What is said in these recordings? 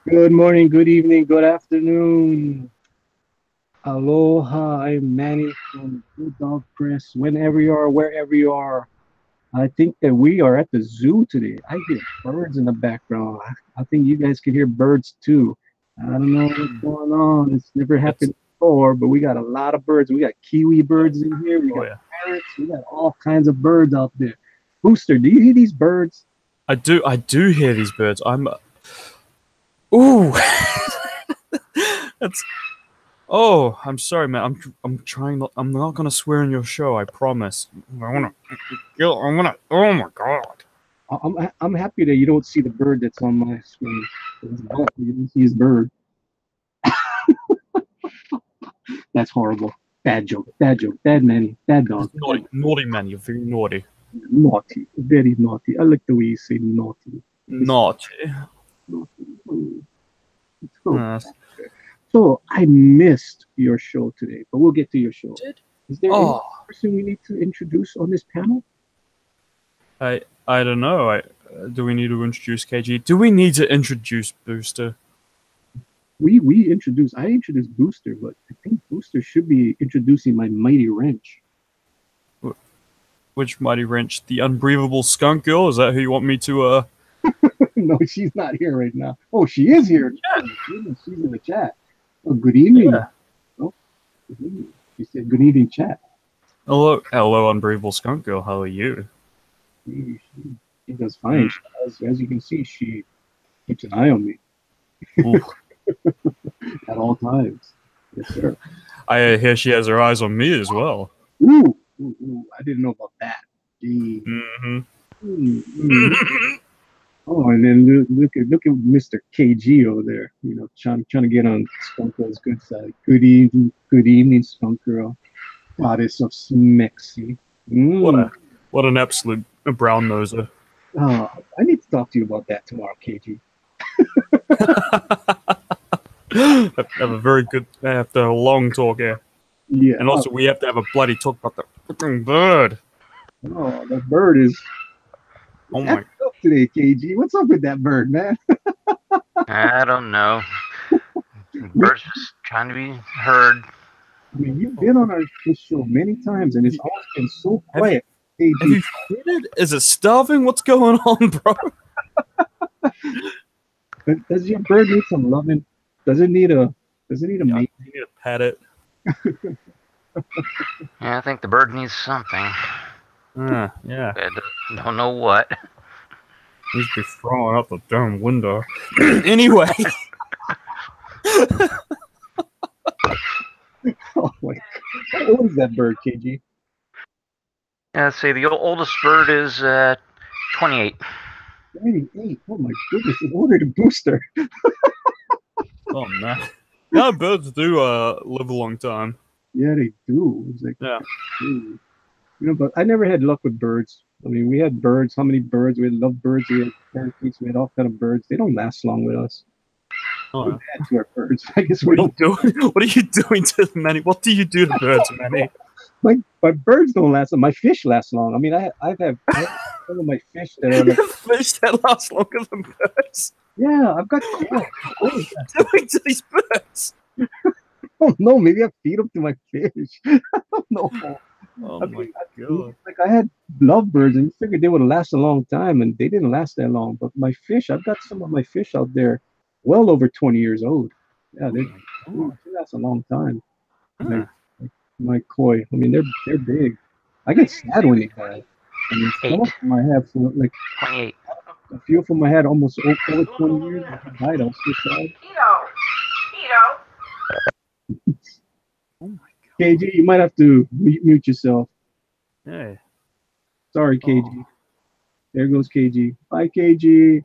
Good morning, good evening, good afternoon. Aloha, I'm Manny from Good Dog Press. Whenever you are, wherever you are, I think that we are at the zoo today. I hear birds in the background. I think you guys can hear birds too. I don't know what's going on. It's never It's happened before, but we got a lot of birds. We got kiwi oh, birds in here. We oh got yeah. parrots. We got all kinds of birds out there. Booster, do you hear these birds? I do hear these birds. I'm ooh. That's oh, I'm sorry, man. I'm trying not. I'm not gonna swear in your show. I promise. I wanna. I'm gonna. Oh my god. I'm happy that you don't see the bird that's on my screen. You don't see his bird. That's horrible. Bad joke. Bad joke. Bad Manny. Bad dog. It's naughty, naughty man. You're very naughty. Naughty. Very naughty. I like the way you say naughty. It's Naughty. naughty. It's so Uh, So I missed your show today, but we'll get to your show. did Is there any oh person we need to introduce on this panel? I don't know. Do we need to introduce KG? Do we need to introduce Booster? We introduced. I introduced Booster, but I think Booster should be introducing my mighty wrench. Which mighty wrench? The unbreathable skunk girl? Is that who you want me to No, she's not here right now. Oh, she is here. Yeah. Oh, goodness, she's in the chat. Oh, good evening. Yeah. Oh, good evening. She said, "Good evening, chat." Hello, unbreathable skunk girl. How are you? She does fine. As you can see, she keeps an eye on me Ooh, at all times. Yes, sir. I hear she has her eyes on me as well. I didn't know about that. Gee. Mm-hmm. Mm. Oh, and then look at Mr. KG over there. Trying to get on Skunk Girl's good side. Good evening, Skunk Girl. Goddess of Smexy. what Mm. a what an absolute brown noser. Oh, I need to talk to you about that tomorrow, KG. Have a very good after a long talk here, Yeah. and also we have to have a bloody talk about the freaking bird. Oh, that bird is Oh it's my! acting up today, KG. What's up with that bird, man? I don't know. We, Bird's just trying to be heard. I mean, you've been on this show many times, and Have it's you always been so have you quiet, have KG. you fed it? Is it starving? What's going on, bro? Does your bird need some loving? Does it need a Does it need a Yeah, mate? you need to pet it. Yeah, I think the bird needs something. Yeah. I don't know what. Needs to be throwing up the damn window. Anyway, Oh my! How old is that bird, KG? Yeah, let's say the oldest bird is 28. 98. Oh my goodness! In order to booster. oh man, yeah, birds do live a long time. Yeah, they do. It's like, Yeah. ooh. But I never had luck with birds. I mean, we had birds. How many birds? We had lovebirds. We had parakeets. We had all kind of birds. They don't last long with us. Oh, We're yeah. bad to our birds. I guess we What are you don't. doing? What are you doing to the many? What do you do to birds, Manny? My birds don't last. My fish last long. I mean, I have some of my fish that are like, Fish that last longer than birds. yeah, I've got koi. Koi. Doing to these birds? Oh no, maybe I feed them to my fish. No, Oh I my mean, god. like I had lovebirds, and you figured they would last a long time, and they didn't last that long. But my fish, I've got some of my fish out there, well over 20 years old. Yeah, Oh my god. they last a long time. Huh. My koi, I mean, they're big. I get sad when they die. I mean, some 8. of them I had for like 28. a few of them I had almost over 20 years. When they died, I was so sad. Oh my KG, you might have to mute yourself. god. Hey. Sorry, KG. Oh. There goes KG. Bye, KG.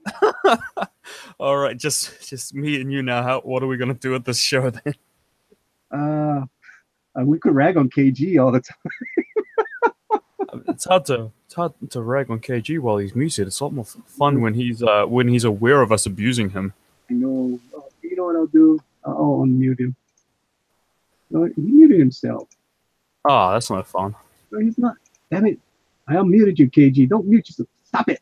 All right, just me and you now. What are we gonna do at this show then? Uh, we could rag on KG all the time. It's hard to rag on KG while he's muted. It's a lot more fun when he's aware of us abusing him. I know. You know what I'll do? I'll unmute him. No, he muted himself. Ah, that's no fun. No, he's not. Damn it. I unmuted you, KG. Don't mute yourself. Stop it.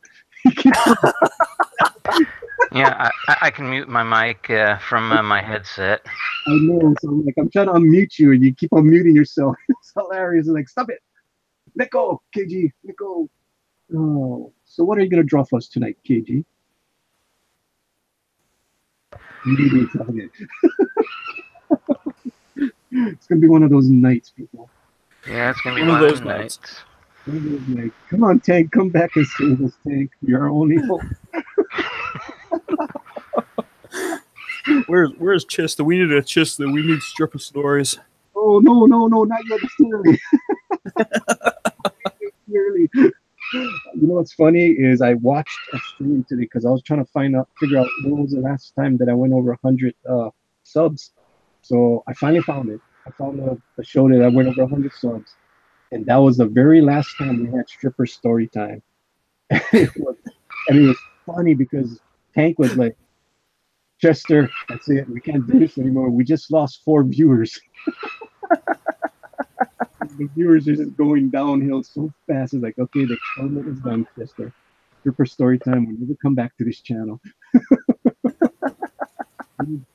Yeah, I can mute my mic from my headset. I know. So I'm trying to unmute you, and you keep on muting yourself. It's hilarious. It's like, stop it. Let go, KG. Let go. Oh, so what are you gonna draw for us tonight, KG? Okay. It's gonna be one of those nights, people. Yeah, it's gonna be One of one of those the nights. nights. One of those nights. Come on, Tank. Come back and save us, Tank. You're our only hope. Where's Chester? We need a Chester. We need stripper stories. Oh no, no, no, not yet. It's too early. It's too early. You know what's funny is I watched a stream today because I was trying to figure out when was the last time that I went over 100 subs. So I finally found it. I found the show that I went over 100 subs, and that was the very last time we had stripper story time. it was, and it was funny because Tank was like, Chester, that's it. We can't do this anymore. We just lost 4 viewers. The viewers are just going downhill so fast. It's like, okay, the experiment is done, Chester. Stripper story time will never come back to this channel.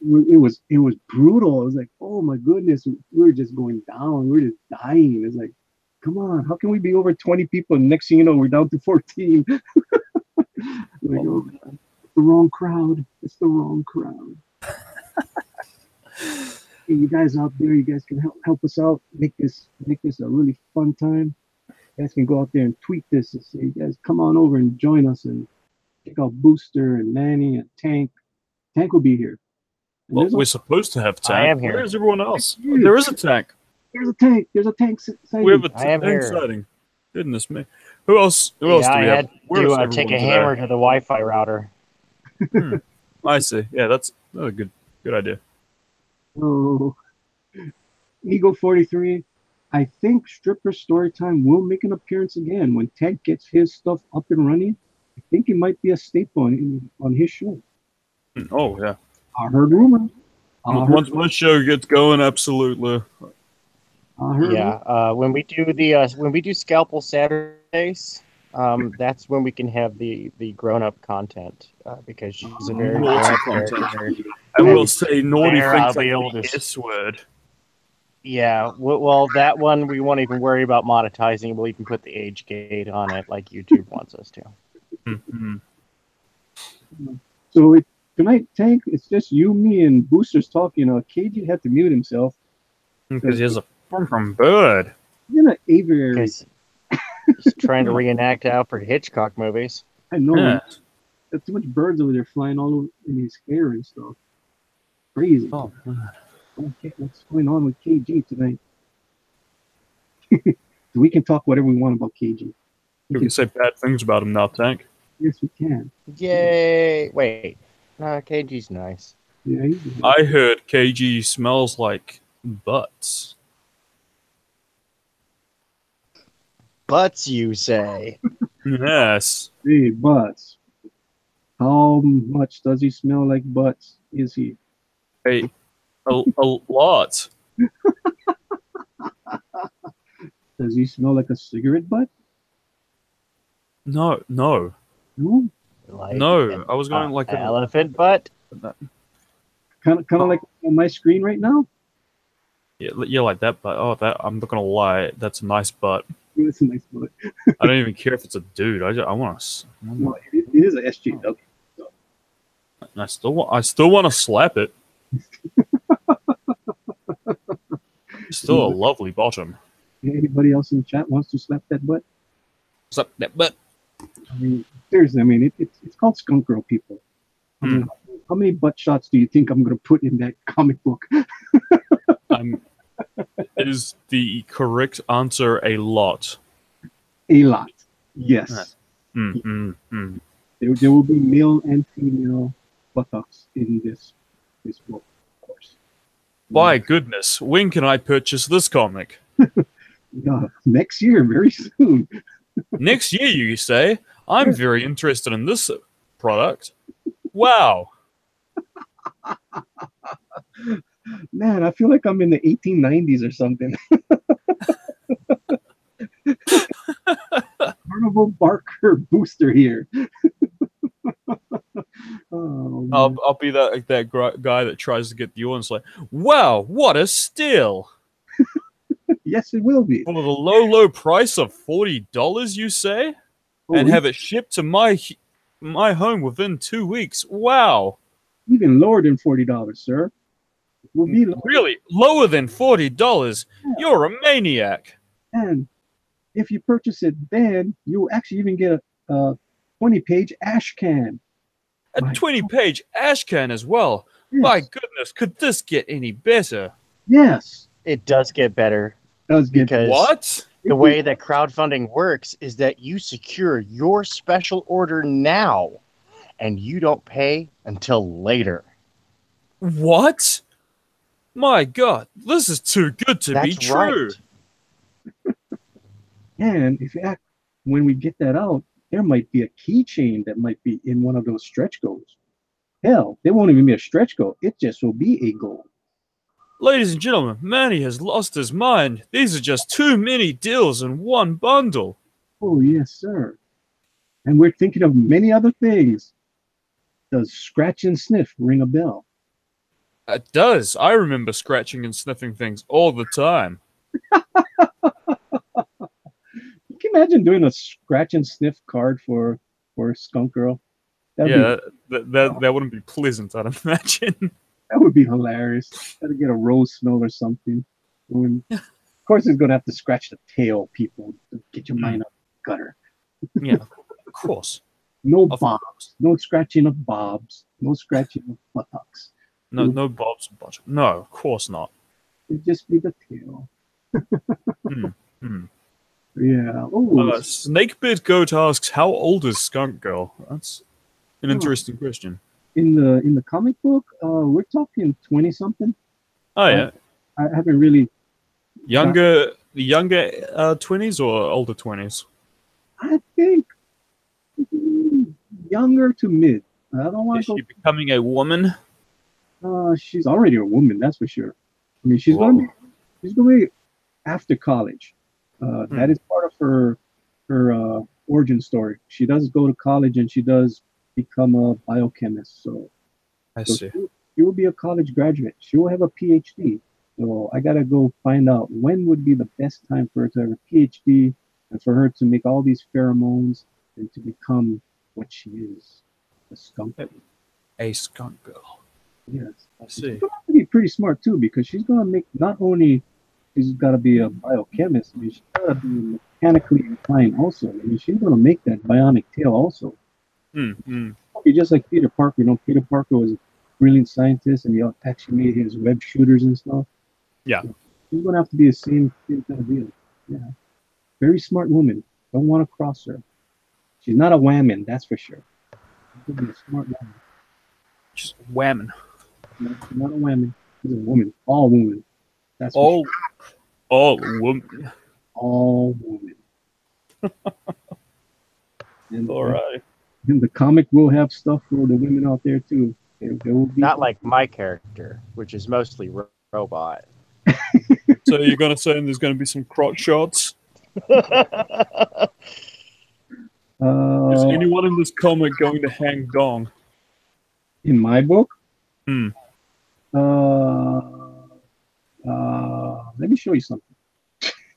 It was brutal. It was like, oh my goodness, we were just going down. We were just dying. It's like, come on, how can we be over 20 people? And next thing you know, we're down to 14. Like, oh God, it's the wrong crowd. It's the wrong crowd. Hey, you guys out there, you guys can help us out. Make this a really fun time. You guys can go out there and tweet this and say, you guys come on over and join us and check out Booster and Manny and Tank. Tank will be here. And Well, we're supposed to have Tank. I am here. Where is everyone else? There is a Tank. there's a tank. There's a tank sighting. We have a I am Tank here. sighting. Goodness me. Who else? Who else do I we had have? Where's to everyone take a today? hammer to the Wi-Fi router. I see. Yeah, that's a good idea. Oh, Eagle 43. I think Stripper Storytime will make an appearance again when Tank gets his stuff up and running. I think it might be a staple on his show. Oh yeah. I heard rumors. Once my show gets going, absolutely. I heard Yeah, when we do Scalpel Saturdays, that's when we can have the grown-up content because she's a very Naughty grown-up content. character. I will say naughty There, I'll things like be able the to S word. Yeah, well, that one we won't even worry about monetizing. We'll even put the age gate on it, like YouTube wants us to. Mm-hmm. So tonight, Tank, it's just you, me, and Boosters talking. KG had to mute himself. Because he has a from bird. He's in an aviary. Because he's trying to reenact Alfred Hitchcock movies. I know. Yeah. There's too much birds over there flying all over in his hair and stuff. Crazy. Oh. Okay, what's going on with KG tonight? We can talk whatever we want about KG. You can say bad things about him now, Tank. Yes, we can. Yay! Wait, KG's nice. Yeah, I heard KG smells like butts. Butts, you say? Yes. Hey, butts. How much does he smell like butts? Is he? Hey, a lot. Does he smell like a cigarette butt? No. No. Like No, I was going like an a elephant butt. Kind of like on my screen right now. yeah, like that butt. Oh, that I'm not gonna lie, that's a nice butt. It's a nice butt. I don't even care if it's a dude. I want to. No, it is a SJW. I still want to slap it. Still a lovely bottom. Anybody else in the chat wants to slap that butt? Slap that butt. I mean, seriously, I mean, it's called Skunk Girl, people. I mean, how many butt shots do you think I'm going to put in that comic book? Is the correct answer a lot? A lot. Yes. There will be male and female buttocks in this book, of course. My goodness, when can I purchase this comic? Next year, very soon. Next year, you say? I'm very interested in this product. Wow. Man, I feel like I'm in the 1890s or something. Carnival Barker Booster here. Oh, I'll be that guy that tries to get the order and it's like, wow, what a steal! yes, it will be. For the low price of $40, you say? Oh, And have it shipped to my home within 2 weeks. Wow. even lower than $40, sir. It will be lower. Really? Lower than $40? Yeah. You're a maniac. And if you purchase it, then you'll actually even get a 20-page ash can. A My 20-page ash can as well. Yes. My goodness, could this get any better? Yes, It does get better does get because What? the way that crowdfunding works is that you secure your special order now and you don't pay until later. What? My God, this is too good to be That's true. right. And if you act, when we get that out, there might be a keychain that might be in one of those stretch goals. Hell, there won't even be a stretch goal. It just will be a goal. Ladies and gentlemen, Manny has lost his mind. These are just too many deals in one bundle. Oh, yes, sir. And we're thinking of many other things. Does scratch and sniff ring a bell? It does. I remember scratching and sniffing things all the time. You can imagine doing a scratch and sniff card for Skunk Girl. Yeah, that wouldn't be pleasant, I'd imagine. That would be hilarious. Gotta get a rose smell or something. Of course, he's gonna have to scratch the tail, people, to get your mind out of the gutter. Yeah, of course. No Of bobs. course. No scratching of bobs. No scratching of buttocks. No bobs and buttocks. No, of course not. It'd just be the tail. Hmm. Yeah. Oh, Snakebeard Goat asks, how old is Skunk Girl? That's an interesting question. in the comic book, we're talking 20 something. Oh, yeah. I haven't really. The younger 20s or older 20s? I think younger to mid. I don't want Is to she becoming a woman? go. She's already a woman, that's for sure. I mean, she's Whoa. gonna be after college. That is part of her origin story. She does go to college and she does become a biochemist. So I see. she will be a college graduate. She will have a PhD. So I gotta go find out when would be the best time for her to have a PhD and for her to make all these pheromones and to become what she is, a skunk. A Skunk Girl. Yes. I She's see. gonna have to be pretty smart too, because she's gonna make not only she's gotta be a biochemist, I mean she's gotta be mechanically inclined also. I mean she's gonna make that bionic tail also. Be just like Peter Parker. You know, Peter Parker was a brilliant scientist and he actually made his web shooters and stuff. Yeah. So she's gonna have to be the same kind of deal. Yeah. Very smart woman. Don't want to cross her. She's not a whammon, that's for sure. She's gonna be a smart woman. Just whamming. No, she's not a whammon. She's a woman. All woman. That's for All sure. woman. All woman. And, All right. and the comic will have stuff for the women out there too. There will be Not like my character, which is mostly robot. So you're gonna say there's gonna be some crotch shots? Is anyone in this comic going to hang dong? in my book. Hmm. Let me show you something.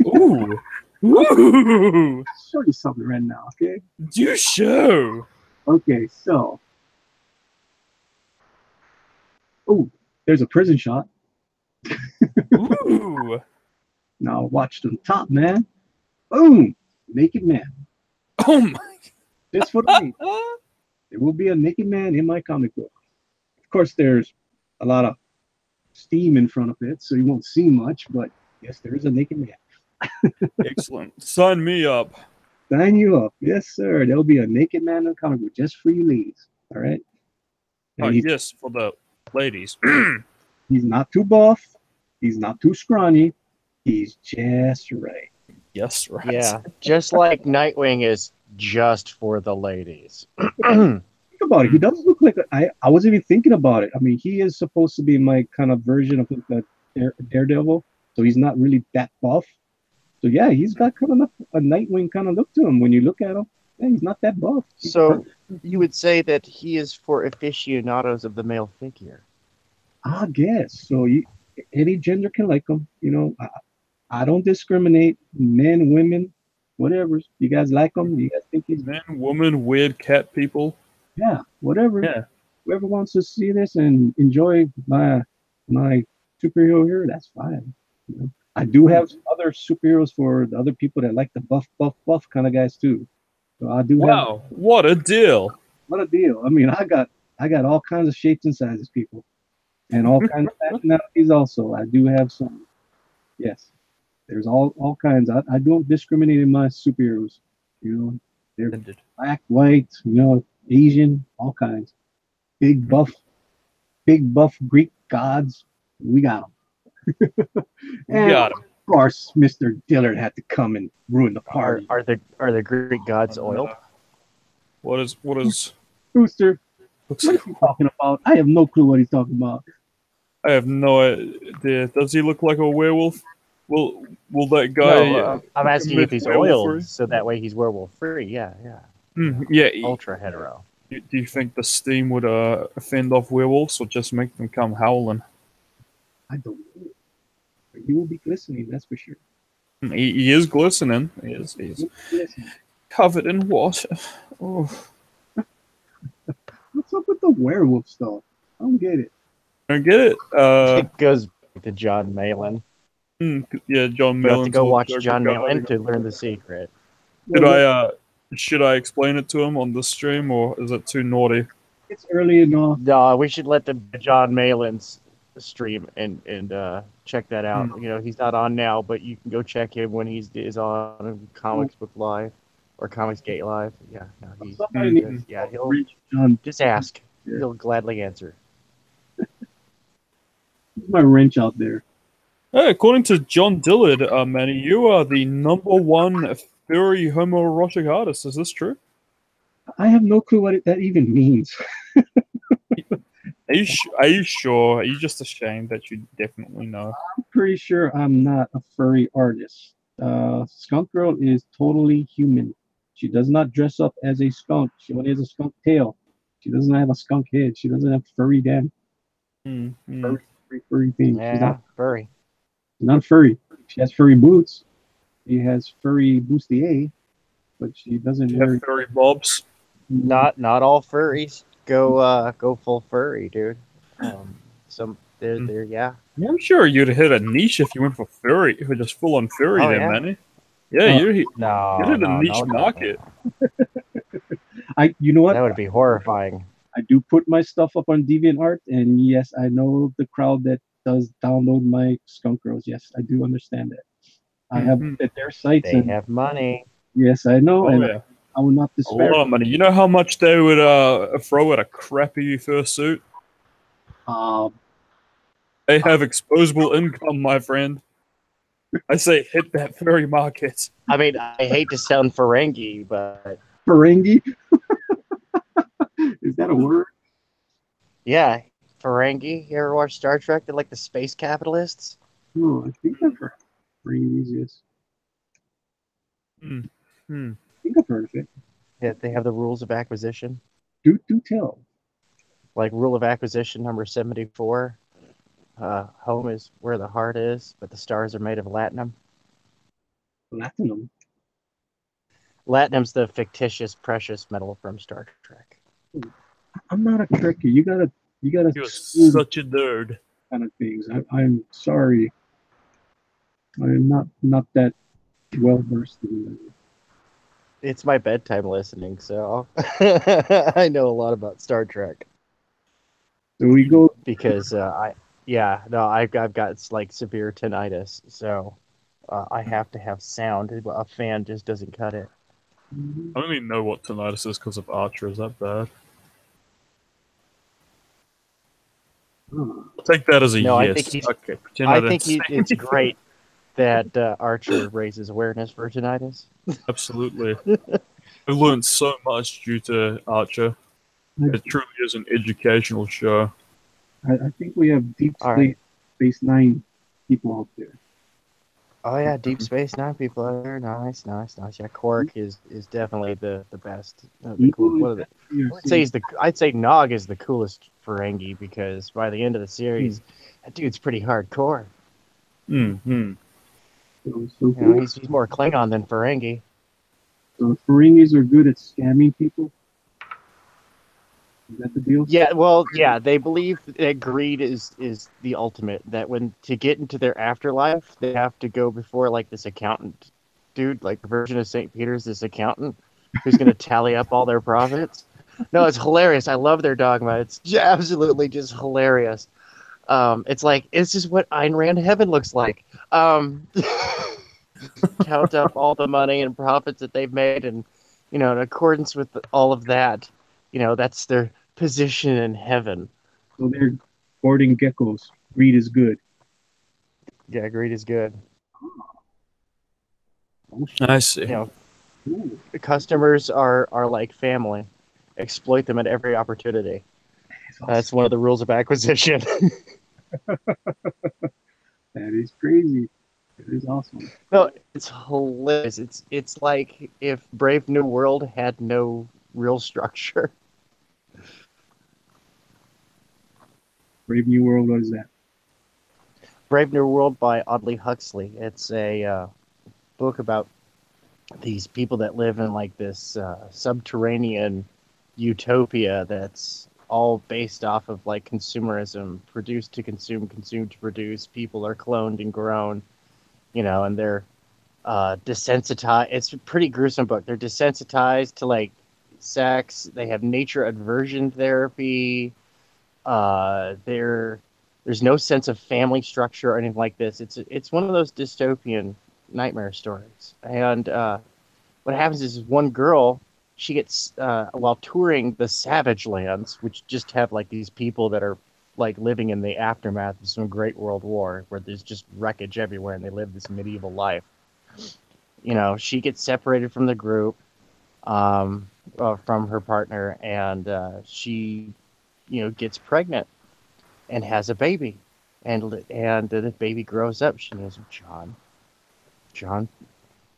Ooh. Ooh. Show you something right now, okay? Do show. Okay, so. Oh, there's a prison shot. Ooh. Now watch the top, man. Boom! Naked man. Oh my. Just for the name. There will be a naked man in my comic book. Of course, there's a lot of steam in front of it, so you won't see much, but yes, there is a naked man. Excellent. Sign me up. Sign you up. Yes, sir. There'll be a naked man in the comic book just for you ladies. All right? Oh, And yes, for the ladies. he's not too buff. He's not too scrawny. He's just right. Yes, right. Yeah, just like Nightwing is just for the ladies. Think about it. He does look like I wasn't even thinking about it. I mean, he is supposed to be my kind of version of a Daredevil, so he's not really that buff. So yeah, he's got kind of a Nightwing kind of look to him when you look at him. Yeah, he's not that buff. So you would say that he is for aficionados of the male figure. I guess so. Any gender can like him. I don't discriminate. Men, women, whatever. You guys like him? You guys think he's Man, woman, weird cat people. yeah, whatever. Yeah. Whoever wants to see this and enjoy my superhero here, that's fine. I do have other superheroes for the other people that like the buff, buff, buff kind of guys too. So I do have Wow, what a deal! what a deal. I mean, I got all kinds of shapes and sizes, people, and all kinds of nationalities also. I do have some. Yes, there's all kinds. I don't discriminate in my superheroes. They're Ended. black, white, Asian, all kinds. Big buff, big buff Greek gods. We got them. And Got of him. course, Mr. Dillard had to come and ruin the Are, party. are the Greek gods oiled? What is? Booster, Looks what like, is he talking about? I have no clue what he's talking about. I have no idea. Does he look like a werewolf? Will that guy? No, I'm asking if commit he's werewolf oiled, free? so that way he's werewolf free. Yeah, yeah. Yeah. Ultra hetero. Do you think the steam would fend off werewolves, or just make them come howling? I don't know. But he will be glistening, that's for sure. He is glistening. He's Listen, covered in water. Oh, what's up with the werewolf stuff? I don't get it. I get it. It goes back to John Malin. Yeah, John You have to Mellon's go little watch joke John guy. Malin to learn the secret. Should I explain it to him on the stream, or is it too naughty? It's early enough. No, we should let the John Malin's stream and check that out. You know, he's not on now, but you can go check him when is on Comics Book Live or Comics Gate Live. Yeah, no, he's Somebody Mhm. needs yeah. to He'll reach John. just ask. Yeah. He'll gladly answer. There's my wrench out there. Hey, according to John Dillard, Manny, you are the #1 furry homoerotic artist. Is this true? I have no clue what that even means. Are you sure? Are you just ashamed that you definitely know? I'm pretty sure I'm not a furry artist. Skunk Girl is totally human. She does not dress up as a skunk. She only has a skunk tail. She doesn't have a skunk head. She doesn't have furry damn furry thing. She's Yeah, furry. not furry. She has furry boots. She has furry bustier, but she doesn't You wear. have furry bobs. Not all furries go full furry, dude. Some they're yeah. Yeah, I'm sure you'd hit a niche if you went for furry, if it just full on furry, Oh, then, yeah? Manny. Yeah, Uh, you'd No, hit a no, niche no, no. market. You know what? That would be horrifying. I do put my stuff up on DeviantArt, and yes, I know the crowd that does download my Skunk Girls. Yes, I do understand that. I have Mhm. looked at their sites, They and have money. yes, I know, Oh and yeah, I will not a disparage. lot of money. You know how much they would throw at a crappy fursuit? Um, They have exposable income, my friend. I say hit that furry market. I mean, I hate to sound Ferengi, but Ferengi, is that a word? yeah, Ferengi. You ever watch Star Trek? They're like the space capitalists. No, I think I've heard Ferengi. Yes, Hmm. I think I've heard of it. Yeah, they have the rules of acquisition. Do tell. Like rule of acquisition number 74. Home is where the heart is, but the stars are made of latinum. Platinum. Latinum's the fictitious precious metal from Star Trek. I'm not a Trekkie. You gotta You're school such a nerd. kind of things. I'm sorry. I'm not that well versed in that. It's my bedtime listening, so I know a lot about Star Trek So we go. because I've got like severe tinnitus, so I have to have sound. A fan just doesn't cut it. I don't even know what tinnitus is because of Archer. Is that bad? I'll take that as a No, I yes. think he's- Okay, pretend I didn't think say it's anything. great that Archer raises awareness for tinnitus. Absolutely. I learned so much due to Archer. It truly is an educational show. I think we have Deep All right. Space Nine people out there. Oh yeah, Deep Space Nine people are there. Nice, nice, nice. Yeah, Quark is definitely the best. The cool. Evil is What are the? actually your I would say savior. he's the. I'd say Nog is the coolest Ferengi because by the end of the series, that dude's pretty hardcore. Mm-hmm. So You know, he's more Klingon than Ferengi. so the Ferengis are good at scamming people. Is that the deal? Yeah, well, yeah, they believe that greed is the ultimate. That when to get into their afterlife, they have to go before like this accountant dude, like the version of St. Peter's, this accountant who's going to tally up all their profits. No, it's hilarious. I love their dogma. It's absolutely just hilarious. It's like it's just what Ayn Rand heaven looks like. Count up all the money and profits that they've made, and in accordance with all of that, that's their position in heaven. So they're boarding geckos. Greed is good. Yeah, greed is good. Oh shit. I see. Ooh, The customers are like family. Exploit them at every opportunity. that's awesome. That's one of the rules of acquisition. That is crazy. That is awesome. No, it's hilarious. It's like if Brave New World had no real structure. Brave New World, what is that? Brave New World by Audley Huxley. It's a book about these people that live in like this subterranean utopia that's all based off of like consumerism, produced to consume, consumed to produce. People are cloned and grown, and they're desensitized. It's a pretty gruesome book. They're desensitized to like sex. They have nature aversion therapy. There's no sense of family structure or anything like this. It's one of those dystopian nightmare stories. And what happens is one girl, she gets while touring the Savage Lands, which just have like these people that are like living in the aftermath of some great world war where there's just wreckage everywhere and they live this medieval life. She gets separated from the group, from her partner, and she, gets pregnant and has a baby, and the baby grows up. She names him John.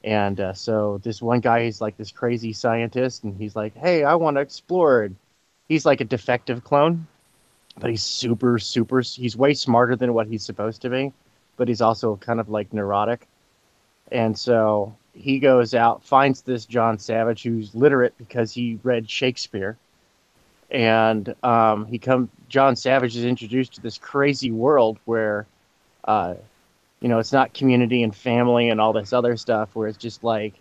And so this one guy, he's like this crazy scientist, and he's like, "Hey, I want to explore." And he's like a defective clone, but he's super, super. He's way smarter than what he's supposed to be, but he's also kind of like neurotic. And so he goes out, finds this John Savage, who's literate because he read Shakespeare, and John Savage is introduced to this crazy world where uh, it's not community and family and all this other stuff, where it's just like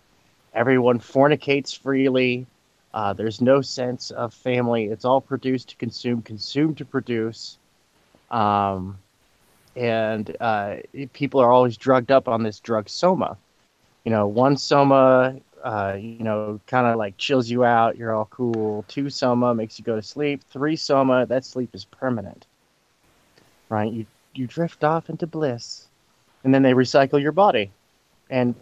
everyone fornicates freely. There's no sense of family. It's all produced to consume, consumed to produce. And people are always drugged up on this drug soma. One soma, kind of like chills you out. You're all cool. 2 soma makes you go to sleep. 3 soma, that sleep is permanent. Right? You drift off into bliss. And then they recycle your body. And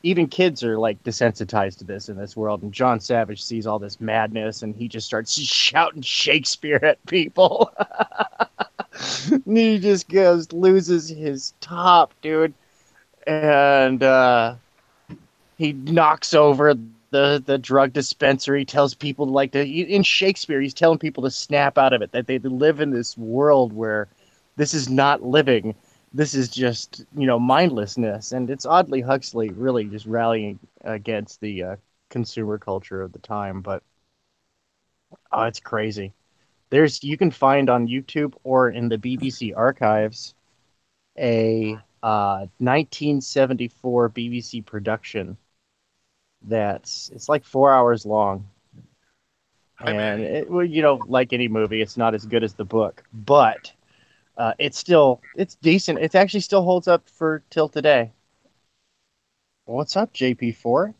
even kids are like desensitized to this in this world. And John Savage sees all this madness and he just starts shouting Shakespeare at people. And he just loses his top, dude. And he knocks over the drug dispensary, tells people in Shakespeare, he's telling people to snap out of it, that they live in this world where this is not living. This is just, mindlessness. And it's Audley Huxley really just rallying against the consumer culture of the time. But it's crazy. You can find on YouTube or in the BBC archives a 1974 BBC production it's like 4 hours long. And like any movie, it's not as good as the book, but it's decent. It actually still holds up till today. What's up, JP4?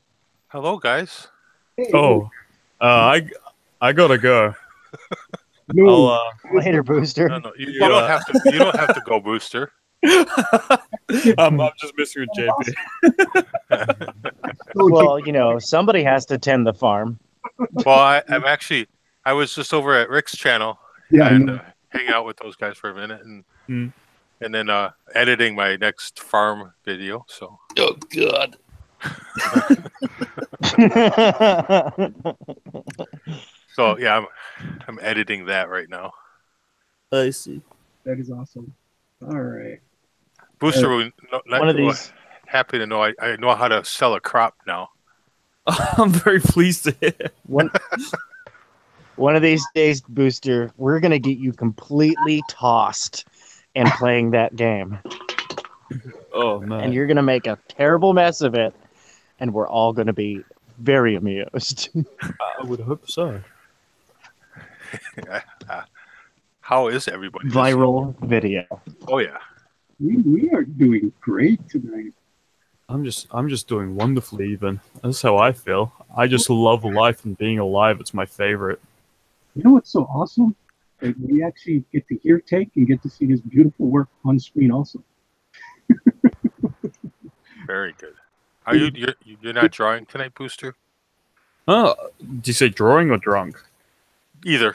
Hello, guys. Oh, I gotta go. No, Later, Booster. No, you don't have to. You don't have to go, Booster. I'm just messing with JP. Well, somebody has to tend the farm. Well, I was just over at Rick's channel yeah, and hang out with those guys for a minute, and and then editing my next farm video. So Oh God. so yeah, I'm editing that right now. I see. That is awesome. All right. Booster, will One of these. happy to know I know how to sell a crop now. I'm very pleased to hear. One of these days, Booster, we're gonna get you completely tossed and playing that game, Oh man. and you're gonna make a terrible mess of it, and we're all gonna be very amused. I would hope so. How is everybody? Viral video. Oh yeah. We are doing great tonight. I'm just doing wonderfully even. That's how I feel. I just love life and being alive. It's my favorite. You know what's so awesome? That we actually get to hear Tank and get to see his beautiful work on screen also. Very good. Are you're not drawing tonight, Booster? Oh, did you say drawing or drunk? Either.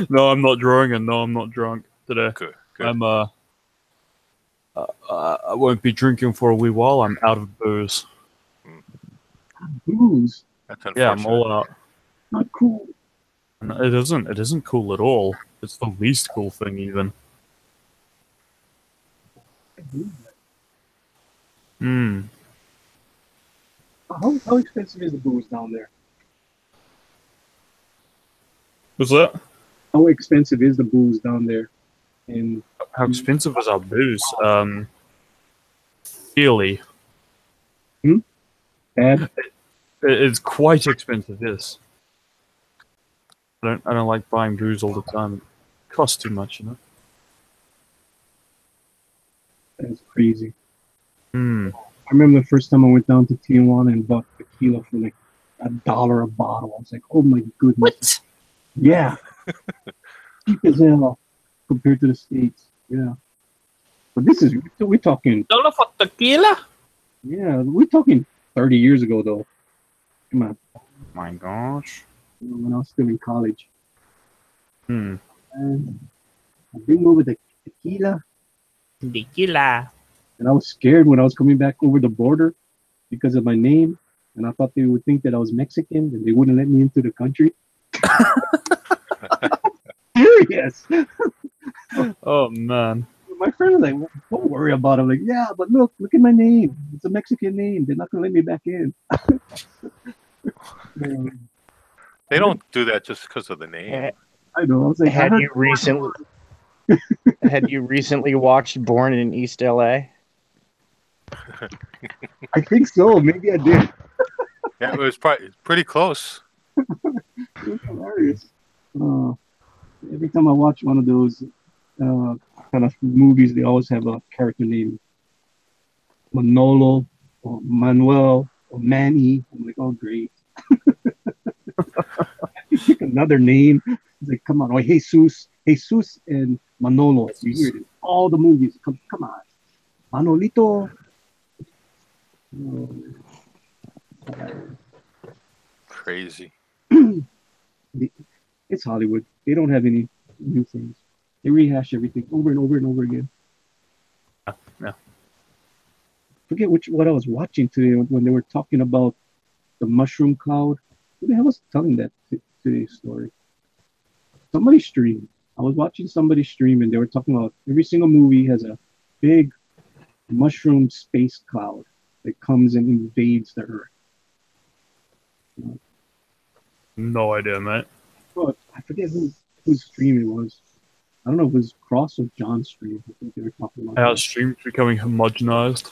No, I'm not drawing, and no, I'm not drunk today. Good. I'm I won't be drinking for a wee while. I'm out of booze. Booze. That's unfortunate. Yeah, I'm all out. Not cool. No, it isn't. It isn't cool at all. It's the least cool thing, even. Hmm. How expensive is the booze down there? What's that? How expensive is the booze down there? And How expensive is our booze? Fairly. bad? It's quite expensive. Yes. I don't like buying booze all the time. It costs too much, you know. That's crazy. Hmm. I remember the first time I went down to Tijuana and bought tequila for like $1 a bottle. I was like, oh my goodness. What? Yeah. Cheap as hell compared to the States. Yeah. But this is, we're talking, $1 for tequila? yeah, we're talking 30 years ago though. Come on. My gosh. You know, when I was still in college. Hmm. And I bring over the tequila. Tequila. And I was scared when I was coming back over the border because of my name. And I thought they would think that I was Mexican and they wouldn't let me into the country. Serious. Oh man. My friend was like, don't worry about it. I'm like, yeah, but look at my name. It's a Mexican name. They're not going to let me back in. They don't do that just because of the name. I know. I was like, Had you recently watched Born in East LA? I think so. Maybe I did. Yeah, it was pretty close. It was hilarious. Every time I watch one of those kind of movies, they always have a character named Manolo or Manuel or Manny. I'm like, oh, great. You pick another name. It's like, come on. Oh, Jesus and Manolo. You hear it in all the movies. Come on. Manolito. Crazy. It's Hollywood. They don't have any new things. They rehash everything over and over and over again. Yeah. Forget what I was watching today when they were talking about the mushroom cloud. Who the hell was telling that today's story? Somebody streamed. I was watching somebody stream and they were talking about every single movie has a big mushroom space cloud that comes and invades the Earth. No idea, mate. But I forget whose stream it was. I don't know if it was Cross or John's stream. I think they were talking about Our that. stream's becoming homogenized.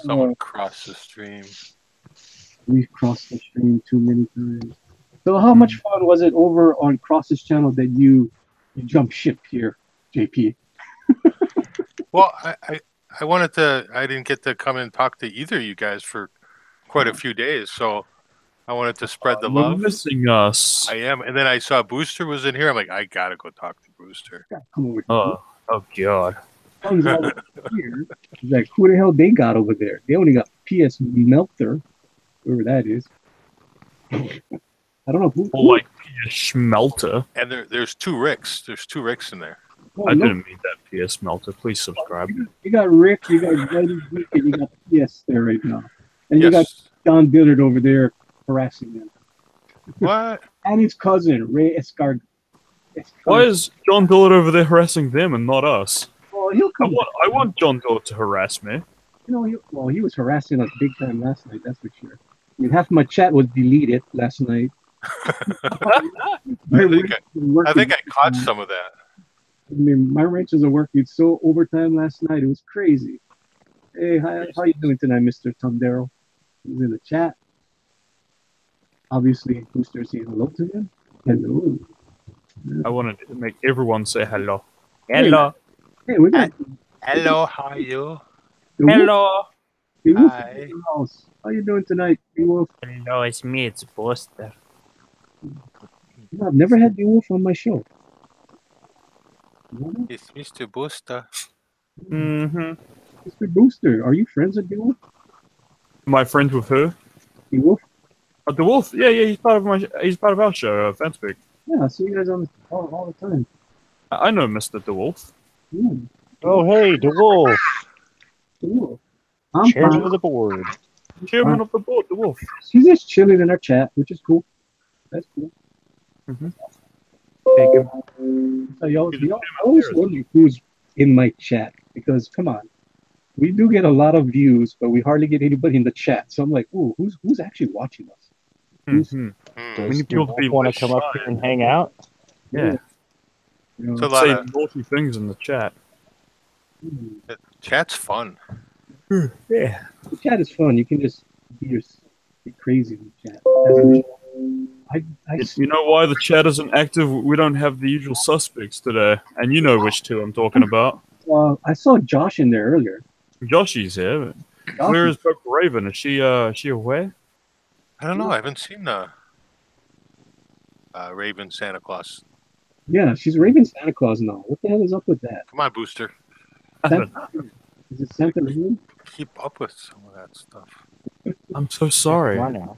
Someone crossed the stream. We've crossed the stream too many times. So how much fun was it over on Cross's channel that you jumped ship here, JP? Well, I wanted to. I didn't get to come and talk to either of you guys for quite a few days, so I wanted to spread the You're love. missing us. I am, and then I saw Booster was in here. I'm like, I gotta go talk to Booster. Come over. Oh god. Comes all over here. He's like, who the hell they got over there? They only got PS Melter, whoever that is. I don't know who. Or like Pierce Schmelter. And there's two Ricks. There's two Ricks in there. Oh, I look, didn't mean that, Pierce Schmelter. Please subscribe. you got Rick, you got Buddy Geek, and you got PS there right now. And you got Yes. Don Dillard over there harassing them. What? And his cousin, Ray Escar. Why is John Dillard over there harassing them and not us? Well, he'll come. I want John Dillard to harass me. You know, he was harassing us big time last night. That's for sure. I mean, half my chat was deleted last night. I think I caught some of that. I mean, my wrenches are working so overtime last night. It was crazy. Hey, how you doing tonight, Mr. Tondero? He's in the chat. Obviously, Booster saying hello to him. Hello. I wanted to make everyone say hello. Hello. Hey, we got Hello, how are you? Hello. the Wolf Hi. in the house. How you doing tonight, the Wolf? Hello, it's me, it's Buster. No, I've never had the Wolf on my show. No? It's Mr. Booster. Mm-hmm. Mr. Booster, are you friends with the Wolf? My friend with who? The Wolf? The Wolf. Yeah, he's part of our show, Fanspeak. Yeah, I see you guys on all the time. I know Mr. DeWolf. Yeah, Oh, hey, DeWolf. the Wolf. I'm Chairman fine. of the board. Chairman of the board, DeWolf. He's just chilling in our chat, which is cool. That's cool. Take him. So y'all always wonder who's in my chat because come on, we do get a lot of views, but we hardly get anybody in the chat. So I'm like, ooh, who's actually watching us? Mhm. Does need people to be DeWolf want less to come up shy. here and hang out? Yeah. You know, It's a lot Say of naughty things in the chat. chat's fun. Yeah. the chat is fun. You can just be crazy in the chat. That's You know why the chat isn't active? We don't have the usual suspects today, and you know which two I'm talking about. I saw Josh in there earlier. Joshy's here. Josh Where is- is Purple Raven? Is she away? I don't know. I haven't seen the Raven Santa Claus. Yeah, she's Raven Santa Claus now. What the hell is up with that? Come on, Booster. Is it Santa Raven? Keep up with some of that stuff. I'm so sorry. Come on now.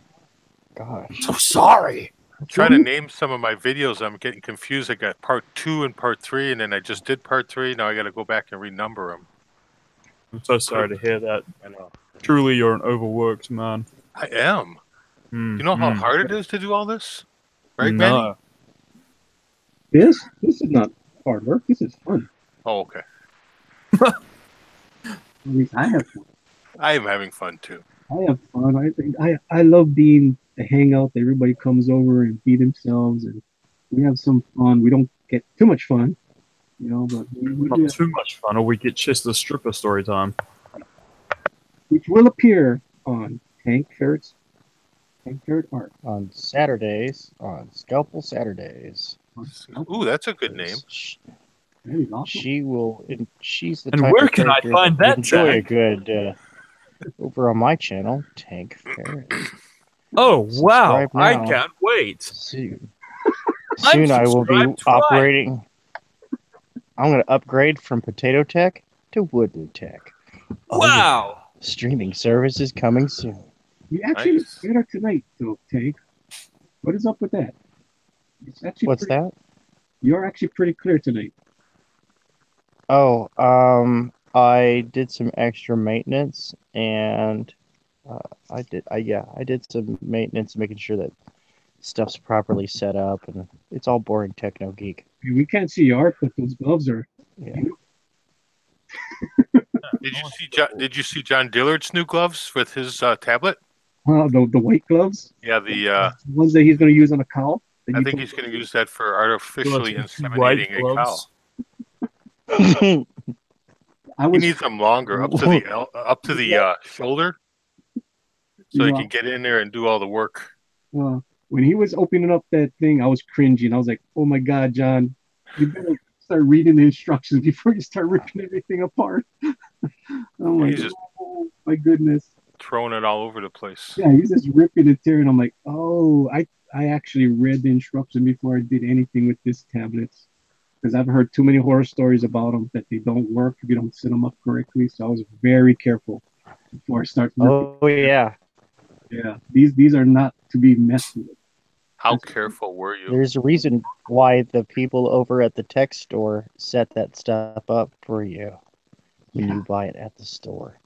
Gosh. So sorry. I'm trying to name some of my videos. I'm getting confused. I got part 2 and part 3, and then I just did part 3. Now I got to go back and renumber them. I'm so sorry to hear that. I know. Truly, you're an overworked man. I am. Mm, You know how mm. hard it is to do all this? Right, Manny? No. This is not hard work. This is fun. Oh, okay. At least I have fun. I am having fun, too. I have fun. I love being the hangout. Everybody comes over and feed themselves, and we have some fun. We don't get too much fun, you know, but we Not do, too much fun, or we get Chester stripper story time. which will appear on Tank Ferret Art. On Saturdays, on Scalpel Saturdays. Ooh, that's a good name. That is awesome. She will. She's the And type where of can I character find would that, enjoy a Jack? good over on my channel, Tank Ferret. Oh, wow. Subscribe I now. can't wait. Soon, I'm soon I will be subscribed twice. operating. I'm going to upgrade from Potato Tech to Wooden Tech. Oh, yeah. Wow. Streaming services coming soon. You actually Nice. look better tonight, though, Tank. What is up with that? It's actually What's pretty, that? You're actually pretty clear tonight. Oh, I did some extra maintenance, and I did some maintenance, making sure that stuff's properly set up, and it's all boring techno geek. I mean, we can't see your art, but those gloves are. Yeah. Did you see John Dillard's new gloves with his tablet? The white gloves, Yeah, the ones that he's going to use on a cow. that I you think put- he's going to use that for artificially White inseminating a cow. gloves. I He was needs them longer, up to the shoulder, so he can get in there and do all the work. when he was opening up that thing, I was cringing. I was like, "Oh my God, John, you better start reading the instructions before you start ripping everything apart." I'm like, He's just- "Oh my goodness!" Throwing it all over the place. Yeah, he's just ripping and tearing. I'm like, "Oh, I actually read the instruction before I did anything with this tablets." Because I've heard too many horror stories about them that they don't work if you don't set them up correctly. So I was very careful before I start. Oh yeah. Yeah, these are not to be messed with. How careful were you? There's a reason why the people over at the tech store set that stuff up for you when you buy it at the store.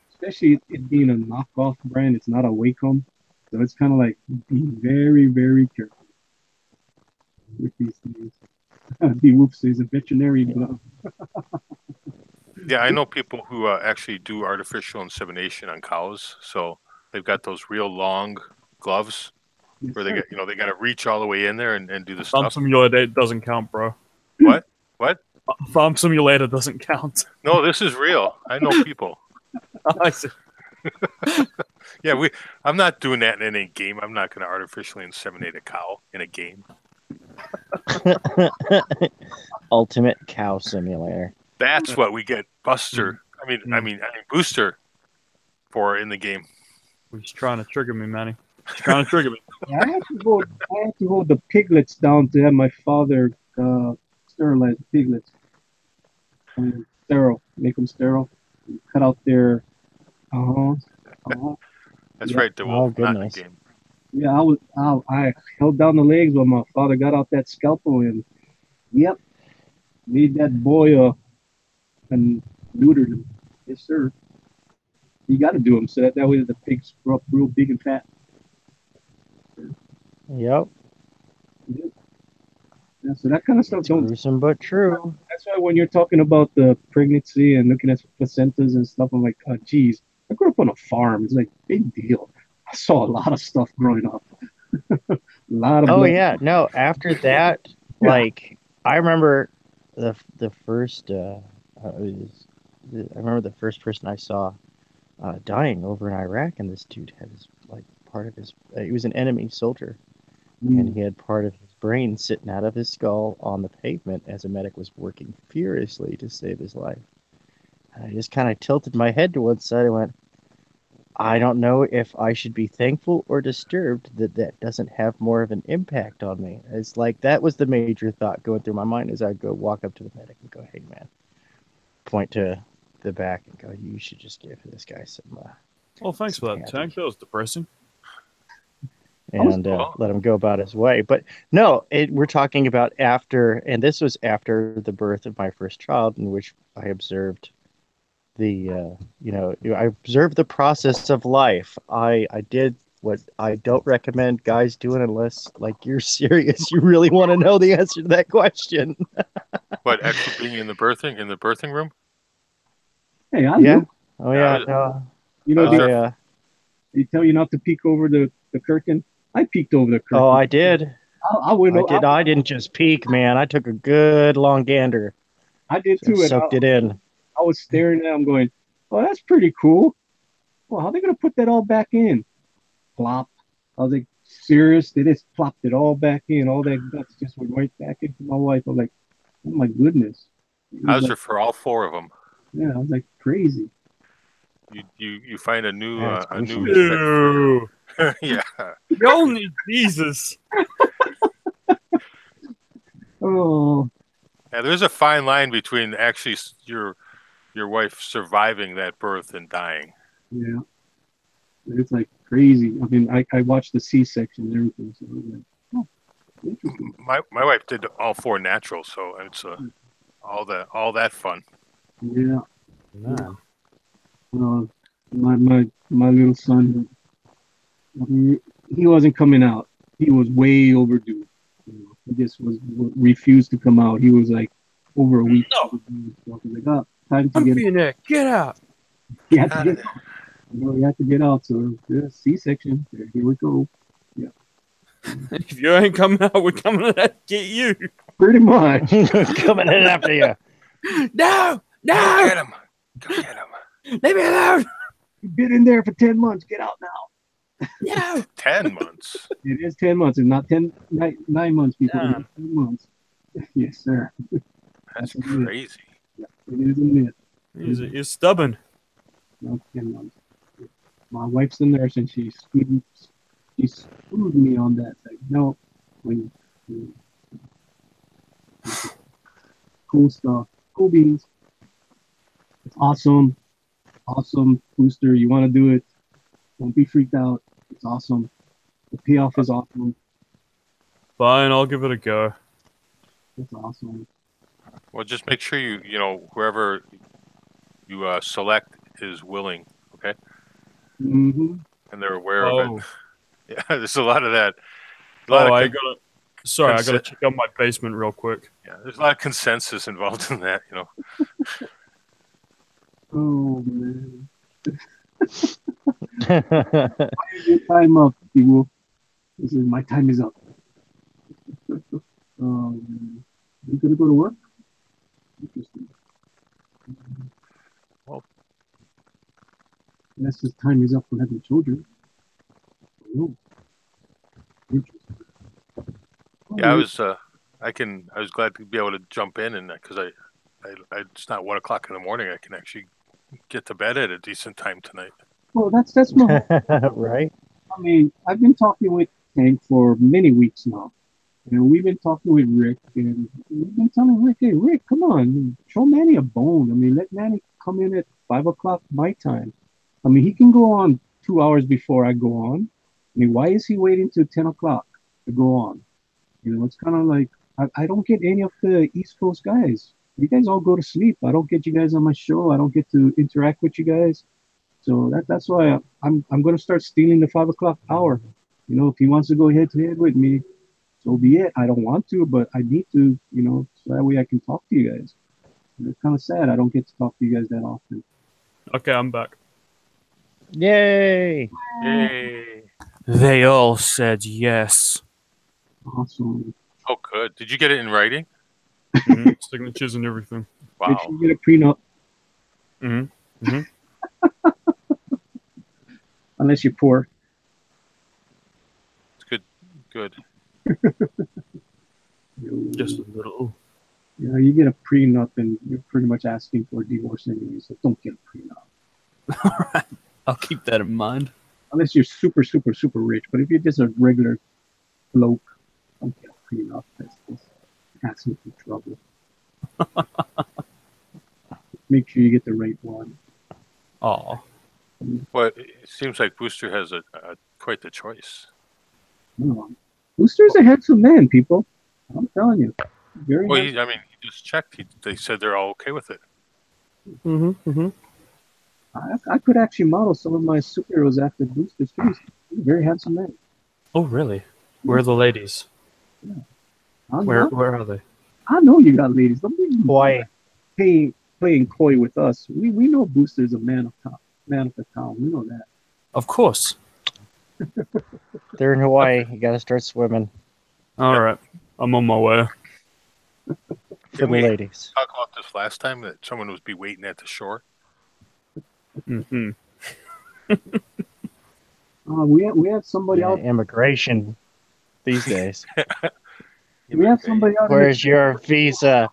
Especially it being a knockoff brand, it's not a Wacom, so it's kind of like be very, very careful with these things. The whoops is a veterinary glove. Yeah, I know people who actually do artificial insemination on cows. So they've got those real long gloves Yes, where they sir. get, they got to reach all the way in there and do the Farm stuff. Simulator doesn't count, bro. What? What? Farm Simulator doesn't count. No, this is real. I know people. I see. Yeah, I'm not doing that in any game. I'm not going to artificially inseminate a cow in a game. Ultimate cow simulator. That's what we get Buster. I mean Booster for in the game. He's trying to trigger me, Manny. He's trying to trigger me. Yeah, I had to hold the piglets down to have my father sterilize the piglets. Sterile, make them sterile. Cut out their. That's Yeah. right, the wolf, not in the goodness. game. Yeah, I held down the legs while my father got out that scalpel and yep, made that boy and neutered him. Yes, sir. You got to do them so that way the pigs grow up real big and fat. Yep. Yeah, so that kind of stuff don't. Gruesome but true. That's why when you're talking about the pregnancy and looking at placentas and stuff, I'm like, oh, geez, I grew up on a farm. It's like big deal. I saw a lot of stuff growing up. A lot of. Oh blood. yeah, no. After that, Yeah. like I remember the first. I remember the first person I saw dying over in Iraq, and this dude had his like part of his. He was an enemy soldier, and he had part of his brain sitting out of his skull on the pavement as a medic was working furiously to save his life. And I just kind of tilted my head to one side and went, I don't know if I should be thankful or disturbed that that doesn't have more of an impact on me. It's like that was the major thought going through my mind as I'd go walk up to the medic and go, hey, man, point to the back and go, you should just give this guy some. Well, thanks for that, Yeah, Tank. That was depressing. And let him go about his way. But no, we're talking about after, and this was after the birth of my first child, in which I observed I observed the process of life. I did what I don't recommend guys doing unless like you're serious. You really want to know the answer to that question. What, actually being in the birthing room? Hey, I Yeah. know. Oh yeah. No. You know, Was there- Yeah. they tell you not to peek over the curtain. I peeked over the curtain. Oh, I did. I went. I didn't just peek, man. I took a good long gander. I did too. And Soaked it in. I was staring at him going, oh, that's pretty cool. Well, how are they going to put that all back in? Plop. I was like, serious? They just plopped it all back in. All that guts just went right back into my wife. I was like, oh my goodness. I was there for all four of them. Yeah, I was like, crazy. You find a new That's a new gruesome. Ew. respect. Yeah. Only Jesus. Oh, Yeah, there's a fine line between actually your wife surviving that birth and dying. yeah. It's like crazy. I mean, I watched the C-section and everything. So I was like, oh, interesting. My wife did all four natural, so it's all that fun. Yeah. Man. My little son, he wasn't coming out. He was way overdue. He just refused to come out. He was like over a week. No. I was like, oh, time to I'm get being there. Get out. he had to get out. He had to get out. So yeah, C-section. Here we go. If you ain't coming out, we're coming to get you. Pretty much. Coming in after you. No. Go No. get him. Go get him. Leave me alone. You've been in there for 10 months. Get out now. No. 10 months. It is 10 months. It's not 9 months, people. Yeah. It is 10 months. Yes, sir. That's That's a myth. crazy. Yeah, it is a myth. You're stubborn. No, 10 months. My wife's a nurse and she screwed me on that. Like, no, when cool stuff, cool beans. It's awesome, awesome booster. You want to do it? Don't be freaked out. It's awesome. The payoff is awesome. Fine, I'll give it a go. It's awesome. Well, just make sure you know whoever you select is willing, okay, Mm-hmm. and they're aware of it. Oh, Yeah, there's a lot of that. A lot of I gotta. Sorry, I gotta consi- check out my basement real quick. yeah, there's a lot of consensus involved in that. You know. Oh man. Your time up, people. This is my time is up. You gonna go to work? Interesting. Well- Unless his time is up for having children. Oh, interesting. Yeah, I Oh, was. I was glad to be able to jump in and because it's not 1 o'clock in the morning. I can actually get to bed at a decent time tonight. well, that's my whole. Right? I mean, I've been talking with Hank for many weeks now. And we've been talking with Rick, and we've been telling Rick, hey, Rick, come on, show Manny a bone. I mean, let Manny come in at 5 o'clock my time. I mean, he can go on 2 hours before I go on. I mean, why is he waiting till 10 o'clock to go on? You know, it's kind of like I don't get any of the East Coast guys. You guys all go to sleep. I don't get you guys on my show. I don't get to interact with you guys. So that's why I'm going to start stealing the 5 o'clock hour. You know, if he wants to go head to head with me, so be it. I don't want to, but I need to, you know, so that way I can talk to you guys. And it's kind of sad I don't get to talk to you guys that often. Okay, I'm back. Yay! Yay! They all said yes. Awesome. Oh, good. Did you get it in writing? Signatures and everything. Did Wow. you get a prenup? Mm-hmm. Unless you're poor. It's good. Good. Just a little. You know, you get a prenup and you're pretty much asking for a divorce anyway, so don't get a prenup. All right, I'll keep that in mind. Unless you're super, super, super rich. But if you're just a regular bloke, don't get a prenup. That's asking for trouble. Make sure you get the right one. Aw. Well, it seems like Booster has a quite the choice. Booster's a handsome man, people. I'm telling you. Very Well, handsome. he just checked. They said they're all okay with it. I could actually model some of my superheroes after Booster's too. He's a very handsome man. Oh, really? Where are the ladies? Where are they? I know you got ladies. Don't be Boy, playing coy with us. We know Booster's a man of the town. We know that. Of course. they're in Hawaii. You gotta start swimming All right, I'm on my way. for the Didn't we ladies. talk about this last time that someone was be waiting at the shore? Mm-hmm. We have somebody Yeah, out. immigration these days. We have somebody out. Where's your visa?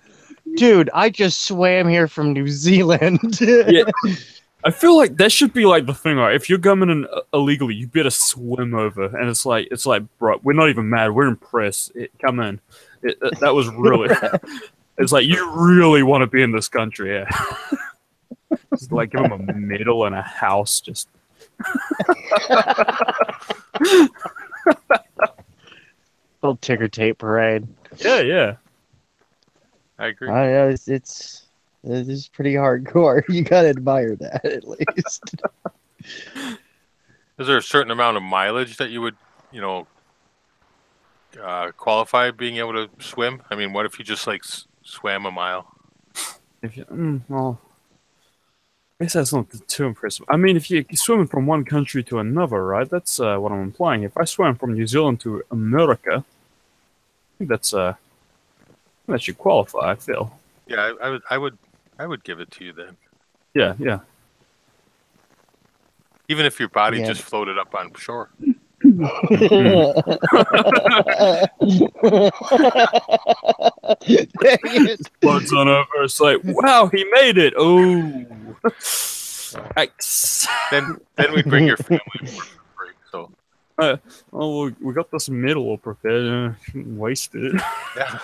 Dude, I just swam here from New Zealand. Yeah. I feel like that should be like the thing, right? If you're coming in illegally, you better swim over. And it's like, bro, we're not even mad. We're impressed. Come in. That was really. It's like you really want to be in this country, yeah. Just like give them a medal and a house, just. Little ticker tape parade. Yeah. I agree. It's pretty hardcore. You gotta admire that at least. Is there a certain amount of mileage that you would, qualify being able to swim? I mean, what if you just like swam a mile? If you, well, I guess that's not too impressive. I mean, if you're swimming from one country to another, right? That's what I'm implying. If I swam from New Zealand to America, I think that should qualify. I feel. Yeah, I would give it to you then. Yeah. Even if your body Yeah. just floated up on shore. Floats on over. It's like, wow, he made it. Oh, X. Then we bring your family over for free. So Oh, we got this medal prepared. Waste it. yeah,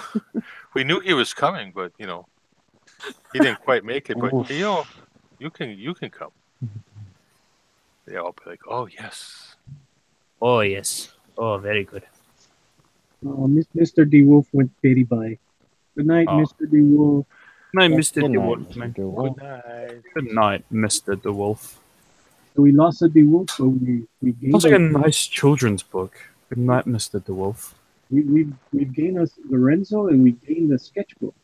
we knew he was coming, but he didn't quite make it. But you can come. They all be like, oh yes. Oh, yes. Oh, very good. Mr. D Wolf went bitty bye. Good night, Oh. Mr. D Wolf. No, Good Mr. night, DeWolf, Mr. man. DeWolf. Good night. Good night, Mr. DeWolf. So we lost a D Wolf, but we gained Sounds like a a, nice children's book. Good night, Mr. DeWolf. we gained us Lorenzo and we gained a sketchbook.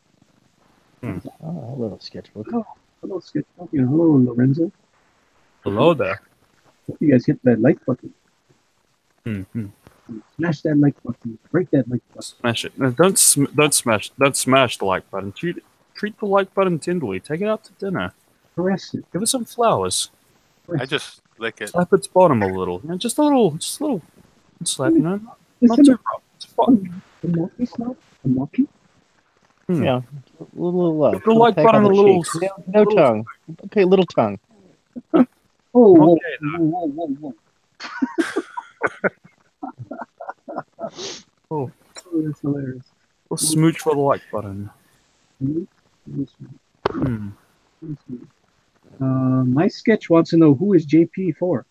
Oh, a little sketchbook. Hello sketchbook. Yeah, hello Lorenzo. Hello there. Hope you guys hit that like button. Mm-hmm. Smash that like button. Break that like button. Smash it. No, don't smash the like button. Treat the like button tenderly. Take it out to dinner. Caress it. Give it some flowers. I just lick it. Slap its bottom a little. You know, just a little slap. You know, Is not it too rough. It's fun. a monkey slap? A monkey? Yeah, a little love. The like peck on button the a little- cheek. No tongue. Okay, little tongue. Oh, whoa, Okay, whoa. Oh. That's hilarious. We'll smooch for the like button. Hmm? Hmm. My sketch wants to know who is JP for.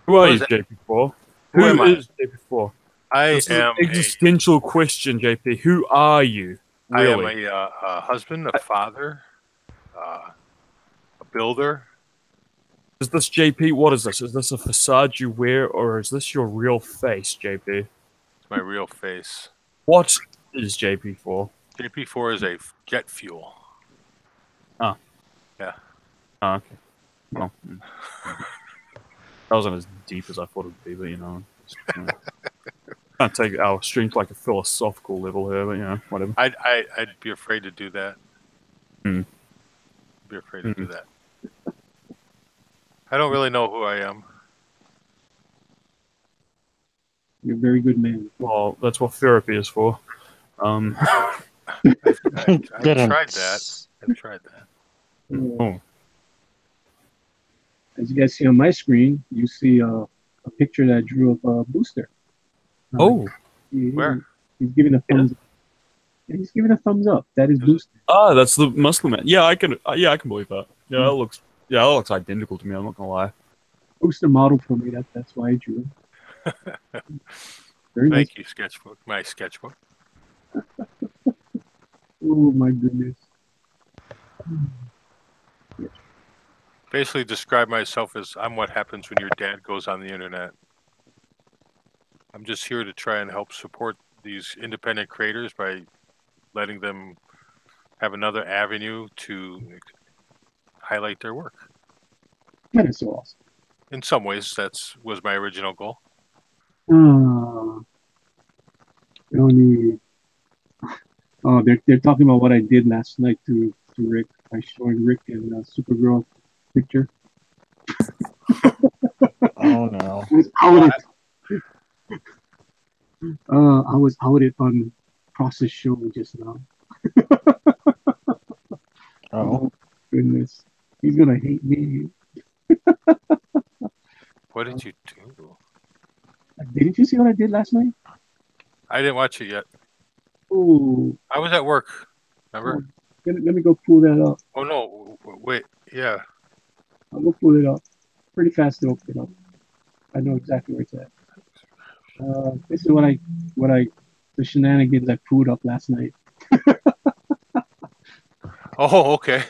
Who are Who you, is it? JP for? Who am I? is JP for? I This is an am existential question, JP. Who are you? I am Really? a husband, a father, a builder. Is this JP? What is this? Is this a facade you wear, or is this your real face, JP? It's my real face. What is JP for? JP4 is a jet fuel. Oh, okay. Well, that wasn't as deep as I thought it'd be, but you know, can't take our stream to like a philosophical level here, but you know, whatever. I'd be afraid to do that. Hmm. Be afraid to do that. I don't really know who I am. You're a very good man. Well, that's what therapy is for. I've tried that. I've tried that. Oh, As you guys see on my screen, you see a picture that I drew of a Booster. oh, Where? He's giving a thumbs up. Yeah, he's giving a thumbs up. That is Booster. that's the Muslim man. Yeah, I can. Yeah, I can believe that. Yeah, that looks. Yeah, that looks identical to me. I'm not gonna lie. Booster model for me. That's why I drew him. Very nice. Thank you, sketchbook. My sketchbook. Oh my goodness. Basically, describe myself as I'm what happens when your dad goes on the internet. I'm just here to try and help support these independent creators by letting them have another avenue to highlight their work. That is so awesome. In some ways, was my original goal. They're talking about what I did last night to Rick. I showed Rick in Supergirl picture. Oh no. I was outed on Process Show just now. Oh. Goodness. He's gonna hate me. What did you do? Didn't you see what I did last night? I didn't watch it yet. Oh, I was at work. Remember? let me go pull that up. Oh no! Wait. Yeah. I'll go pull it up. Pretty fast to open it up. I know exactly where it's at. This is the shenanigans I pulled up last night. Oh, okay.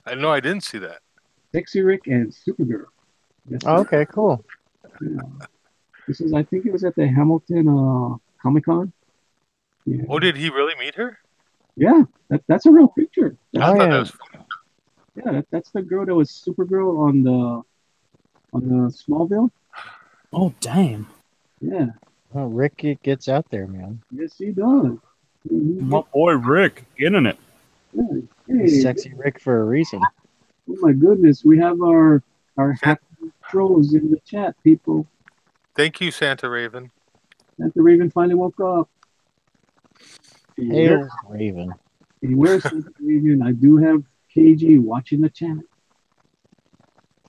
I know I didn't see that. Sexy Rick and Supergirl. Yes, Oh, okay, cool. yeah. This is, I think it was at the Hamilton Comic Con. Yeah. Oh, did he really meet her? Yeah, that's a real picture. I Oh, thought yeah. that was funny. Yeah, that's the girl that was Supergirl on the Smallville. Oh, damn. Yeah, Oh, Rick gets out there, man. yes, he does. My boy Rick, getting it. Yeah. He's Hey, sexy Rick for a reason. oh my goodness, we have our happy trolls in the chat, people. Thank you, Santa Raven. And the Raven finally woke up. Hail Raven. Where's the Raven? I do have KG watching the chat.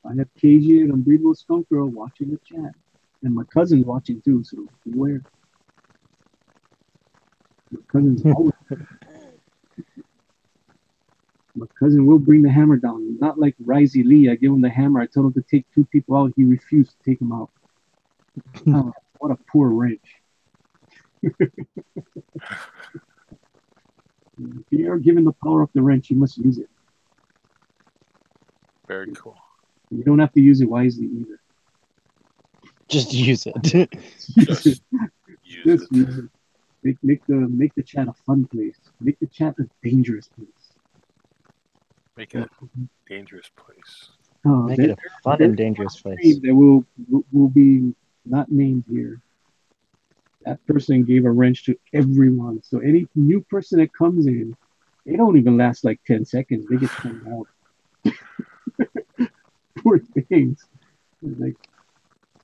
I have KG and Unbreathable Skunk Girl watching the chat. And my cousin's watching too, so beware. My cousin's always. My cousin will bring the hammer down. Not like Risey Lee. I give him the hammer. I told him to take two people out. He refused to take him out. What a poor wrench. If you're given the power of the wrench, you must use it. Very cool. You don't have to use it wisely either. Just use it. Just use Just it. use it. Make the chat a fun place. Make the chat a dangerous place. Make it a dangerous place. Make it a fun and dangerous place. That will be not named here. That person gave a wrench to everyone. So any new person that comes in, they don't even last like 10 seconds. They get thrown out. Poor things. Like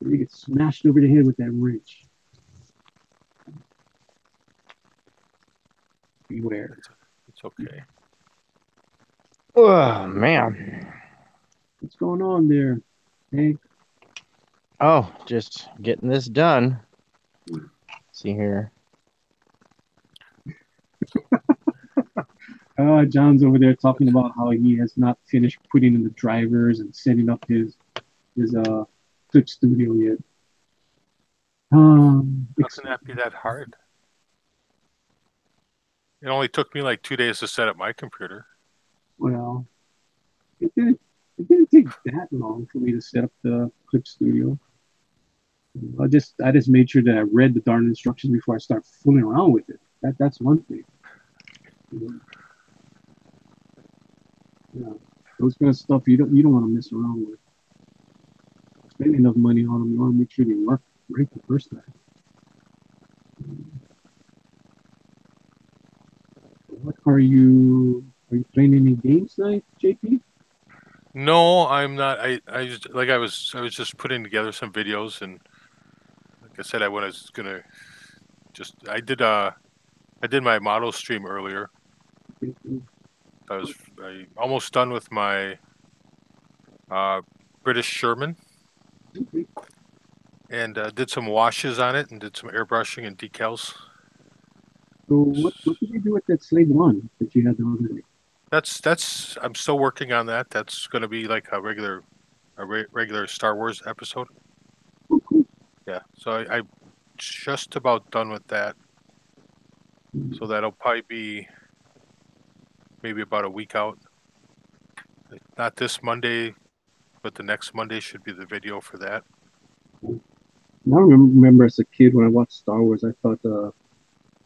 they get smashed over the head with that wrench. Beware. It's okay. Oh man. What's going on there? Hey, Oh, just getting this done. See here. John's over there talking about how he has not finished putting in the drivers and setting up his clip studio yet. Doesn't that be that hard? It only took me like 2 days to set up my computer. Well, it didn't take that long for me to set up the clip studio. I just made sure that I read the darn instructions before I start fooling around with it. That's one thing. Yeah, those kind of stuff you don't want to mess around with. Spend enough money on them, you want to make sure they work right the first time. What are you playing any games tonight, JP? No, I'm not. I just, like I was just putting together some videos, and like I said, I was gonna just I did my model stream earlier. I almost done with my British Sherman, and did some washes on it, and did some airbrushing and decals. So what did you do with that Slave One that you had the other day? That's I'm still working on that. That's going to be like a regular Star Wars episode. Oh, cool. Yeah, so I just about done with that. So that'll probably be maybe about a week out. Not this Monday, but the next Monday should be the video for that. I remember as a kid when I watched Star Wars, I thought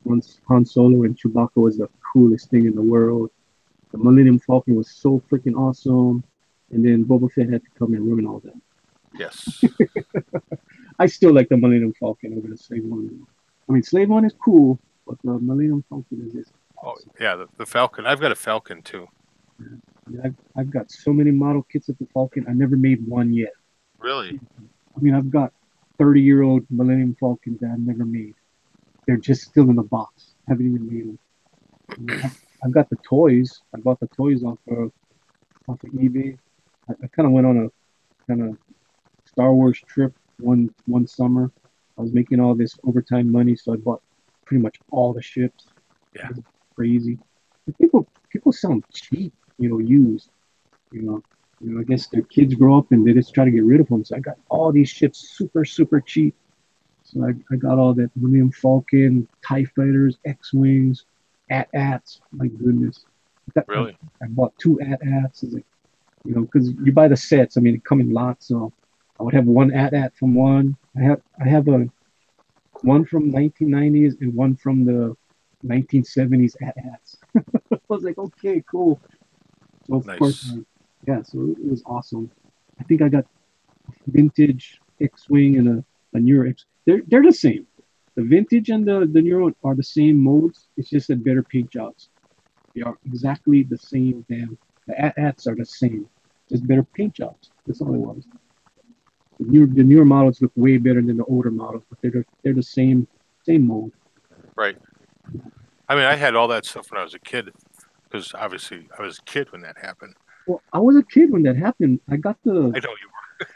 once Han Solo and Chewbacca was the coolest thing in the world. The Millennium Falcon was so freaking awesome, and then Boba Fett had to come and ruin all that. Yes. I still like the Millennium Falcon over the Slave One. I mean, Slave One is cool, but the Millennium Falcon is just awesome. Oh yeah, the Falcon. I've got a Falcon too. I mean, I've got so many model kits of the Falcon. I never made one yet. Really? I mean, I've got 30-year-old Millennium Falcons that I've never made. They're just still in the box. I haven't even made them. I mean, I've got the toys. I bought the toys off of eBay. I kind of went on a kind of Star Wars trip one summer. I was making all this overtime money, so I bought pretty much all the ships. Yeah. It was crazy. People sound cheap, used. I guess their kids grow up and they just try to get rid of them. So I got all these ships super, super cheap. So I got all that Millennium Falcon, TIE Fighters, X-Wings, AT-ATs. My goodness. Really? I bought 2 AT-ATs. Like, because you buy the sets. I mean, it come in lots. So I would have one AT-AT from one. I have one from 1990s and one from the 1970s AT-ATs. I was like, okay, cool. So of Nice. course, yeah. So it was awesome. I think I got vintage X-Wing and a newer X. They're the same. The vintage and the newer one are the same molds. It's just a better paint jobs. They are exactly the same damn. The AT-ATs are the same, just better paint jobs. That's all it was. The newer models look way better than the older models, but they're the same mold. Right. I mean, I had all that stuff when I was a kid, because obviously I was a kid when that happened. Well, I was a kid when that happened. I got the I know you were.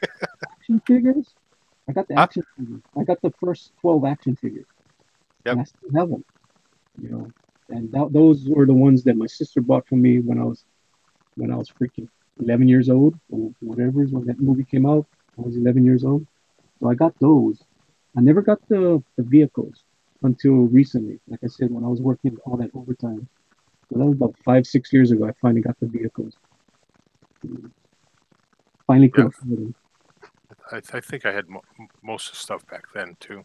action figures. I got the action figures. I got the first 12 action figures. Yep. And I still have them. And those were the ones that my sister bought for me when I was freaking 11 years old or whatever when that movie came out. I was 11 years old. So I got those. I never got the vehicles until recently. Like I said, when I was working all that overtime. So that was about 5, 6 years ago. I finally got the vehicles. Finally could Yeah, afford them. I think I had most of the stuff back then too.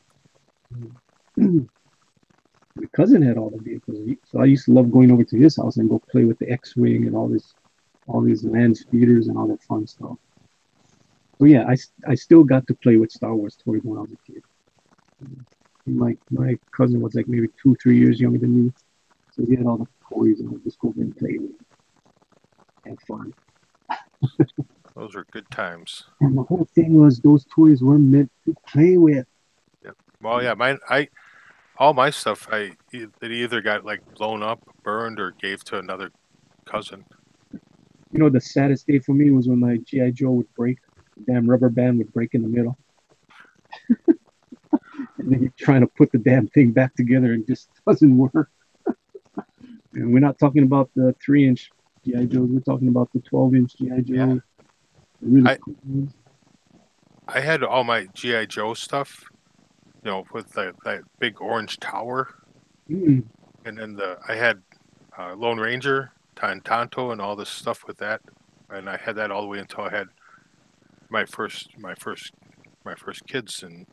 My cousin had all the vehicles, so I used to love going over to his house and go play with the X-wing and all these land speeders and all that fun stuff. So yeah, I still got to play with Star Wars toys when I was a kid. My cousin was like maybe 2, 3 years younger than me, so he had all the toys and I just go over and play with, have fun. Those were good times. And the whole thing was those toys were meant to play with. Yeah. Well, yeah, all my stuff, it either got like blown up, burned, or gave to another cousin. You know, the saddest day for me was when my GI Joe would break. The damn rubber band would break in the middle, and then you're trying to put the damn thing back together and it just doesn't work. And we're not talking about the 3-inch GI Joes. We're talking about the 12-inch GI Joes. Yeah. The really I- cool ones. I had all my GI Joe stuff, with that big orange tower, Mm, and then I had Lone Ranger, Tonto, and all this stuff with that, and I had that all the way until I had my first kids, and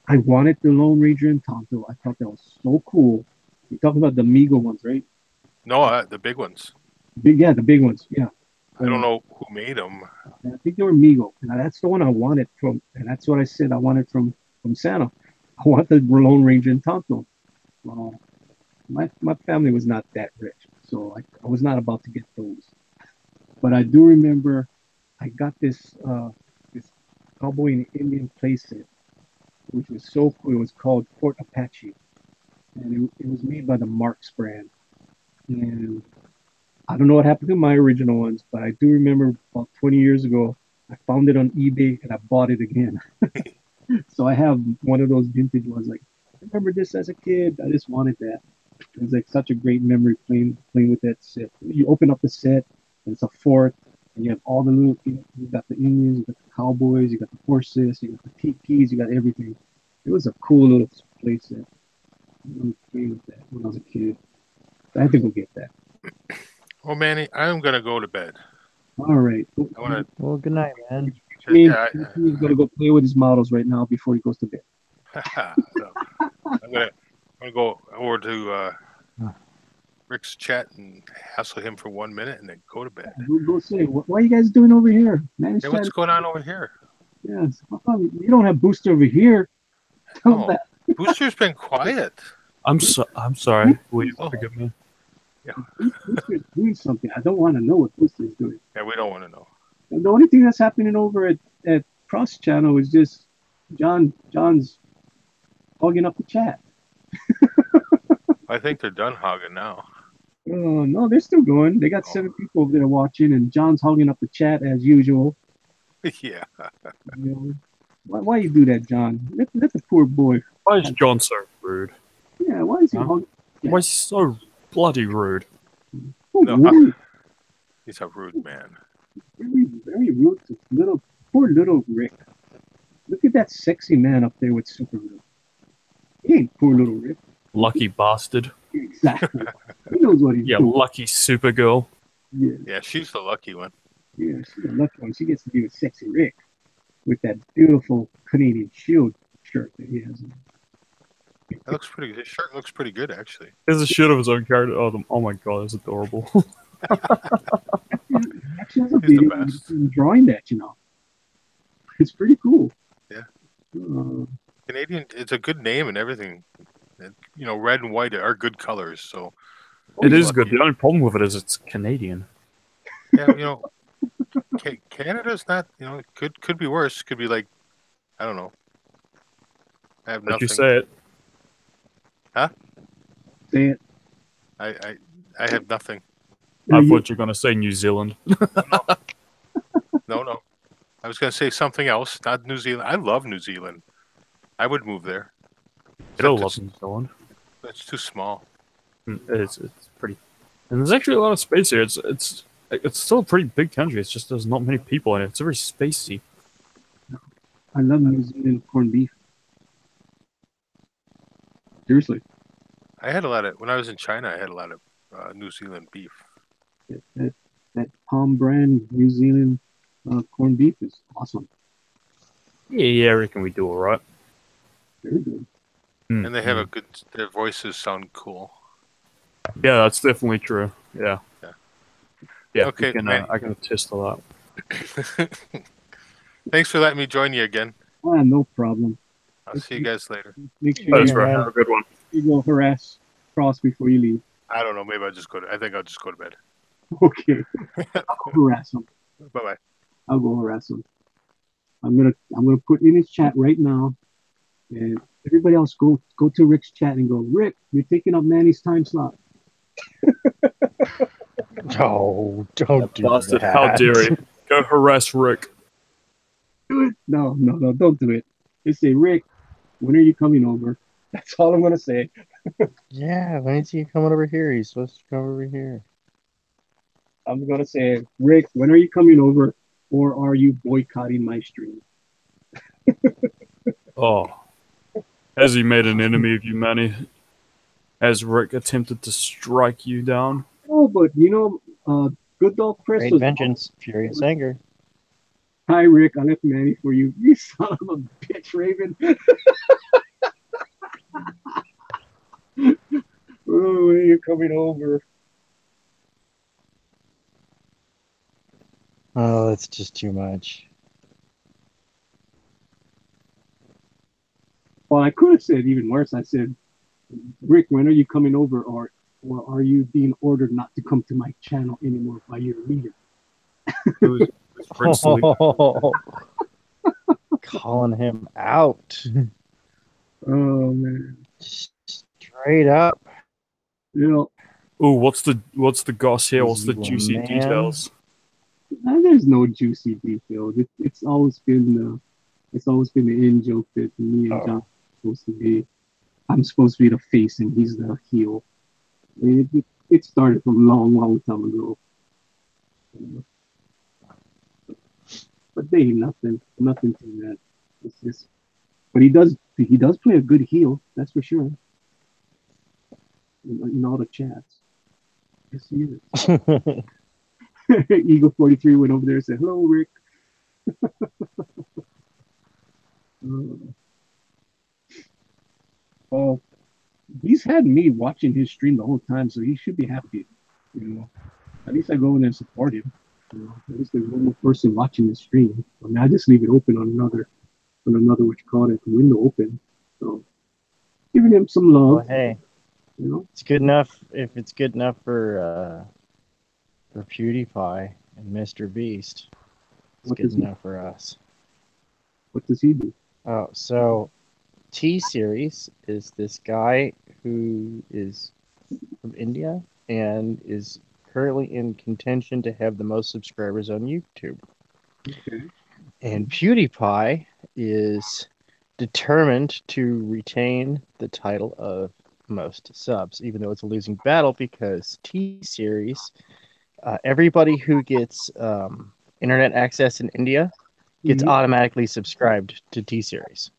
I wanted the Lone Ranger and Tonto. I thought that was so cool. You're talking about the Mego ones, right? no, the big ones. Yeah, the big ones. Yeah. I don't know who made them. I think they were Mego. And that's the one I wanted from, and that's what I said I wanted from Santa. I want the Lone Ranger and Tonto. Uh, my family was not that rich, so I was not about to get those. But I do remember I got this cowboy and Indian playset, which was so cool. It was called Fort Apache, and it was made by the Marks brand. And I don't know what happened to my original ones, but I do remember about 20 years ago, I found it on eBay and I bought it again. So I have one of those vintage ones. Like, I remember this as a kid. I just wanted that. It was like such a great memory playing with that set. You open up the set, and it's a fort, and you have all the little. You got the Indians, you got the cowboys, you got the horses, you got the teepees, you got everything. It was a cool little play set. I remember playing with that when I was a kid. I had to go get that. Well, Manny, I'm gonna go to bed. All right. I want Well, good night, man. to. Me, Yeah, he's gonna go play with his models right now before he goes to bed. no, I'm gonna go over to Rick's chat and hassle him for 1 minute and then go to bed. Go say, what are you guys doing over here? Man, Hey, what's going on over here? yes. How come you don't have Booster over here? Tell Oh, that. Booster's been quiet. I'm sorry. Will you Oh. forgive me? Booster's doing something. I don't want to know what Booster's doing. Yeah, we don't want to know. And the only thing that's happening over at Cross Channel is just John's hogging up the chat. I think they're done hogging now. Oh no, they're still going. They got 7 people over there watching, and John's hogging up the chat as usual. Yeah. You know, why you do that, John? Let the poor boy. Why is John so rude? Yeah, why is he Huh? hogging? Why is he so bloody rude? So No, rude? He's a rude man. Very, very rude to poor little Rick. Look at that sexy man up there with Super Rick. He ain't poor little Rick. Lucky bastard. Exactly. He knows what he's Yeah, doing. lucky Supergirl. Yeah, Yeah, she's the lucky one. yeah, she's a lucky one. She gets to be with sexy Rick with that beautiful Canadian Shield shirt that he has. That looks pretty good. His shirt looks pretty good, actually. He has a shit of his own character. Oh my god, that's adorable. He actually has a He's the video best. of him drawing that, you know. It's pretty cool. Yeah. Uh, Canadian, it's a good name and everything. And, red and white are good colors. So It he's is good. lucky. The only problem with it is it's Canadian. Yeah, Canada's not. It could be worse. Could be like, I don't know. I have But nothing. you say it. say it. I have nothing. I You- thought you were going to say New Zealand. No. I was gonna say something else. Not New Zealand. I love New Zealand. I would move there. I don't Except love New Zealand. it's too small. It's pretty, and there's actually a lot of space here. It's still a pretty big country. It's just there's not many people in it. It's very spacey. I love New Zealand corned beef. Seriously, I had a lot of when I was in China. I had a lot of New Zealand beef. that Palm brand New Zealand corned beef is awesome. Yeah, I reckon we do all right. Very good. Mm, And they have mm. a good. Their voices sound cool. Yeah, that's definitely true. Yeah, Yeah. yeah. Okay, man. I can attest to Thanks for letting me join you again. Ah, no problem. I'll Make, see you guys later. make that. sure That's Yeah, right. man. Have a good one. you go harass Cross before you leave. I don't know. Maybe I'll just go to. I think I'll just go to bed. Okay, I'll go harass him. Bye bye. I'll go harass him. I'm gonna put in his chat right now, and everybody else go to Rick's chat and go, Rick, you're taking up Manny's time slot. Oh, don't do Bastard! that. How dare he? Go harass Rick. Do it. No, no, no, don't do it. Just say, Rick, when are you coming over? That's all I'm gonna say. Yeah, when is he coming over here? He's supposed to come over here. I'm gonna say, Rick, when are you coming over, or are you boycotting my stream? Oh, has he made an enemy of you, Manny? Has Rick attempted to strike you down? Oh, but Good Dog Press Great was vengeance, furious anger. hi, Rick. I left Manny for you. You son of a bitch, Raven. Oh, when are you coming over? Oh, that's just too much. Well, I could have said even worse. I said, Rick, when are you coming over, or are you being ordered not to come to my channel anymore by your leader? It was Rick's leader. Calling him out. Oh man, Straight up. you know, Ooh, what's the goss here? What's the You a juicy man? details? there's no juicy details. It's always been the in joke that me and John are supposed to be. I'm supposed to be the face and he's the heel. I mean, it started from a long, long time ago. But they ain't nothing to that. It's just, but he does play a good heel. That's for sure. In all the chats, yes he is. Eagle 43 went over there and said, "Hello, Rick." Well, he's had me watching his stream the whole time, so he should be happy. You know, at least I go in there and support him. At least there's one more person watching the stream. I mean, I just leave it open on another what you call it, window open. So giving him some Well, love. hey, it's good enough if it's good enough for PewDiePie and Mr. Beast. It's What good does he? enough for us. What does he do? Oh, so T-Series is this guy who is from India and is currently in contention to have the most subscribers on YouTube. Okay. And PewDiePie is determined to retain the title of most subs, even though it's a losing battle because T-Series, everybody who gets internet access in India gets Mhm. automatically subscribed to T-Series.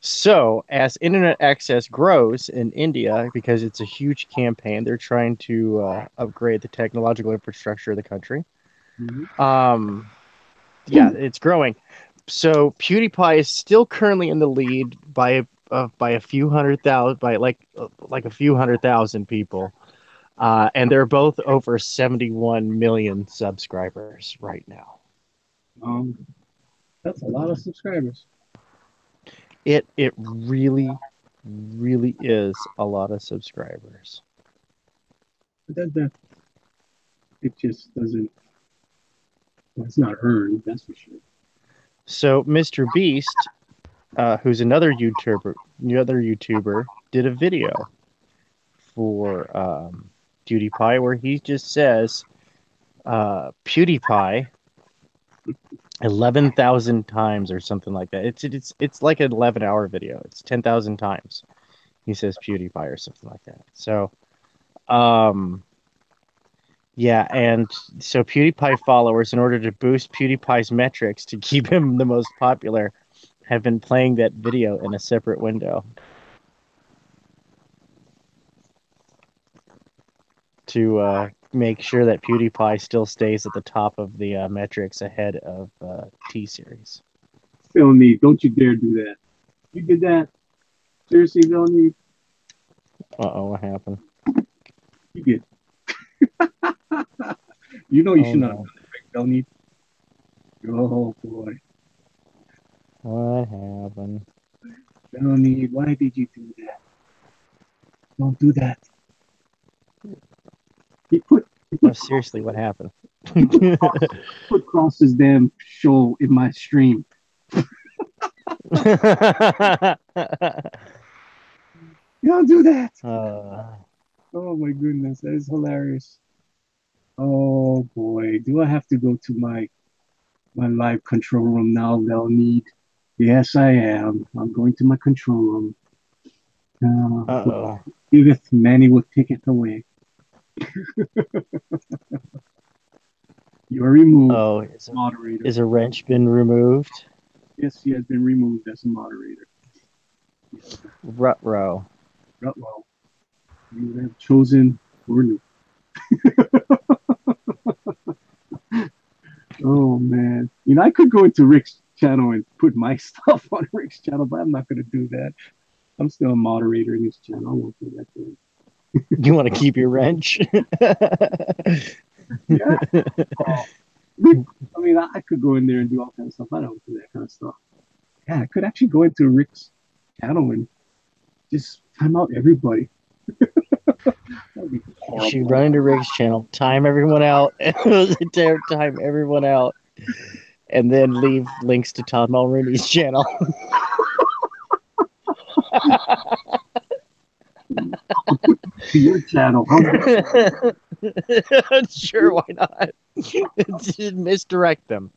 So, as internet access grows in India, because it's a huge campaign, they're trying to upgrade the technological infrastructure of the country. Mhm. Yeah, it's growing. So PewDiePie is still currently in the lead by a few hundred thousand, by like a few 100,000 people, and they're both over 71 million subscribers right now. That's a lot of subscribers. It really is a lot of subscribers. But that it just doesn't. Well, it's not earned. That's for sure. So Mr. Beast, who's another YouTuber, did a video for PewDiePie where he just says PewDiePie 11,000 times or something like that. It's like an 11-hour video. It's 10,000 times he says PewDiePie or something like that. So yeah, and so PewDiePie followers, in order to boost PewDiePie's metrics to keep him the most popular, have been playing that video in a separate window to make sure that PewDiePie still stays at the top of the metrics ahead of T-Series. Still need. Don't you dare do that. You did that. Seriously, don't need. Uh-oh, what happened? You did. You know you Oh, should not no. have done that, right? Don't need. Oh boy. What happened? Don't need. Why did you do that? Don't do that. He put No, seriously, what happened? put Cross's damn show in my stream. You don't do that. Oh my goodness, that is hilarious. Oh boy, do I have to go to my live control room now? They'll need. Yes, I am. I'm going to my control room. Uh-oh. Giveth, many will take it away. You are removed, Oh, moderator. is a wrench been removed? Yes, he has been removed as a moderator. Ruh-roh. Well, you have chosen poorly. Oh man, I could go into Rick's channel and put my stuff on Rick's channel, but I'm not going to do that. I'm still a moderator in his channel. I won't do that to him. You want to keep your wrench? Yeah. Oh. I mean, I could go in there and do all kinds of stuff. I don't do that kind of stuff. Yeah, I could actually go into Rick's channel and just time out everybody. That'd be You horrible. should run into Rick's channel, time everyone out, time everyone out, and then leave links to Todd Mulrooney's channel. To your channel. Sure, why not? Just misdirect them.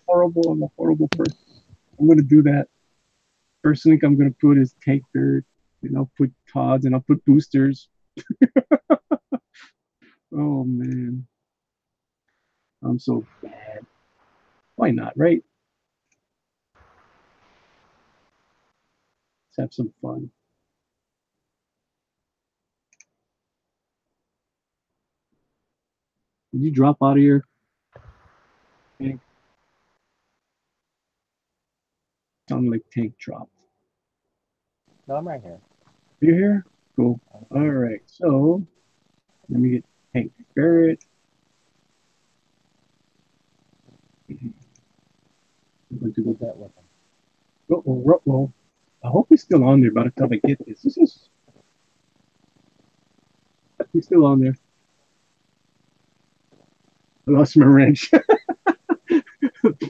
Horrible. I'm a horrible person. I'm going to do that. First link I'm going to put is Tank Third, and I'll put Todd's, and I'll put Boosters. Oh man, I'm so bad. Why not, right? Let's have some fun. Did you drop out of here? Tank? Sounded like Tank dropped. No, I'm right here. You here? Cool. All right. So let me get Tank Barrett. I'm going to go that with him. well, I hope he's still on there by the time I get this. He's still on there. I lost my wrench.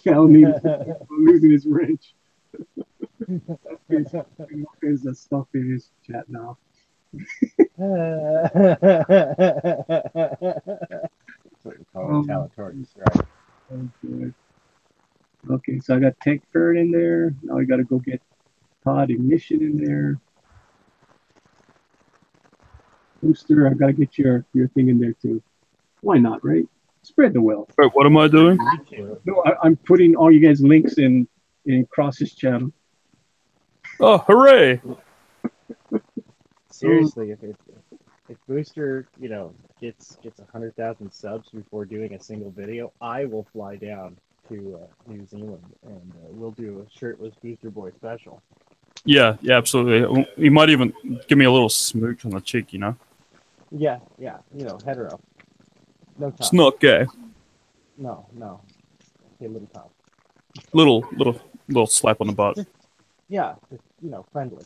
Cal losing his wrench. There's a stuff in his chat now. Right? Okay. Okay, so I got Tank Bird in there. Now I got to go get Todd Ignition in there. Booster, I got to get your thing in there too. Why not, right? Spread the wealth. Wait, what am I doing? No, I'm putting all you guys' links in Cross's channel. Oh, hooray! Seriously, if Booster, gets 100,000 subs before doing a single video, I will fly down to New Zealand and we'll do a shirtless Booster Boy special. Yeah, absolutely. You might even give me a little smooch on the cheek, Yeah, hetero. No top. It's not gay. No. Okay, little top. Little slap on the butt. Yeah, friendly.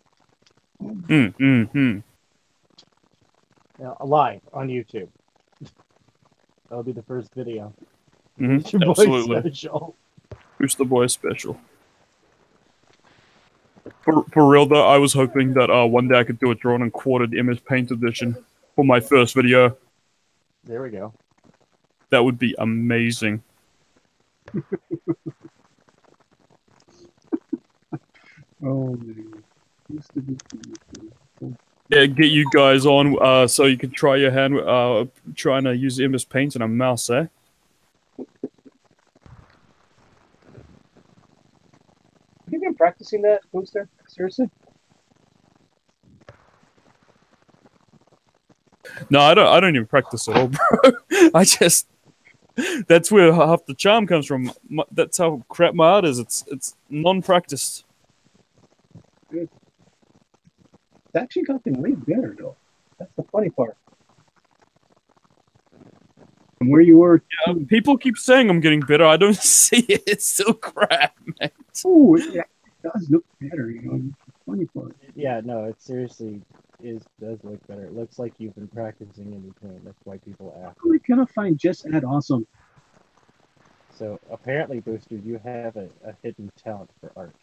Live on YouTube. That'll be the first video. Booster Boy Absolutely. special. Booster Boy special. For real though, I was hoping that one day I could do a drawn and quartered image paint edition for my first video. There we go. That would be amazing. Oh man. Yeah, get you guys on so you can try your hand trying to use image paint and a mouse, eh? even practicing that, Booster? Seriously? No, I don't even practice at all, bro. I just that's where half the charm comes from. That's how crap my art is. It's non-practiced. It's actually gotten way better though. That's the funny part. From where you were, People keep saying I'm getting better. I don't see it. It's still crap, man. oh, it does look better. You know, the funny part. Yeah, no, it seriously does look better. It looks like you've been practicing in between. That's why people ask. How can I find just add awesome? So apparently, Booster, you have a hidden talent for art.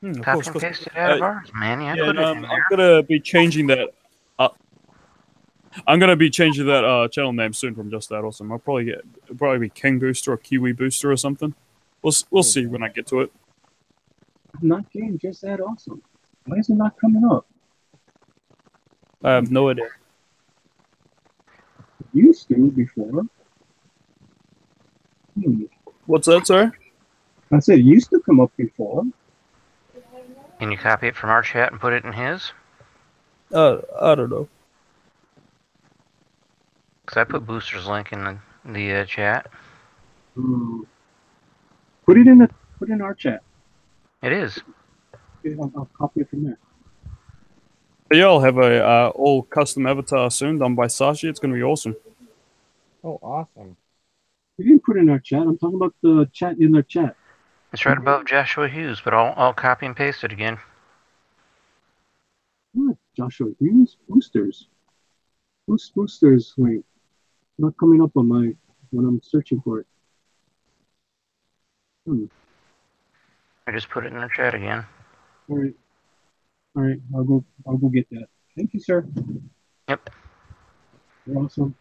Of Copy course, and of course. paste it out of ours, man. Yeah, Yeah, put no, it I'm in there. gonna be changing that. I'm gonna be changing that channel name soon from Just That Awesome. I'll probably be King Booster or Kiwi Booster or something. We'll see when I get to it. I'm not getting just add awesome. Why is it not coming up? I have no idea. It used to before. What's that, sorry? I said it used to come up before. Can you copy it from our chat and put it in his? I don't know. Because I put Booster's link in the chat. Put it in our chat. It is. I'll copy it from there. But yeah, I'll have a all custom avatar soon done by Sashi. It's gonna be awesome. Oh, awesome. You didn't put it in our chat. I'm talking about the chat in their chat. It's right above Joshua Hughes, but I'll copy and paste it again. What? Joshua Hughes? Boosters. Who's Boosters link? Not coming up on my when I'm searching for it. I just put it in the chat again. All right. I'll go get that. Thank you, sir. Yep. You're awesome.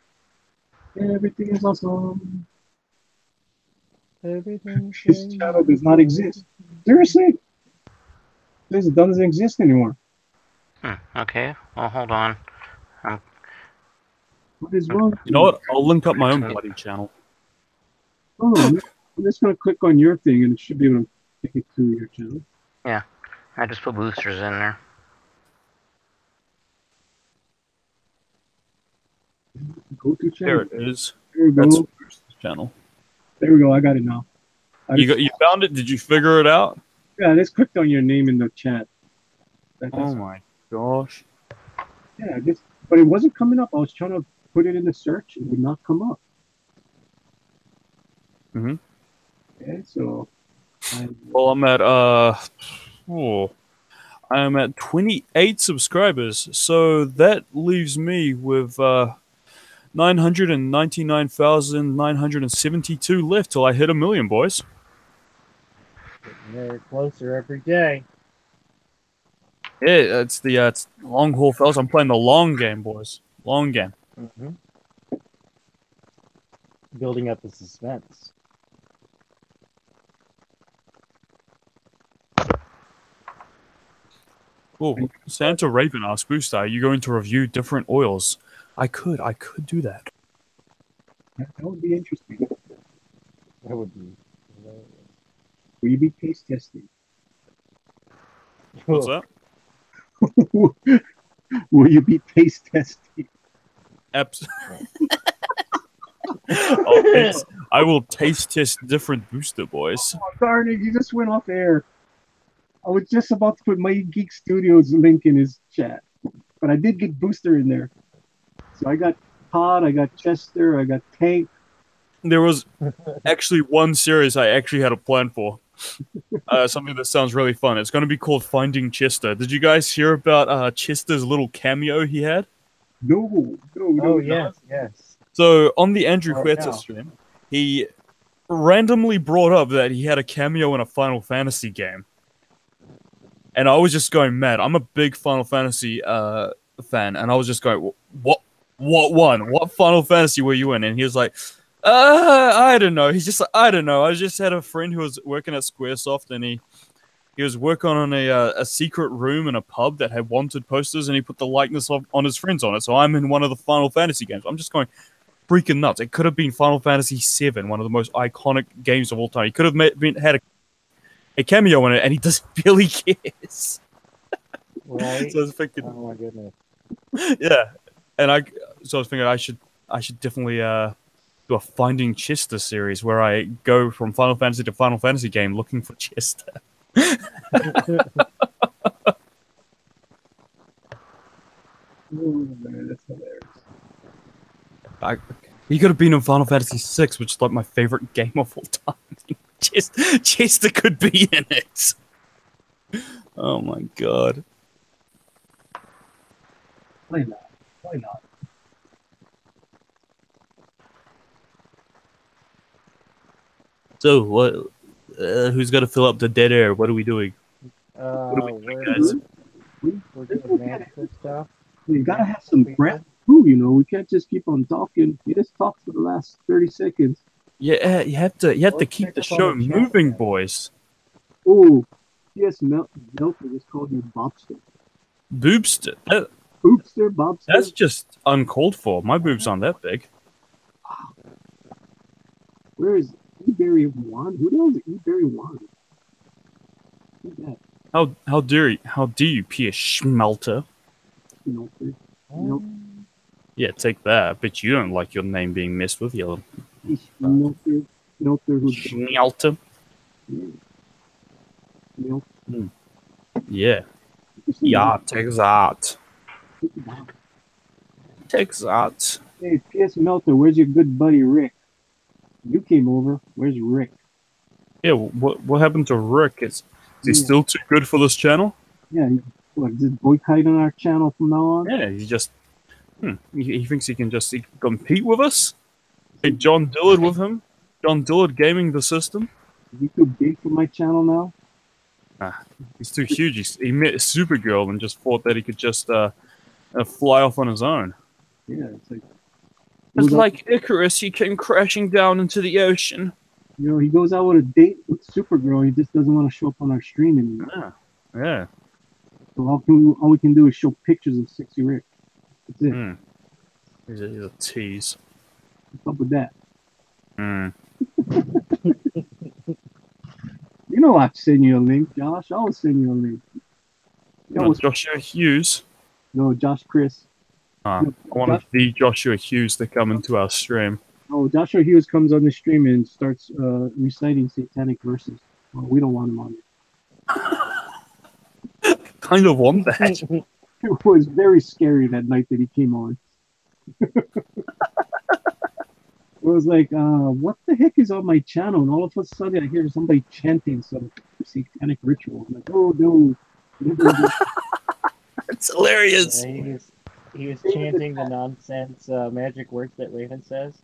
Everything is awesome. Everything. This channel does not exist. Seriously? This doesn't exist anymore. Okay. Well, hold on. What is wrong? You know what? I'll link up my own bloody channel. Oh, I'm just gonna click on your thing and it should be able to take it to your channel. Yeah. I just put Boosters in there. Go to There channel. it is. There we That's go. Boost's channel. There we go. I got it now. You found it? Did you figure it out? Yeah, I just clicked on your name in the chat. Oh my gosh. Yeah, but it wasn't coming up. I was trying to put it in the search. It would not come up. Mhm. Okay, so. Well, I'm at I'm at 28 subscribers, so that leaves me with 999,972 left till I hit 1 million, boys. Getting closer every day. Yeah, it's long haul, fellas. I'm playing the long game, boys. Long game. Building up the suspense. Oh, Santa Raven asks, Booster, are you going to review different oils? I could do that. That would be interesting. That would be hilarious. Will you be taste testing? What's that? Will you be taste testing? Absolutely. I will taste test different Booster, boys. Oh, darn it, you just went off air. I was just about to put my Geek Studios link in his chat, but I did get Booster in there. So I got Todd, I got Chester, I got Tank. There was actually one series I actually had a plan for. Something that sounds really fun. It's going to be called Finding Chester. Did you guys hear about Chester's little cameo he had? No. Oh, yes. So on the Andrew Right Huerta now. stream, he randomly brought up that he had a cameo in a Final Fantasy game. And I was just going mad. I'm a big Final Fantasy fan, and I was just going, what one? What Final Fantasy were you in? And he was like, I don't know. He's just like, I don't know. I just had a friend who was working at Squaresoft, and he was working on a secret room in a pub that had wanted posters, and he put the likeness on his friends on it. So I'm in one of the Final Fantasy games. I'm just going freaking nuts. It could have been Final Fantasy VII, one of the most iconic games of all time. He could have had a a cameo in it, and he doesn't really kiss. Right? So I was thinking, Oh my goodness. yeah, and I was thinking I should definitely do a Finding Chester series where I go from Final Fantasy to Final Fantasy game looking for Chester. Oh, man, that's hilarious. He could have been in Final Fantasy VI, which is like my favorite game of all time. Chester could be in it. Oh my god. Why not? Why not? So what? Who's gonna fill up the dead air? What are we doing? We're doing magical stuff. You gotta have some breath too, you know. We can't just keep on talking. You just talk for the last 30 seconds. Yeah, you have to Let's keep pick the up on show the chat moving, then. boys. Oh, yes, Melton just called you Bobster. Boobster. Boobster, Bobster. That's just uncalled for. My boobs aren't that big. Where is E-Berry One? Who the hell is E-Berry One? Who's that? How dare you, Pierce Schmelter? Melter. Mel- Yeah, take that. But you don't like your name being messed with, you Melter. Melter. Who's Schmelter. Melter. Yeah. Yeah, take that. Take that. Hey, P.S. Melter, where's your good buddy Rick? You came over. Where's Rick? Yeah, what happened to Rick? Is he still too good for this channel? Yeah, just boycotting our channel from now on? Yeah, he just he thinks he can compete with us. Hey, John Dillard with him. John Dillard gaming the system. Is he too big for my channel now? He's too huge. He met Supergirl and just thought that he could just fly off on his own. Yeah, it's like... It's like Icarus, he came crashing down into the ocean. You know, he goes out with a date with Supergirl. He just doesn't want to show up on our stream anymore. Yeah. So all we can do is show pictures of Sexy Rick. That's it. He's a tease. What's up with that? You know I'll send you a link, Josh. I will send you a link. Joshua Hughes. No, Josh Chris. I want the Joshua Hughes to come into our stream. Oh, Joshua Hughes comes on the stream and starts reciting satanic verses. Well, we don't want him on it. Kind of want that. It was very scary that night that he came on. It was like, what the heck is on my channel? And all of a sudden I hear somebody chanting some satanic ritual. I'm like, oh no. It's hilarious. Yeah, he was chanting the nonsense magic words that Raven says.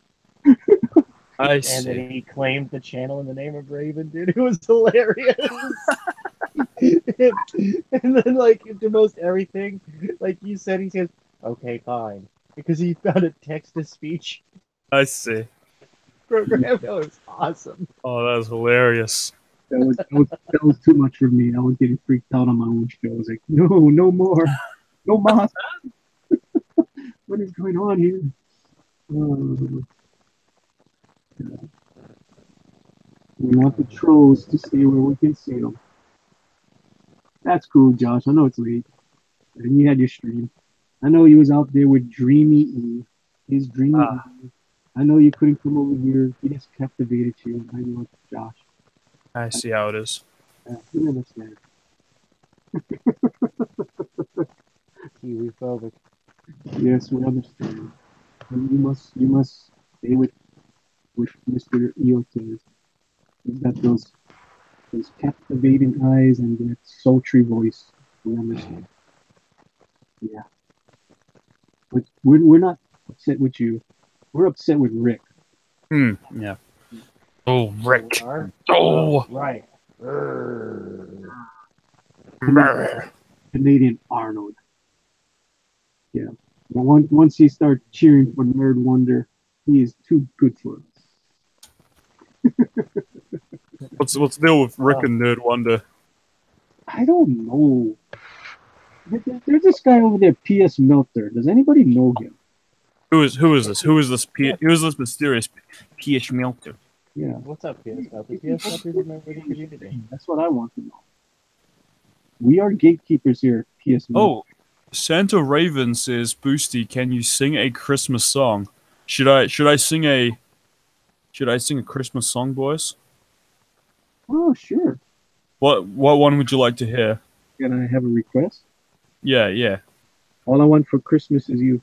I see. And then he claimed the channel in the name of Raven, dude. It was hilarious. And then, like, to most everything, like you said, he says, okay, fine. Because he found a text-to-speech I see. program. That was awesome. Oh, that was hilarious. That was too much for me. I was getting freaked out on my own show. I was like, no more. No mas. What is going on here? We want the trolls to stay where we can see them. That's cool, Josh. I know it's late. And you had your stream. I know you was out there with Dreamy E. He's Dreamy E. I know you couldn't come over here. He just captivated you. I know it's Josh. I see how it is. You understand. Kiwi phobic. Yes, we understand. You must stay with Mr. Eotez. He's got those captivating eyes and that sultry voice. We understand. Yeah. But we're not upset with you. We're upset with Rick. Yeah. Oh, Rick. Oh, right. Canadian Arnold. Yeah. Once he starts cheering for Nerd Wonder, he is too good for us. What's the deal with Rick and Nerd Wonder? I don't know. There's this guy over there, P.S. Melter. Does anybody know him? Who is this? Who is this mysterious P.H. Melter? Yeah. What's up, PS Puppy? PS Puppy's a member of the community. That's what I want to know. We are gatekeepers here, PS. Oh, Santa Raven says, "Boosty, can you sing a Christmas song? Should I sing a Christmas song, boys? Oh, sure. What one would you like to hear? Can I have a request? Yeah. All I want for Christmas is you.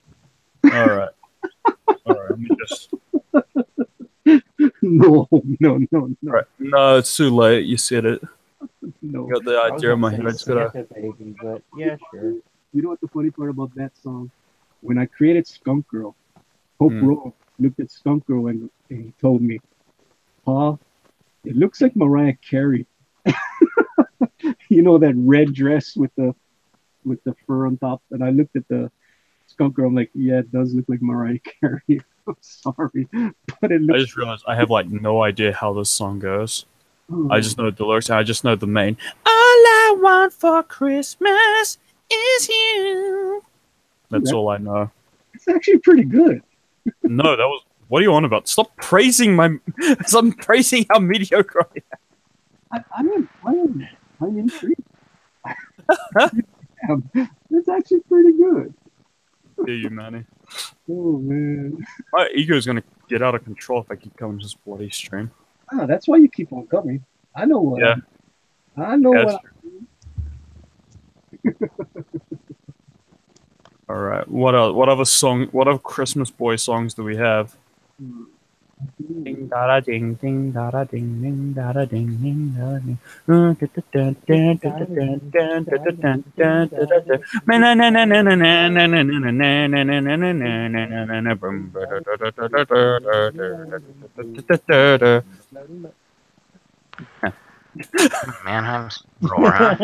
All right. Let me just. No. All right. No, it's too late. You said it. No. Got the I was idea in my gonna head. I say just gotta. Santa Baby, but yeah, sure. You know what the funny part about that song? When I created Skunk Girl, Hope Hmm. Rowe looked at Skunk Girl and he told me, "Pa, it looks like Mariah Carey." You know that red dress with the fur on top. And I looked at the Skunk Girl. I'm like, yeah, it does look like Mariah Carey. I'm sorry, but it I looks. just realized I have like no idea how this song goes. Oh, I just know the lyrics. And I just know the main. All I want for Christmas is you. That's all I know. it's actually pretty good. No, that was. What are you on about? Stop praising my. Stop praising how mediocre I I'm intrigued. It's actually pretty good. hear you, Manny. Oh man. My ego is gonna get out of control if I keep coming to this bloody stream. Ah, that's why you keep on coming. I know what. Yeah. I know Yeah, what. All right. What else? What other song? What other Christmas boy songs do we have? Ding da da ding ding da da ding ding da da ding ding da da ding. Dun, dun, dun, dun, dun, dun, dun, dun, dun, dun, dun, dun, dun. Na, na, na, na, na, na, na, na, na, na, na, na, na, na, na, na, na, na, na, na, brum, ba, da, da, da, da, da, da, da, da, da, da, da. Manheim's roar.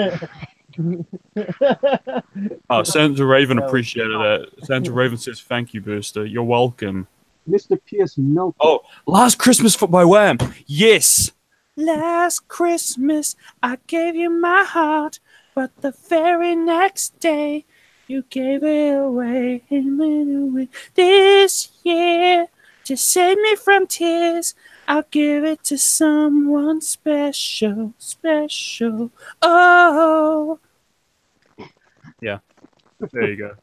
Oh, Santa Raven That was appreciated that. Santa Raven says, "Thank you, Booster. You're welcome." Mr. P.S. Melton. Oh, Last Christmas by Wham. Yes. Last Christmas, I gave you my heart, but the very next day, you gave it away and went away. This year, to save me from tears, I'll give it to someone special, special. Oh. Yeah, there you go.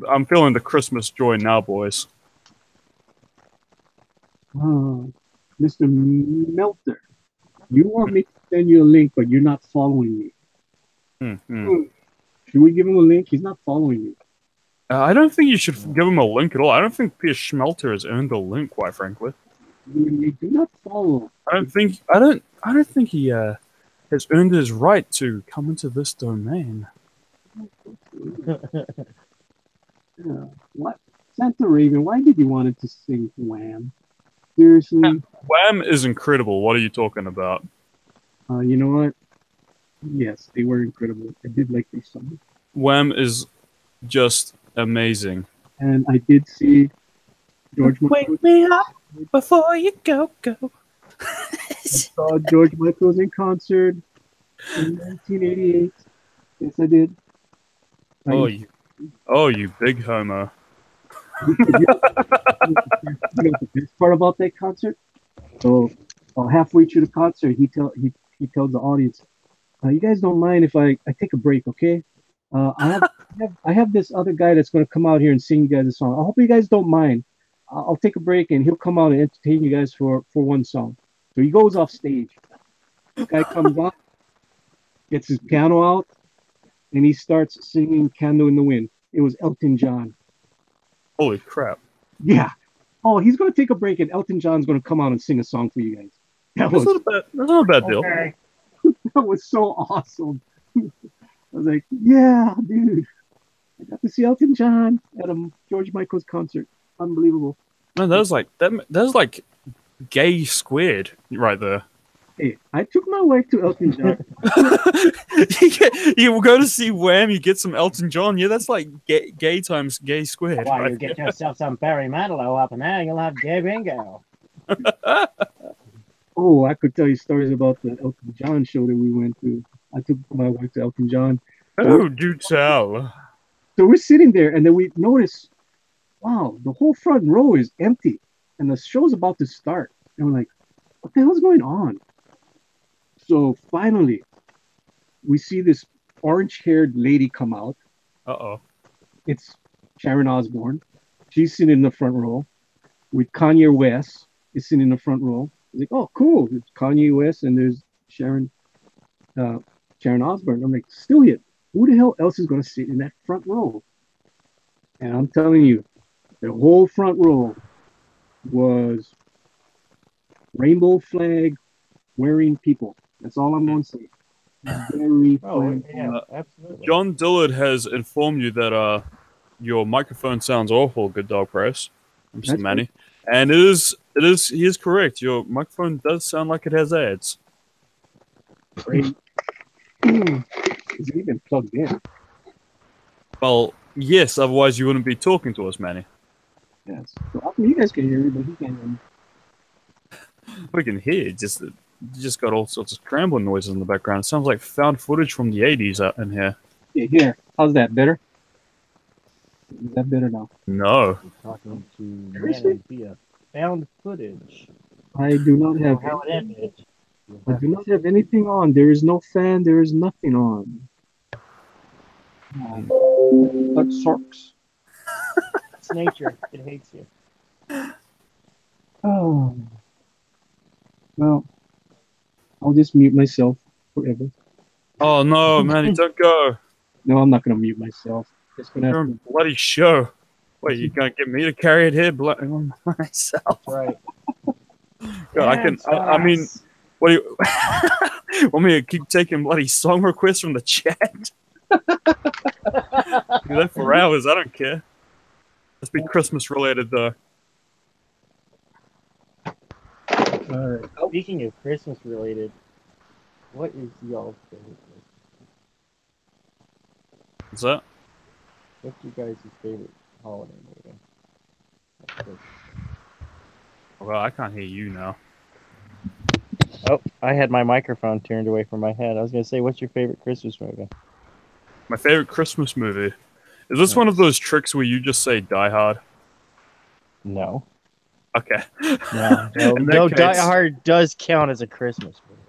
I'm feeling the Christmas joy now, boys. Mr. Melter, you want me to send you a link, but you're not following me. Should we give him a link? He's not following me. I don't think you should give him a link at all. I don't think Pierce Schmelter has earned a link, quite frankly. You do not follow. I don't think he has earned his right to come into this domain. Yeah. What? Santa Raven, why did you want it to sing Wham? Seriously? Wham is incredible. What are you talking about? You know what? Yes, they were incredible. I did like these songs. Wham is just amazing. And I did see George Michael. Wake me up before you go. I saw George Michael's in concert in 1988. Yes, I did. Oh, you big homo. You know the best part about that concert? So halfway through the concert, he tells the audience, "You guys don't mind if I take a break, okay? I have this other guy that's going to come out here and sing you guys a song. I hope you guys don't mind. I'll take a break and he'll come out and entertain you guys for one song." So he goes off stage. The guy comes out, gets his piano out, and he starts singing "Candle in the Wind." It was Elton John. Holy crap. Yeah. Oh, he's going to take a break and Elton John's going to come out and sing a song for you guys. That's not a bad deal. Okay. That was so awesome. I was like, yeah, dude. I got to see Elton John at a George Michael's concert. Unbelievable. Man, that was like gay squared right there. Hey, I took my wife to Elton John. You will go to see Wham, you get some Elton John. Yeah, that's like gay times gay squared. Why, right you get yourself some Barry Manilow up in there, you'll have gay bingo. Oh, I could tell you stories about the Elton John show that we went to. I took my wife to Elton John. Oh, do tell. So we're sitting there, and then we notice, wow, the whole front row is empty, and the show's about to start. And we're like, what the hell's going on? So finally, we see this orange-haired lady come out. Uh-oh. It's Sharon Osbourne. She's sitting in the front row with Kanye West is sitting in the front row. It's like, oh, cool. It's Kanye West and there's Sharon, uh, Sharon Osbourne. I'm like, still here. Who the hell else is going to sit in that front row? And I'm telling you, the whole front row was rainbow flag wearing people. That's all I'm going to say. Very Oh, flag. yeah, absolutely. John Dillard has informed you that your microphone sounds awful, Good Dog Press, Mr. That's Manny. And he is correct. Your microphone does sound like it has ads. Great. Is it even plugged in? Well, yes, otherwise you wouldn't be talking to us, Manny. Yes. So how come you guys can hear me, but he can't hear me? We can hear it, you just got all sorts of scrambling noises in the background. It sounds like found footage from the 80s out in here. Yeah, here. How's that? Better? Is that better now? No. Talking to Seriously? Manny via found footage. I do not have. How it ended. I do not have anything on. There is no fan. There is nothing on. That sucks. It's nature. It hates you. Oh. Well, I'll just mute myself forever. Oh no, Manny, don't go. No, I'm not gonna mute myself. Just gonna You're have on bloody show. Wait, you gonna get me to carry it here myself? That's right. God, I mean, what do you want me to keep taking bloody song requests from the chat? Do that for hours. I don't care. Let's be Christmas related though. Alright. Speaking of Christmas related, what is y'all's favorite? What's that? What's your guys' favorite holiday movie? Well, I can't hear you now. Oh, I had my microphone turned away from my head. I was gonna say, what's your favorite Christmas movie? My favorite Christmas movie. Is this one of those tricks where you just say Die Hard? No. Okay. No, In that no, case- Die Hard does count as a Christmas movie.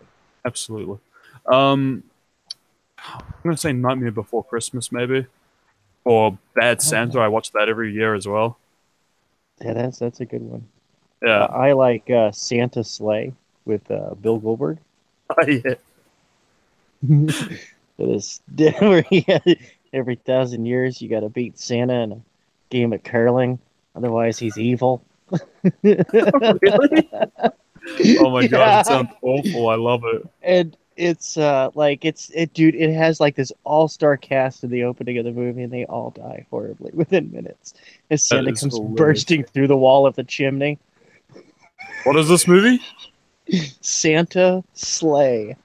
Absolutely. I'm gonna say Nightmare Before Christmas, maybe, or Bad Santa. I watch that every year as well. Yeah, that's a good one. Yeah. I like Santa Sleigh with Bill Goldberg. Yeah. This where every 1,000 years you got to beat Santa in a game of curling, otherwise he's evil. Really? Oh my god, Yeah. it sounds awful. I love it. And it's dude, it has like this all-star cast in the opening of the movie, and they all die horribly within minutes as Santa is comes hilarious. bursting through the wall of the chimney. What is this movie? Santa Sleigh.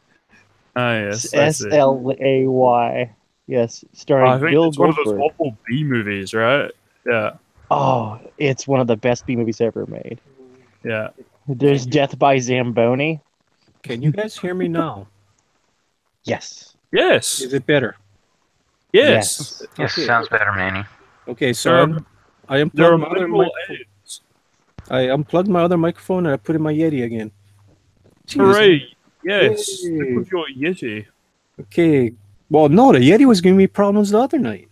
Ah, yes. I see. Slay. Yes, starring I think Bill it's one of Goldberg. those awful B movies, right? Yeah. Oh, it's one of the best B movies ever made. Yeah. There's Death by Zamboni. Can you guys hear me now? Yes. Yes. Is it better? Yes. Yes, Okay. sounds better, Manny. Okay, so There I There are unplugged my other minimal mic- aids. I unplugged my other microphone and I put in my Yeti again. Jeez. Hooray. Yes. Yay. Stick with your Yeti. Okay. Well, no, the Yeti was giving me problems the other night.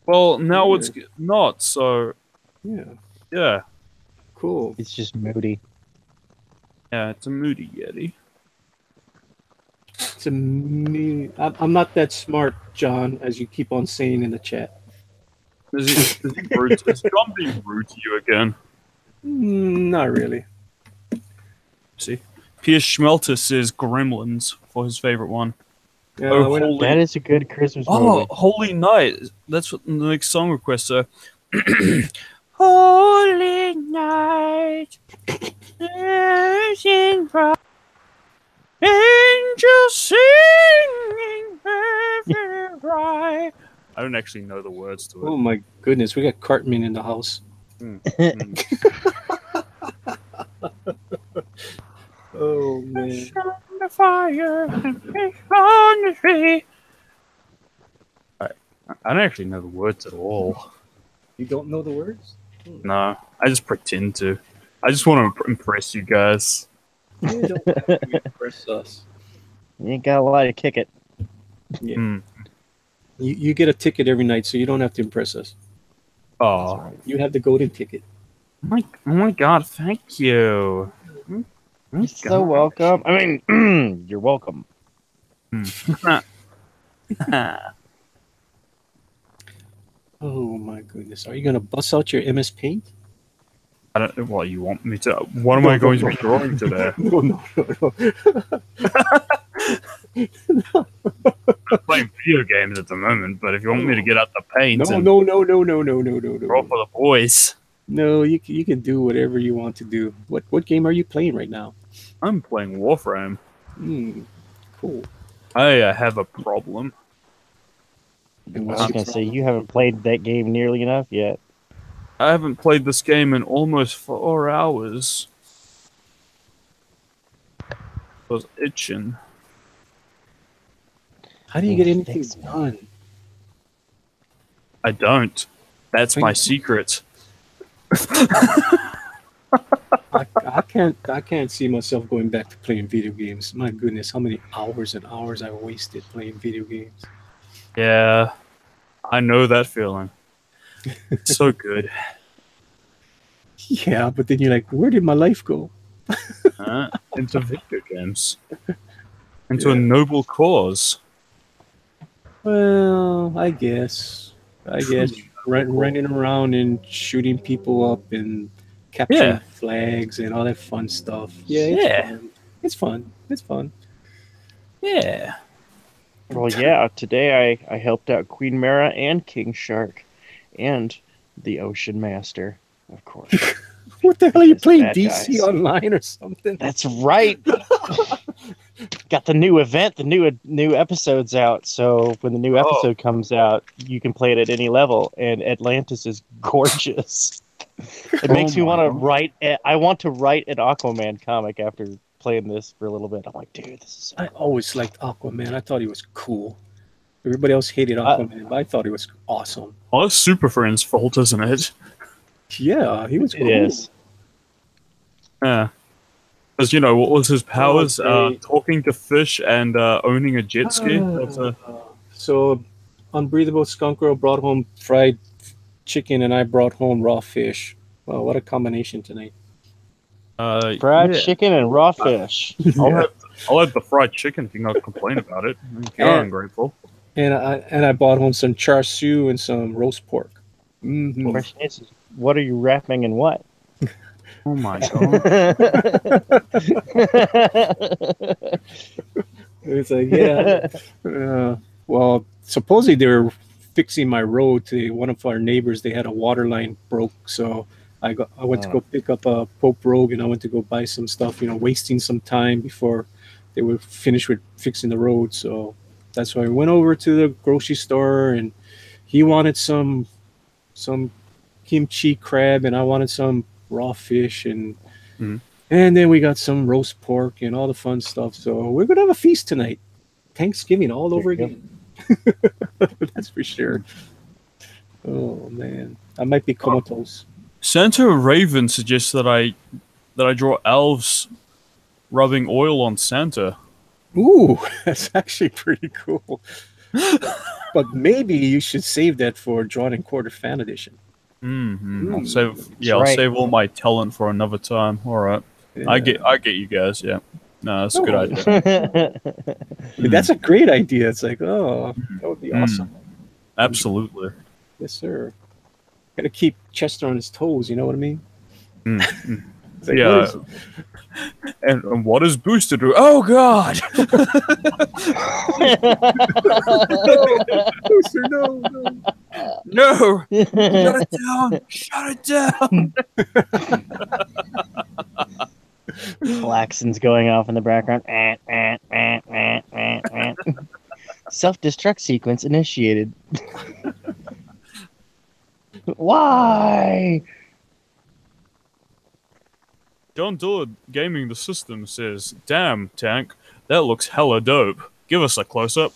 Well, now it's not, so Yeah. yeah. Cool. It's just moody. Yeah, it's a moody Yeti. It's a me. I'm not that smart, John, as you keep on saying in the chat. Is John being rude to you again? Not really. See? Pierce Schmelter says Gremlins for his favorite one. Oh, when I- holy That is a good Christmas Oh, movie. Holy Night. That's what the next song request, sir. Holy Night. Sing bright. Angels singing very bright. I don't actually know the words to Oh it. my goodness, we got Cartman in the house. Oh man. The fire and fish on the tree. I don't actually know the words at all. You don't know the words? No, I just pretend to. I just want to impress you guys. You don't have to impress us. You ain't got a lot to kick it. Yeah. Hmm. You get a ticket every night, so you don't have to impress us. Oh, You have the golden ticket. oh my God! Thank you. Oh my You're so gosh. welcome. I mean, you're welcome. Oh my goodness. Are you gonna bust out your MS Paint? I don't. Well, you want me to? What am No, I no, going to no. be drawing today? No, no, no, Playing video games at the moment, but if you want me to get out the paint no, and no, no, no, no, no, no, no, draw no. for the boys, No, you can do whatever you want to do. What game are you playing right now? I'm playing Warframe. Hmm, cool. I have a problem. And I what's was your gonna say problem? you haven't played that game nearly enough yet. I haven't played this game in almost 4 hours. I was itching. How do you get anything done? I don't. That's my Wait. secret. I can't see myself going back to playing video games. My goodness, how many hours and hours I wasted playing video games. Yeah, I know that feeling. It's so good. Yeah, but then you're like, where did my life go? Into video games. Into a noble cause. Well, I guess running around and shooting people up and capturing Yeah. flags and all that fun stuff. Yeah, it's Yeah. fun. It's fun. It's fun. Yeah. Well, yeah. Today I helped out Queen Mara and King Shark, and the Ocean Master, of course. What the hell are you Because playing? bad DC guys. Online or something? That's right. Got the new event, the new episodes out. So when the new episode comes out, you can play it at any level, and Atlantis is gorgeous. It makes me my want to God. write. I want to write an Aquaman comic after playing this for a little bit. I'm like, dude, this is. I always liked Aquaman. I thought he was cool. Everybody else hated I- Aquaman, but I thought he was awesome. Well, it's Super Friend's fault, isn't it? Yeah, he was It cool. is. Yeah. Because, what was his powers? Okay. Talking to fish and owning a jet ski? So, Unbreathable Skunk Girl brought home fried chicken, and I brought home raw fish. Well, what a combination tonight. Fried chicken and raw fish. I'll have the fried chicken if you're not complain about it. You're And- ungrateful. And I bought home some char siu and some roast pork. Mm-hmm. The question is, what are you wrapping in what? Oh my God. It's like, yeah. Well, supposedly they were fixing my road to one of our neighbors. They had a water line broke, so I went to go pick up a Pope Rogue, and I went to go buy some stuff. Wasting some time before they were finished with fixing the road. So that's why I went over to the grocery store, and he wanted some kimchi crab, and I wanted some raw fish, and then we got some roast pork and all the fun stuff. So we're gonna have a feast tonight. Thanksgiving all over again. That's for sure. Oh man, I might be comatose. Santa Raven suggests that I draw elves rubbing oil on Santa. Ooh, that's actually pretty cool. But maybe you should save that for Drawn and Quarter Fan Edition. I'll save all my talent for another time. All right. Yeah. I get you guys. Yeah. No, that's a good idea. That's a great idea. It's like, oh, that would be awesome. Absolutely. Yes, sir. Got to keep Chester on his toes. You know what I mean? It's like, Yeah. what is- And what does Booster do? Oh God! Booster, no. No! Shut it down! Shut it down! Klaxons going off in the background. Self-destruct sequence initiated. Why? John Dillard Gaming the System says, "Damn, Tank, that looks hella dope. Give us a close-up."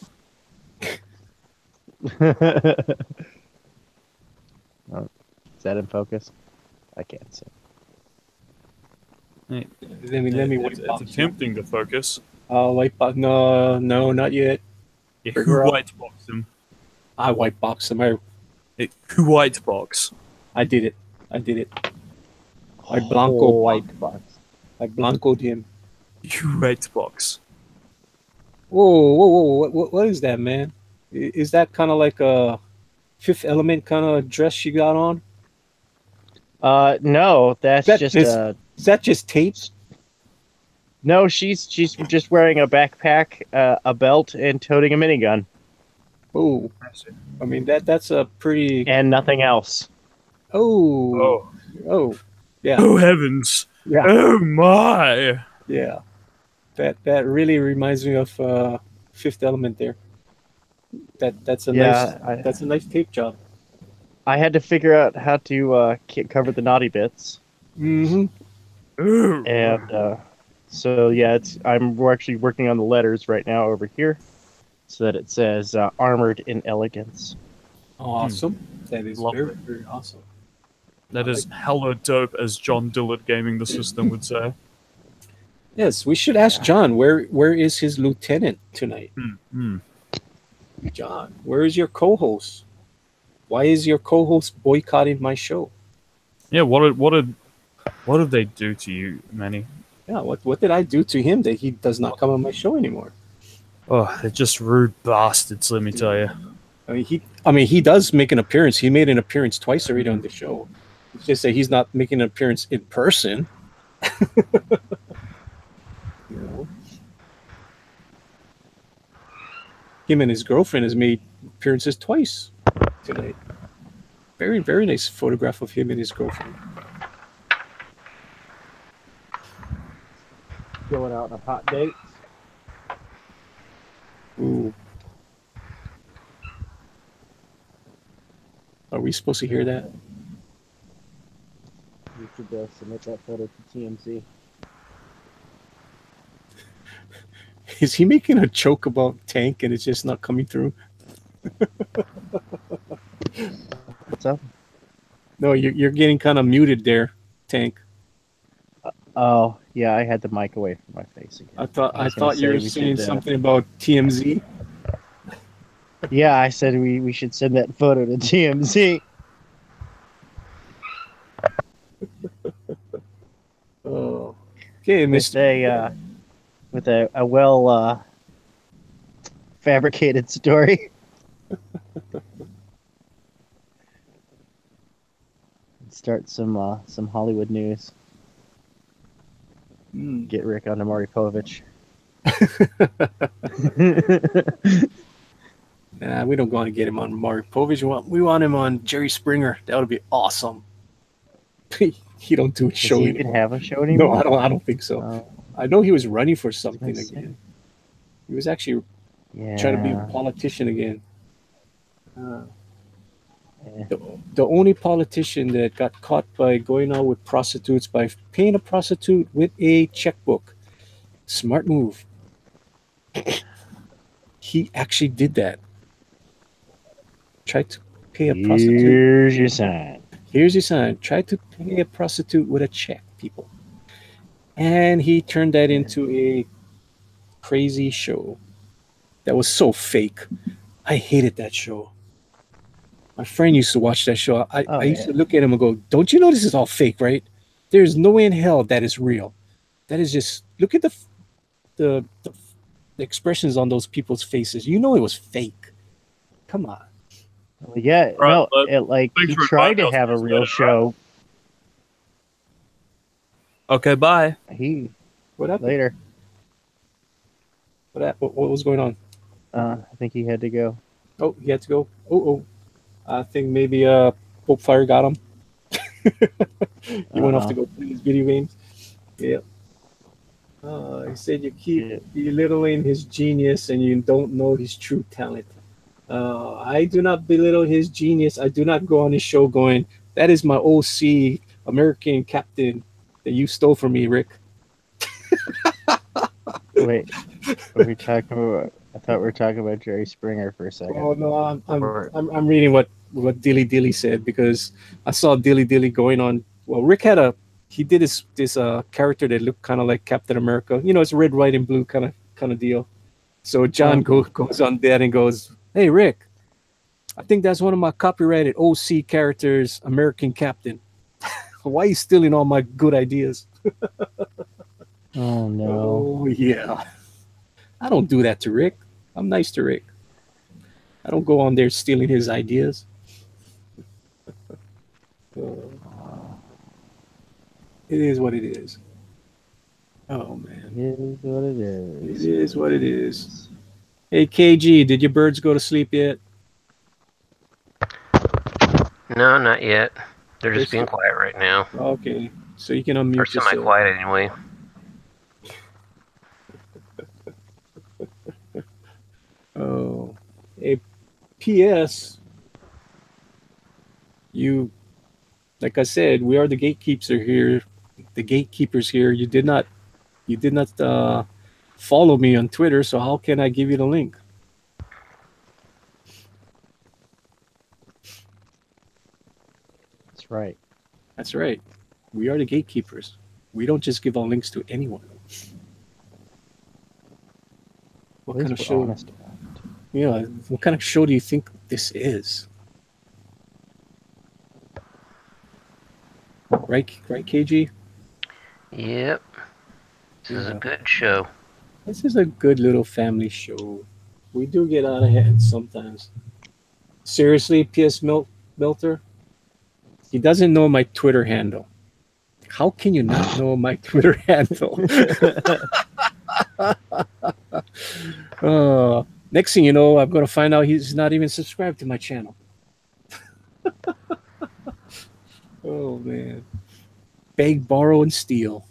Is that in focus? I can't see. Hey, Let me it's white box. attempting to focus. White box. No, not yet. Yeah, Figure who out. white box him? I white box him. Who white box? I did it. I did it. I White box. I blancoed him. You white box. Whoa! What is that, man? Is that kind of like a Fifth Element kind of dress she got on? No, that's That just is that just tape? No, she's just wearing a backpack, a belt, and toting a minigun, Oh, I mean that's a pretty. and nothing else. Oh, yeah, Oh heavens! yeah, Oh my! yeah. That really reminds me of Fifth Element there. That's a Yeah, nice tape job. I had to figure out how to cover the naughty bits, Mm-hmm. Oh. and so yeah, we're actually working on the letters right now over here, so that it says "armored in elegance." Awesome. That is Lovely. very awesome. That is hella dope, as John Dillard Gaming the System would say. Yes, we should ask John where is his lieutenant tonight? John, where is your co-host? Why is your co-host boycotting my show? Yeah, what did they do to you, Manny? Yeah, what did I do to him that he does not come on my show anymore? Oh, they're just rude bastards, let me tell you. I mean he does make an appearance. He made an appearance twice already on the show. It's just that he's not making an appearance in person. You know. Him and his girlfriend has made appearances twice tonight. Very nice photograph of him and his girlfriend. Going out on a hot date. Ooh. Are we supposed to hear that? You should submit that photo to TMZ. Is he making a joke about Tank and it's just not coming through? What's up? No, you're getting kind of muted there, Tank. Oh yeah, I had the mic away from my face again. I thought was gonna you were say we saying should, something about TMZ. Yeah, I said we should send that photo to TMZ. Oh, okay, With Mr. with a well fabricated story. Start some Hollywood news. Get Rick onto Maury Povich. Nah, we don't want to get him on Maury Povich. We want him on Jerry Springer. That would be awesome. He don't do a show Does he anymore. even have a show anymore? No, I don't think so. I know he was running for something again. He was actually trying to be a politician again. The only politician that got caught by going out with prostitutes by paying a prostitute with a checkbook. Smart move. He actually did that. Tried to pay a prostitute. Here's your sign. Here's your sign. Tried to pay a prostitute with a check, people. And he turned that into a crazy show that was so fake. I hated that show. My friend used to watch that show. I used to look at him and go, don't you know this is all fake, right? There's no way in hell that is real. That is just, look at the expressions on those people's faces. You know it was fake. Come on. Well, yeah, Right, he tried to have a real show. Okay, bye. What happened? Later. What was going on? I think he had to go. Oh, he had to go. Oh. I think maybe Pope Fire got him. He went off to go play his video games. Yeah. He said you keep belittling his genius and you don't know his true talent. I do not belittle his genius. I do not go on his show going, that is my OC American captain that you stole from me, Rick. Wait, what are we talking about? I thought we were talking about Jerry Springer for a second. Oh no, I'm reading what Dilly Dilly said because I saw Dilly Dilly going on. Well, Rick had a he did this character that looked kind of like Captain America. You know, it's red, white, and blue kind of deal. So John goes on that and goes, "Hey Rick, I think that's one of my copyrighted OC characters, American Captain. Why are you stealing all my good ideas?" Oh no. Oh yeah. I don't do that to Rick. I'm nice to Rick. I don't go on there stealing his ideas. It is what it is. Oh man. It is what it is. It is what it is. Hey KG, did your birds go to sleep yet? No, not yet. They're just They're being quiet right now. Okay. So you can unmute Or yourself. semi-quiet anyway. Oh. Hey, P.S. You, like I said, we are the gatekeepers here. The gatekeepers here. You did not follow me on Twitter, so how can I give you the link? That's right. That's right. We are the gatekeepers. We don't just give our links to anyone. What kind of show? Honest about it. Yeah, what kind of show do you think this is? Right, KG? Yep. This is a Yeah. good show. This is a good little family show. We do get out of hand sometimes. Seriously, PS Melter? He doesn't know my Twitter handle. How can you not know my Twitter handle? Next thing you know, I'm going to find out he's not even subscribed to my channel. Oh, man. Beg, borrow, and steal.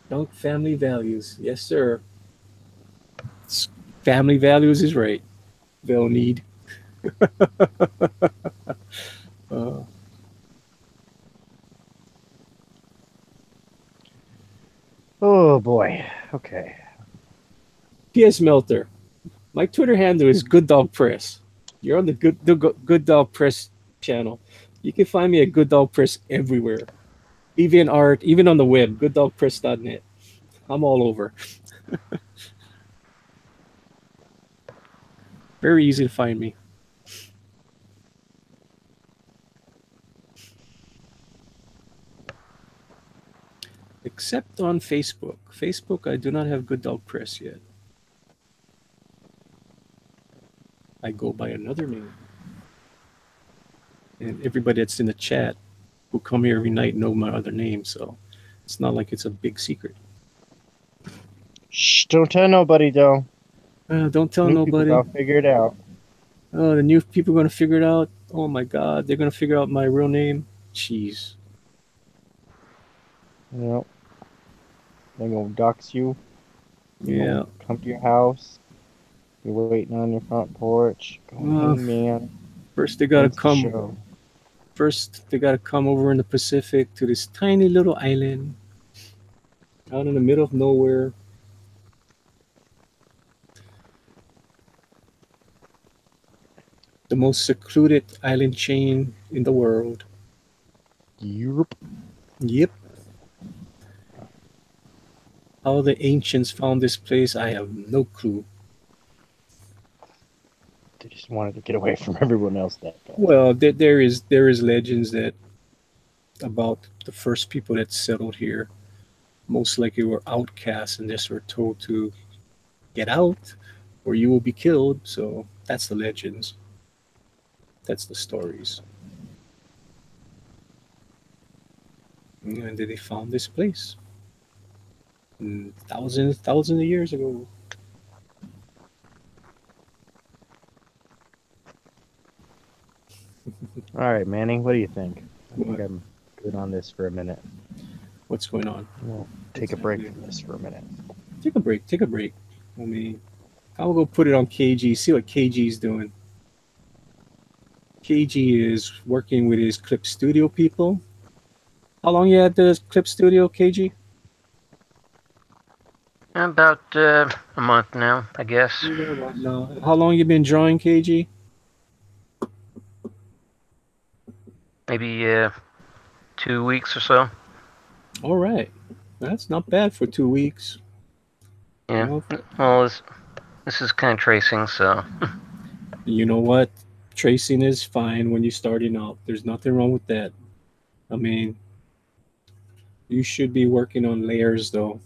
Dunk family values. Yes, sir. Family values is right. They'll need. Oh boy. Okay. PS Melter. My Twitter handle is Good Dog Press. You're on the Good Dog Press channel. You can find me at Good Dog Press everywhere. Even art, even on the web, gooddogpress.net. I'm all over. Very easy to find me. Except on Facebook. Facebook, I do not have Good Dog Press yet. I go by another name. And everybody that's in the chat who come here every night know my other name, so it's not like it's a big secret. Shh! Don't tell nobody, though. Don't tell New people nobody. gotta figure it out. Oh, the new people are going to figure it out. Oh my God, they're going to figure out my real name. Jeez. Yep. They're gonna dox you. Yeah. Come to your house. You're waiting on your front porch. Going, hey, man. First, they got to That's the come. show. First, they got to come over in the Pacific to this tiny little island out in the middle of nowhere. The most secluded island chain in the world. Europe. Yep. How the ancients found this place, I have no clue. They just wanted to get away from everyone else that bad. Well, there is legends that about the first people that settled here, most likely were outcasts and just were told to get out or you will be killed. So that's the legends. That's the stories. And then they found this place. Thousands of years ago. All right, Manning, what do you think? I think What? I'm good on this for a minute. What's going on? We'll take a break from this for a minute. Take a break. Take a break. I mean, I'll go put it on KG. See what KG's doing. KG is working with his clip studio people. How long you had the clip studio, KG? About a month now, I guess. No. How long you been drawing, KG? maybe 2 weeks or so. All right, that's not bad for 2 weeks. Yeah. Well, Well, this is kind of tracing, so you know what? Tracing is fine when you're starting out. There's nothing wrong with that. I mean, you should be working on layers though.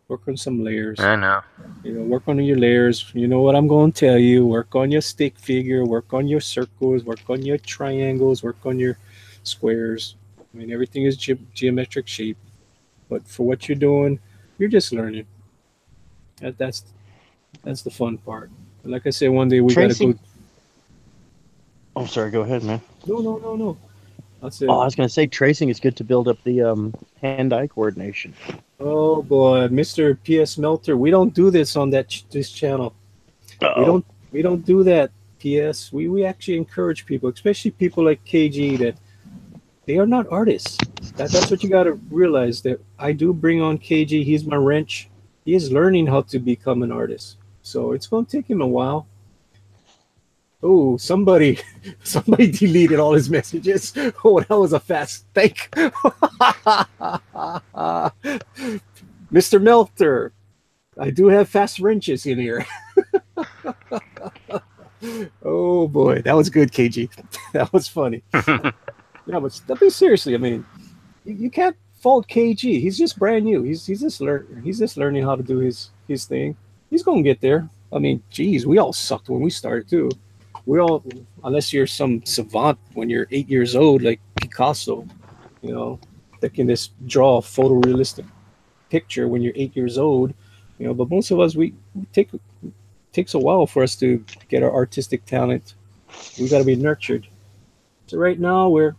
Work on some layers. I know. Work on your layers. You know what I'm going to tell you. Work on your stick figure. Work on your circles. Work on your triangles. Work on your squares. I mean, everything is geometric shape. But for what you're doing, you're just learning. That's the fun part. And like I said, one day we got to go. Tracing. Oh, sorry. Go ahead, man. No. I said, Oh, I was going to say tracing is good to build up the hand-eye coordination. oh boy, Mr. PS Melter, we don't do this on this channel. Uh-oh. We don't do that. PS, we actually encourage people, especially people like KG, that they are not artists. That's what you got to realize. That I do bring on KG. He's my wrench. He is learning how to become an artist. So it's going to take him a while. Oh, somebody deleted all his messages. Oh, that was a fast think. Mr. Melter, I do have fast wrenches in here. Oh boy, that was good, KG. That was funny. Yeah, but seriously, I mean, you can't fault KG. He's just brand new. He's just learning how to do his thing. He's gonna get there. I mean, geez, we all sucked when we started too. We all, unless you're some savant when you're 8 years old, like Picasso, that can just draw a photorealistic picture when you're 8 years old. But most of us, takes a while for us to get our artistic talent. We got to be nurtured. So right now we're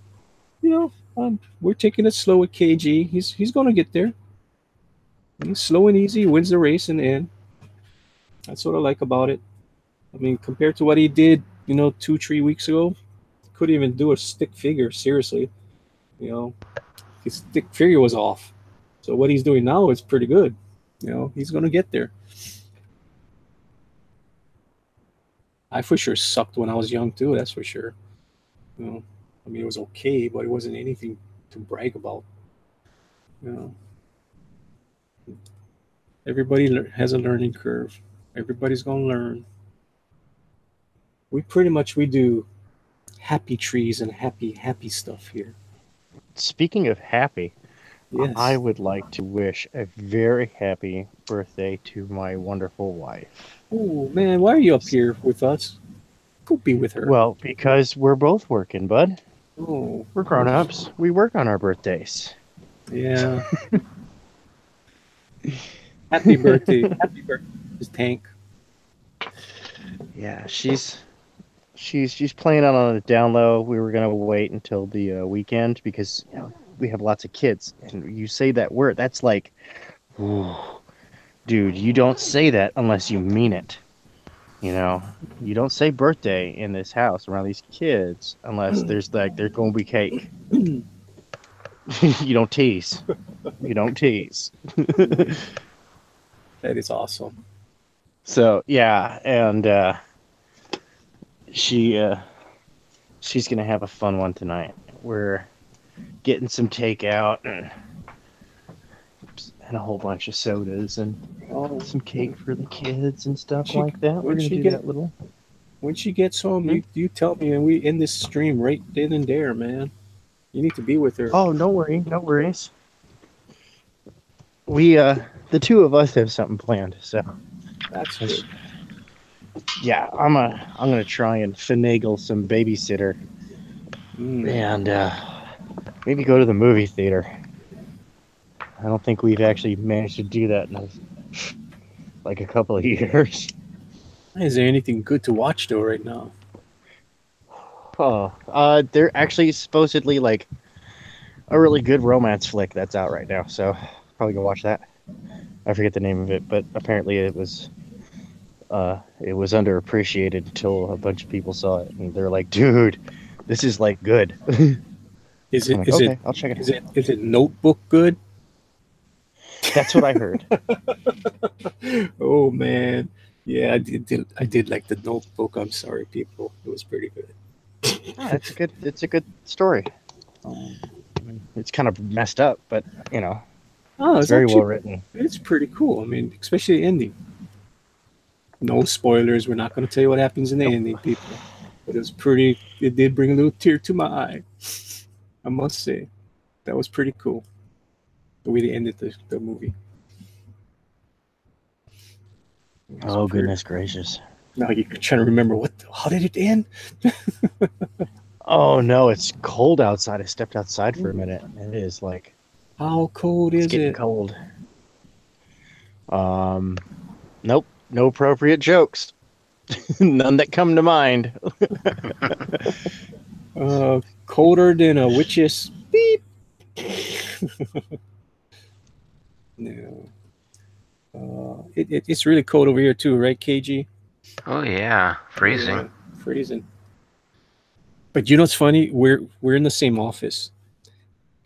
taking it slow with KG. He's gonna get there. He's slow and easy. Wins the race in the end. That's what I like about it. I mean, compared to what he did, 2-3 weeks ago, couldn't even do a stick figure. Seriously, his stick figure was off. So what he's doing now is pretty good. He's gonna get there. I for sure sucked when I was young too. That's for sure. I mean, it was okay, but it wasn't anything to brag about. Everybody has a learning curve. Everybody's gonna learn. We do happy trees and happy stuff here. Speaking of happy, Yes. I would like to wish a very happy birthday to my wonderful wife. Oh man, why are you up here with us? Go be with her. Well, because we're both working, bud. Oh, We're grown-ups. We work on our birthdays. yeah. Happy birthday, Tank. Yeah, she's playing out on a down low. We were gonna wait until the weekend because we have lots of kids, and you say that word, that's like, ooh, dude, you don't say that unless you mean it. You don't say birthday in this house around these kids unless there's there's gonna be cake. You don't tease. You don't tease. That is awesome. So yeah, and she's gonna have a fun one tonight. We're getting some takeout and a whole bunch of sodas and some cake for the kids and stuff like that. We're gonna do that little. When she gets home, you tell me, and we end this stream right then and there, man. You need to be with her. Oh, no worries. We the two of us have something planned, so That's good. yeah, I'm gonna try and finagle some babysitter and maybe go to the movie theater. I don't think we've actually managed to do that in like a couple of years. Is there anything good to watch though right now? Oh, they're actually supposedly like a really good romance flick that's out right now, so probably go watch that. I forget the name of it, but apparently it was underappreciated until a bunch of people saw it, and they're like, "Dude, this is like good." Is it? Like, Is okay, it? I'll check it out. Is it Notebook good? That's what I heard. Oh man, yeah, I did like the Notebook. I'm sorry, people. It was pretty good. It's a good story. I mean, it's kind of messed up, but you know, Oh, it's it's very actually well written. it's pretty cool. I mean, especially the ending. No spoilers. We're not going to tell you what happens in the ending, people. But it was pretty. It did bring a little tear to my eye. I must say, that was pretty cool. The way they ended the movie. It was Oh pretty- goodness gracious! Now you're trying to remember how did it end? Oh no, it's cold outside. I stepped outside for a minute. It is like How cold it's is getting it? cold. Nope, no appropriate jokes. None that come to mind. Colder than a witch's beep. No. It's really cold over here too, right, KG? Oh yeah, freezing. Yeah, freezing. But you know what's funny? We're in the same office,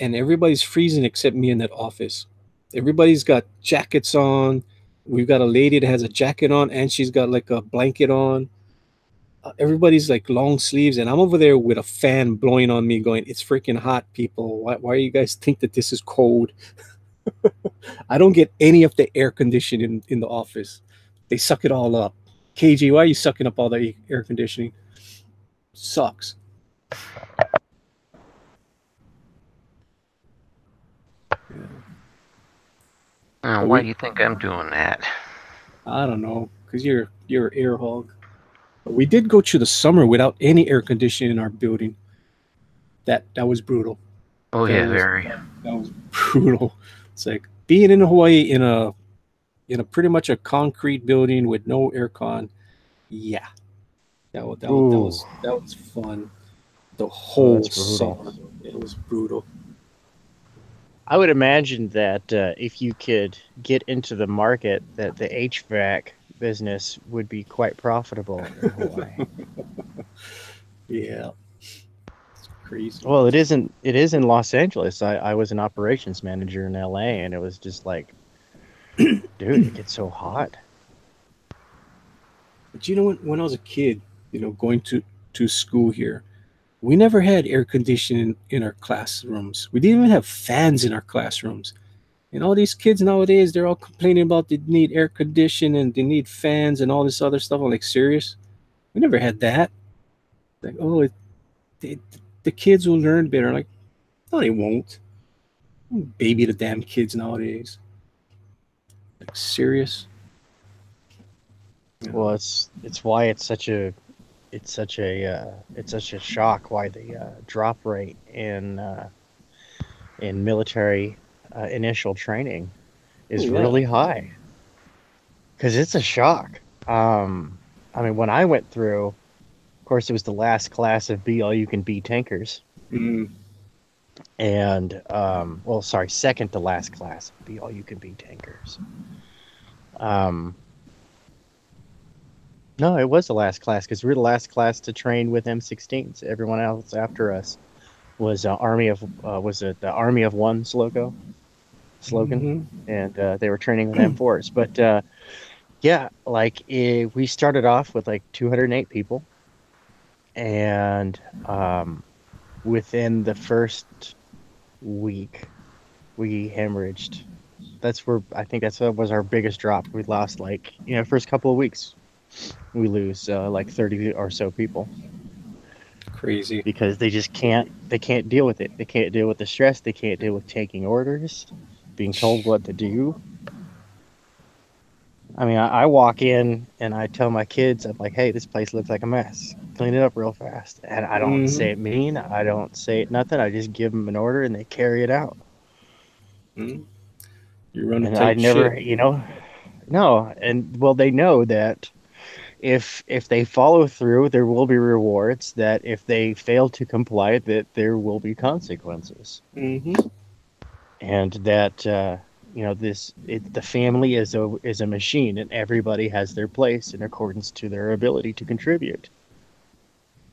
and everybody's freezing except me in that office. Everybody's got jackets on. We've got a lady that has a jacket on, and she's got like a blanket on. Everybody's like long sleeves, and I'm over there with a fan blowing on me, going, "It's freaking hot, people! Why you guys think that this is cold?" I don't get any of the air conditioning in the office. They suck it all up. KG, why are you sucking up all the air conditioning? Sucks. Yeah. Why do you think I'm doing that? I don't know, because you're an air hog. But we did go through the summer without any air conditioning in our building. That was brutal. Oh That yeah, was very. that was brutal. It's like being in Hawaii in a pretty much a concrete building with no aircon. Yeah, Ooh. that was fun. The Oh, whole that's brutal. summer, it was brutal. I would imagine that if you could get into the market, that the HVAC business would be quite profitable in Hawaii. Yeah, it's crazy. Well, it isn't. It is in Los Angeles. I was an operations manager in LA, and it was just like, dude, it gets so hot. But you know, when I was a kid, going to school here, we never had air conditioning in our classrooms. We didn't even have fans in our classrooms. And all these kids nowadays, they're all complaining about they need air conditioning and they need fans and all this other stuff. I'm like, serious? We never had that. Like, oh, it, the kids will learn better. Like, no, they won't. Baby the damn kids nowadays. Like, serious? Well, it's why it's such a shock why the drop rate in military initial training is Oh, yeah. really high, because it's a shock. I mean, when I went through, of course, it was the last class of Be All You Can Be tankers, Mm, and well, sorry, second to last class of Be All You Can Be tankers. No, it was the last class because we were the last class to train with M16s. Everyone else after us was was it the Army of One's slogan, and they were training with M4s. But yeah, like we started off with like 208 people, and within the first week, we hemorrhaged. I think that was our biggest drop. We lost like first couple of weeks, we lose like 30 or so people crazy. because they can't deal with it. They can't deal with the stress. They can't deal with taking orders, being told what to do. I mean, I walk in and I tell my kids, I'm like, hey, this place looks like a mess. Clean it up real fast. And I don't say it mean. I don't say it nothing. I just give them an order and they carry it out. Mm. You run a And I tight never, ship. no. And well, they know that if they follow through, there will be rewards. That if they fail to comply, that there will be consequences. Hmm. And that the family is a machine, and everybody has their place in accordance to their ability to contribute.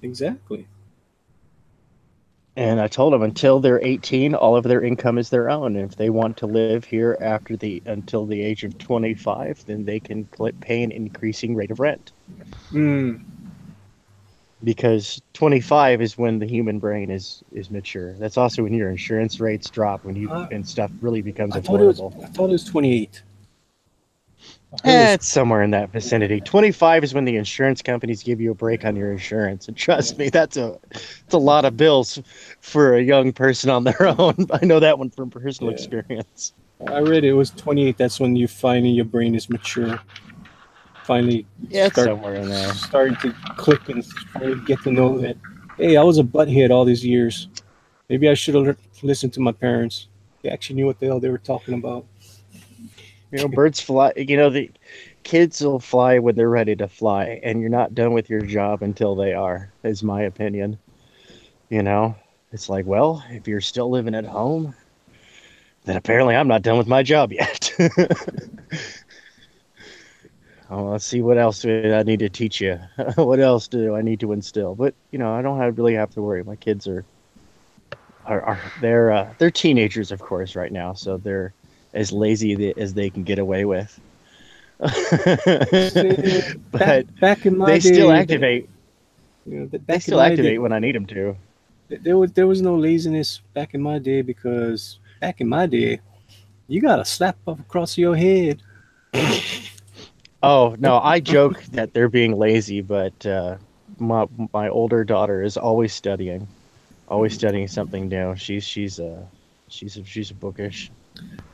Exactly. And I told them until they're 18, all of their income is their own. And if they want to live here until the age of 25, then they can pay an increasing rate of rent. Mm. because 25 is when the human brain is mature. That's also when your insurance rates drop when you Uh, and stuff really becomes I thought it was. affordable. I thought it was 28. I heard it was- It's somewhere in that vicinity. 25 is when the insurance companies give you a break on your insurance. And trust me, it's a lot of bills for a young person on their own. I know that one from personal Yeah. experience. I read it was 28. That's when you finally your brain is mature. Finally Yeah, it's somewhere in there. starting to click and finally get to know that. Hey, I was a butthead all these years. Maybe I should have listened to my parents. They actually knew what the hell they were talking about. Birds fly. The kids will fly when they're ready to fly, and you're not done with your job until they are, is my opinion. You know, it's like, well, if you're still living at home, then apparently I'm not done with my job yet. Oh, let's see what else do I need to teach you. What else do I need to instill? But I don't really have to worry. My kids they're teenagers, of course, right now, so they're as lazy as they can get away with. See, But back in my they still day, activate. They back in still my day, activate when I need them to. there was no laziness back in my day because back in my day, you got a slap up across your head. Oh no, I joke that they're being lazy, but my older daughter is always studying something new. She's a bookish,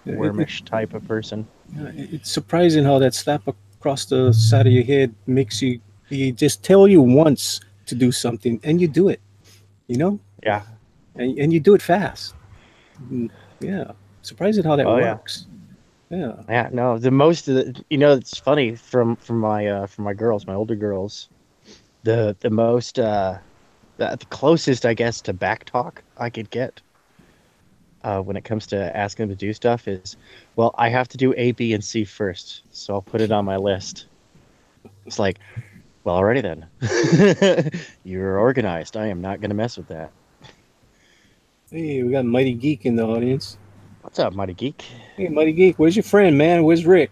wormish type of person. It's surprising how that slap across the side of your head makes you. He just tell you once to do something and you do it. You know, Yeah. and you do it fast. Mm, yeah, surprising how that Oh yeah. works. Yeah. Yeah. No, the most of it's funny from my girls, my older girls. The most the closest I guess to back talk I could get when it comes to asking them to do stuff is, well, I have to do A, B, and C first, so I'll put it on my list. It's like, well, alrighty then. You're organized. I am not going to mess with that. Hey, we got Mighty Geek in the audience. What's up, Mighty Geek? Hey, Mighty Geek, where's your friend, man? Where's Rick?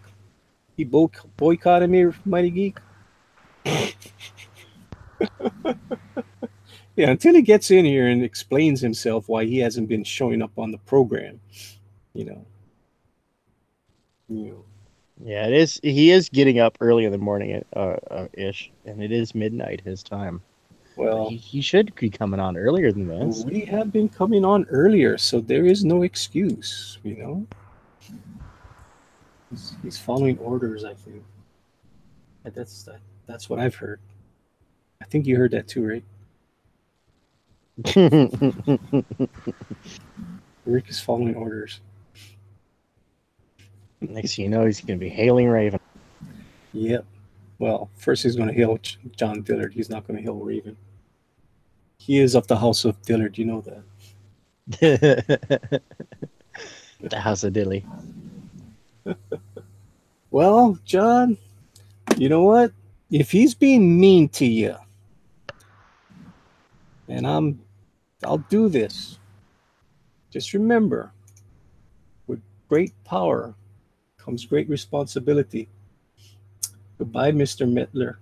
He boycotted me, Mighty Geek. Yeah, until he gets in here and explains himself why he hasn't been showing up on the program. You know. You know. Yeah, it is. He is getting up early in the morning, ish, and it is midnight his time. But Well, he should be coming on earlier than this. we have been coming on earlier, so there is no excuse. You know. He's following orders, I think. That's what I've heard. I think you heard that too, right? Rick is following orders. Next thing you know, he's going to be hailing Raven. Yep. Well, first he's going to hail John Dillard. He's not going to hail Raven. He is of the house of Dillard. You know that. The House of Dilly. Well, John, you know what? If he's being mean to you, and I'll do this. Just remember, with great power comes great responsibility. Goodbye, Mr. Mettler.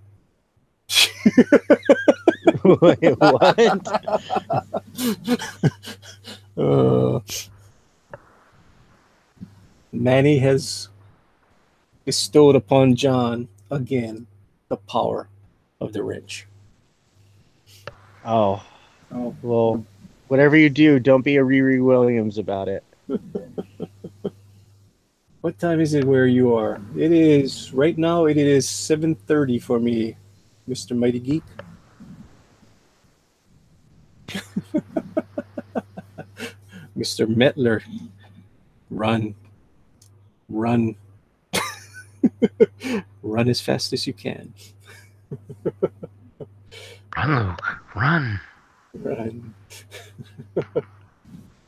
Wait, what? Manny has bestowed upon John again the power of the wrench. Oh, well, whatever you do, don't be a Riri Williams about it. What time is it where you are? It is right now. It is 7:30 for me, Mr. Mighty Geek. Mr. Mettler, run, run, run as fast as you can. Run, Luke, run. Run.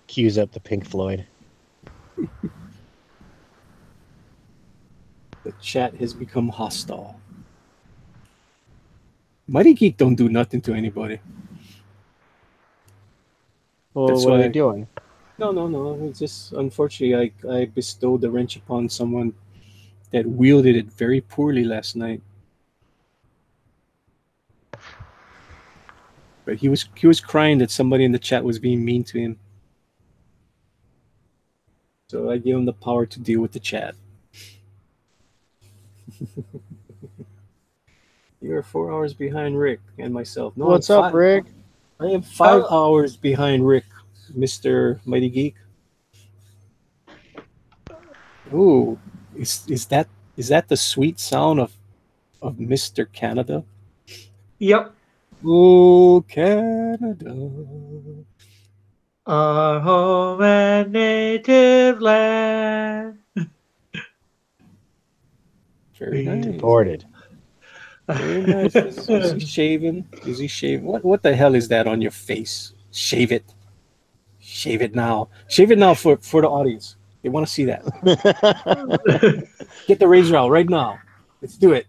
Cues up the Pink Floyd. The chat has become hostile. Mighty Geek don't do nothing to anybody. Well, That's what are why- you doing? No. It's just unfortunately I bestowed the wrench upon someone that wielded it very poorly last night. But he was crying that somebody in the chat was being mean to him. So I gave him the power to deal with the chat. You're 4 hours behind Rick and myself. No, What's I'm up, Rick? I am 5 hours behind Rick, Mr. Mighty Geek. Ooh, is that the sweet sound of Mr. Canada? Yep. Oh, Canada. Our home and native land. Very nice. Deported. Very nice. Is he shaving? Is he shaving? What the hell is that on your face? Shave it. Shave it now. Shave it now for the audience. They want to see that. Get the razor out right now. Let's do it.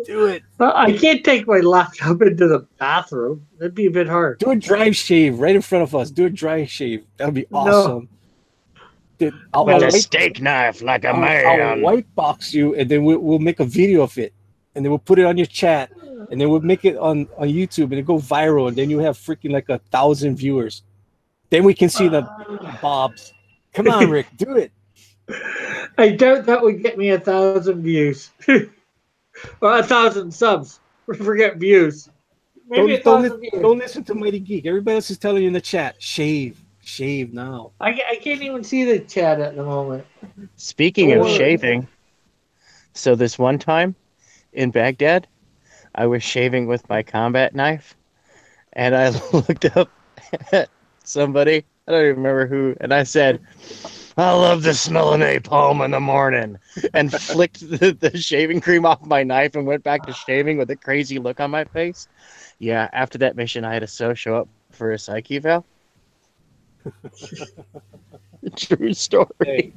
Do it. I can't take my laptop into the bathroom. That'd be a bit hard. Do a dry shave right in front of us. Do a dry shave. That'll be awesome. Dude, I'll With a white- steak knife like a I'll man. white box you, and then we'll make a video of it, and then we'll put it on your chat, and then we'll make it on YouTube, and it go viral, and then you have freaking like 1,000 viewers. Then we can see the bobs. Come on, Rick, do it. I doubt that would get me 1,000 views. Or 1,000 subs. Forget views. Maybe Don't 1,000 views. listen to Mighty Geek. Everybody else is telling you in the chat, shave now. I can't even see the chat at the moment. Speaking of Or- shaving, so this one time in Baghdad, I was shaving with my combat knife, and I looked up at somebody, I don't even remember who, and I said, I love the smell of napalm in the morning, and flicked the shaving cream off my knife and went back to shaving with a crazy look on my face. Yeah, after that mission, I had to show up for a psych eval. True story.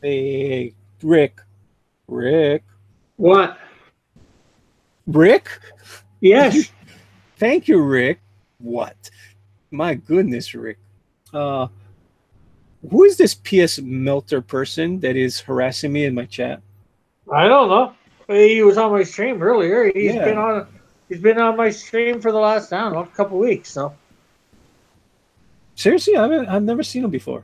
Hey, Rick. What? Yes. Thank you, Rick. What? My goodness, Rick. Who is this PS Melter person that is harassing me in my chat? I don't know. He was on my stream earlier. He's Yeah. been on my stream for the last, I don't know, couple weeks. So Seriously, I've never seen him before.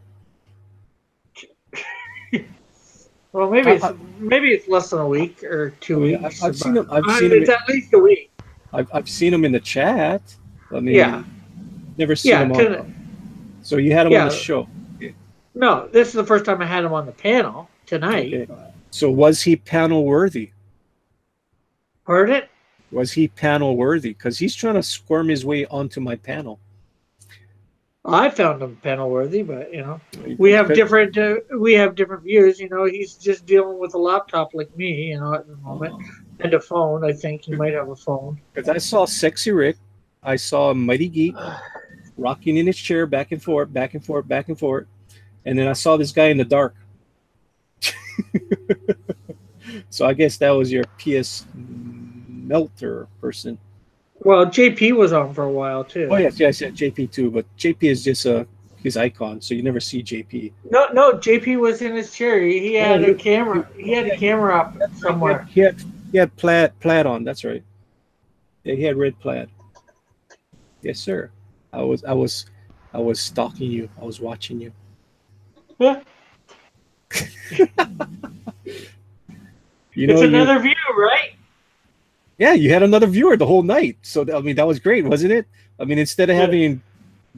well, maybe it's less than a week or 2 weeks. I've seen him. It's at least a week. I've seen him in the chat. I mean, Yeah. never seen him on. So you had him on the show. No, this is the first time I had him on the panel tonight. Okay. So was he panel worthy? Heard it? Was he panel worthy? Because he's trying to squirm his way onto my panel. I found him panel worthy, but we have different views. He's just dealing with a laptop like me, at the moment, and a phone. I think he might have a phone. Because I saw Sexy Rick, I saw Mighty Geek rocking in his chair back and forth, back and forth, back and forth, and then I saw this guy in the dark. So I guess that was your PS Melter person. Well, JP was on for a while too. Oh yes, JP too, but JP is just his icon, so you never see JP. No, JP was in his chair. He had a camera. He had a camera up somewhere. He had plaid on. That's right. Yeah, he had red plaid. Yes, sir. I was stalking you. I was watching you. Yeah. You know, it's another view, right? Yeah, you had another viewer the whole night. So I mean, that was great, wasn't it? I mean, instead of having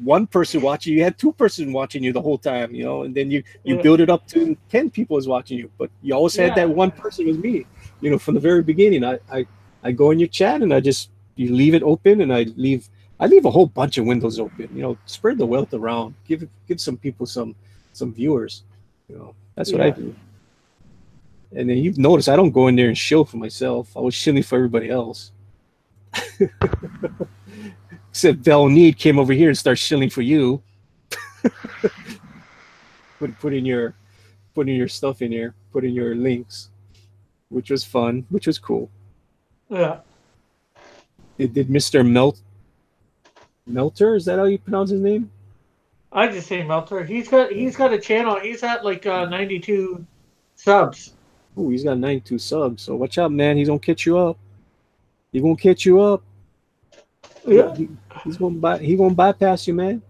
one person watching you, had two person watching you the whole time. And then you build it up to 10 people is watching you, but you always had that one person was me. From the very beginning, I go in your chat and you leave it open, and I leave a whole bunch of windows open. Spread the wealth around. Give some people some viewers. That's what I do. And then you've noticed I don't go in there and shill for myself. I was shilling for everybody else. Except Val Need came over here and started shilling for you. putting your stuff in here, putting your links, which was fun, which was cool. Yeah. Did Mr. Melter? Is that how you pronounce his name? I just say Melter. He's got a channel. He's at like 92 subs. Oh, he's got 92 subs. So watch out, man. He's gonna catch you up. He's gonna catch you up. Yeah. He's gonna bypass you, man.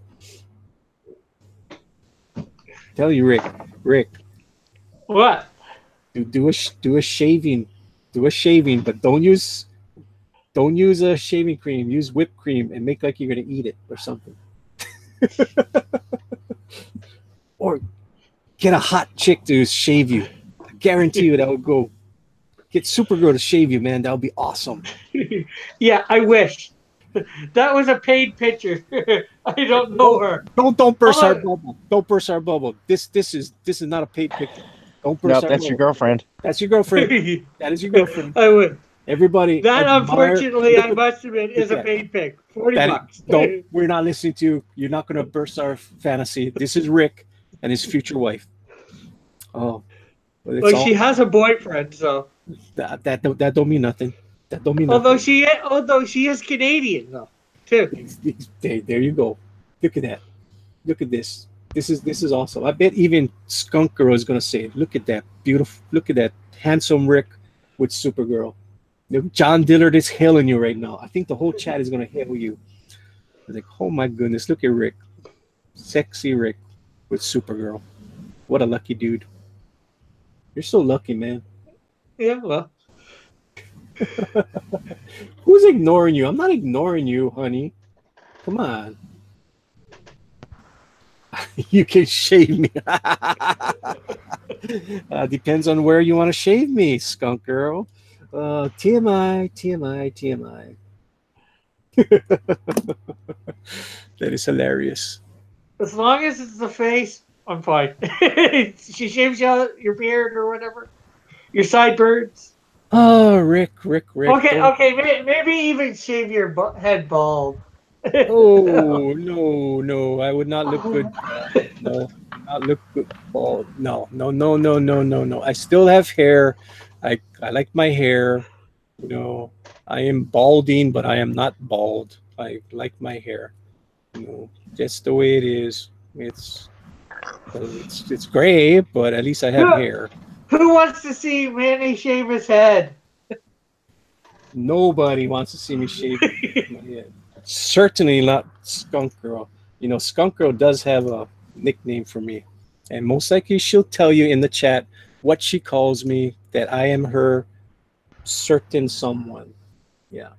Tell you, Rick, What? do a shaving, but don't use a shaving cream. Use whipped cream and make like you're gonna eat it or something. Or get a hot chick to shave you. I guarantee you that would go. Get Supergirl to shave you, man. That would be awesome. Yeah, I wish. That was a paid picture. I don't know her. Don't burst our Although- bubble. Don't burst our bubble. This is not a paid picture. Don't burst Nope, our that's bubble. your girlfriend. That's your girlfriend. That is your girlfriend. I would. Everybody. That, admire- unfortunately, look I at- must admit, is a at- paid pick. 40 that- bucks. Don't. We're not listening to you. You're not going to burst our fantasy. This is Rick and his future wife. Oh, but it's Well, all, she has a boyfriend, so. that don't mean nothing. That don't mean nothing. Although she is Canadian, though, too. There you go. Look at that. Look at this. This is awesome. I bet even Skunk Girl is gonna say, "Look at that beautiful. Look at that handsome Rick with Supergirl." Look, John Dillard is hailing you right now. I think the whole chat is gonna hail you. They're like, oh my goodness, look at Rick, sexy Rick with Supergirl. What a lucky dude. You're so lucky, man. Yeah, well. Who's ignoring you? I'm not ignoring you, honey. Come on. You can shave me. Depends on where you want to shave me, Skunk Girl. TMI, TMI, TMI. That is hilarious. As long as it's the face, I'm fine. She shaves you out your beard or whatever. Your sideburns. Oh, Rick. Okay, don't- okay, maybe even shave your head bald. Oh no! I would not look good. No, not look good. Bald. No. I still have hair. I like my hair. You know, I am balding, but I am not bald. I like my hair. You know, just the way it is. It's gray, but at least I have hair. Who wants to see Manny shave his head? Nobody wants to see me shave my head. Certainly not Skunk Girl. You know, Skunk Girl does have a nickname for me. And most likely she'll tell you in the chat what she calls me, that I am her certain someone. Yeah.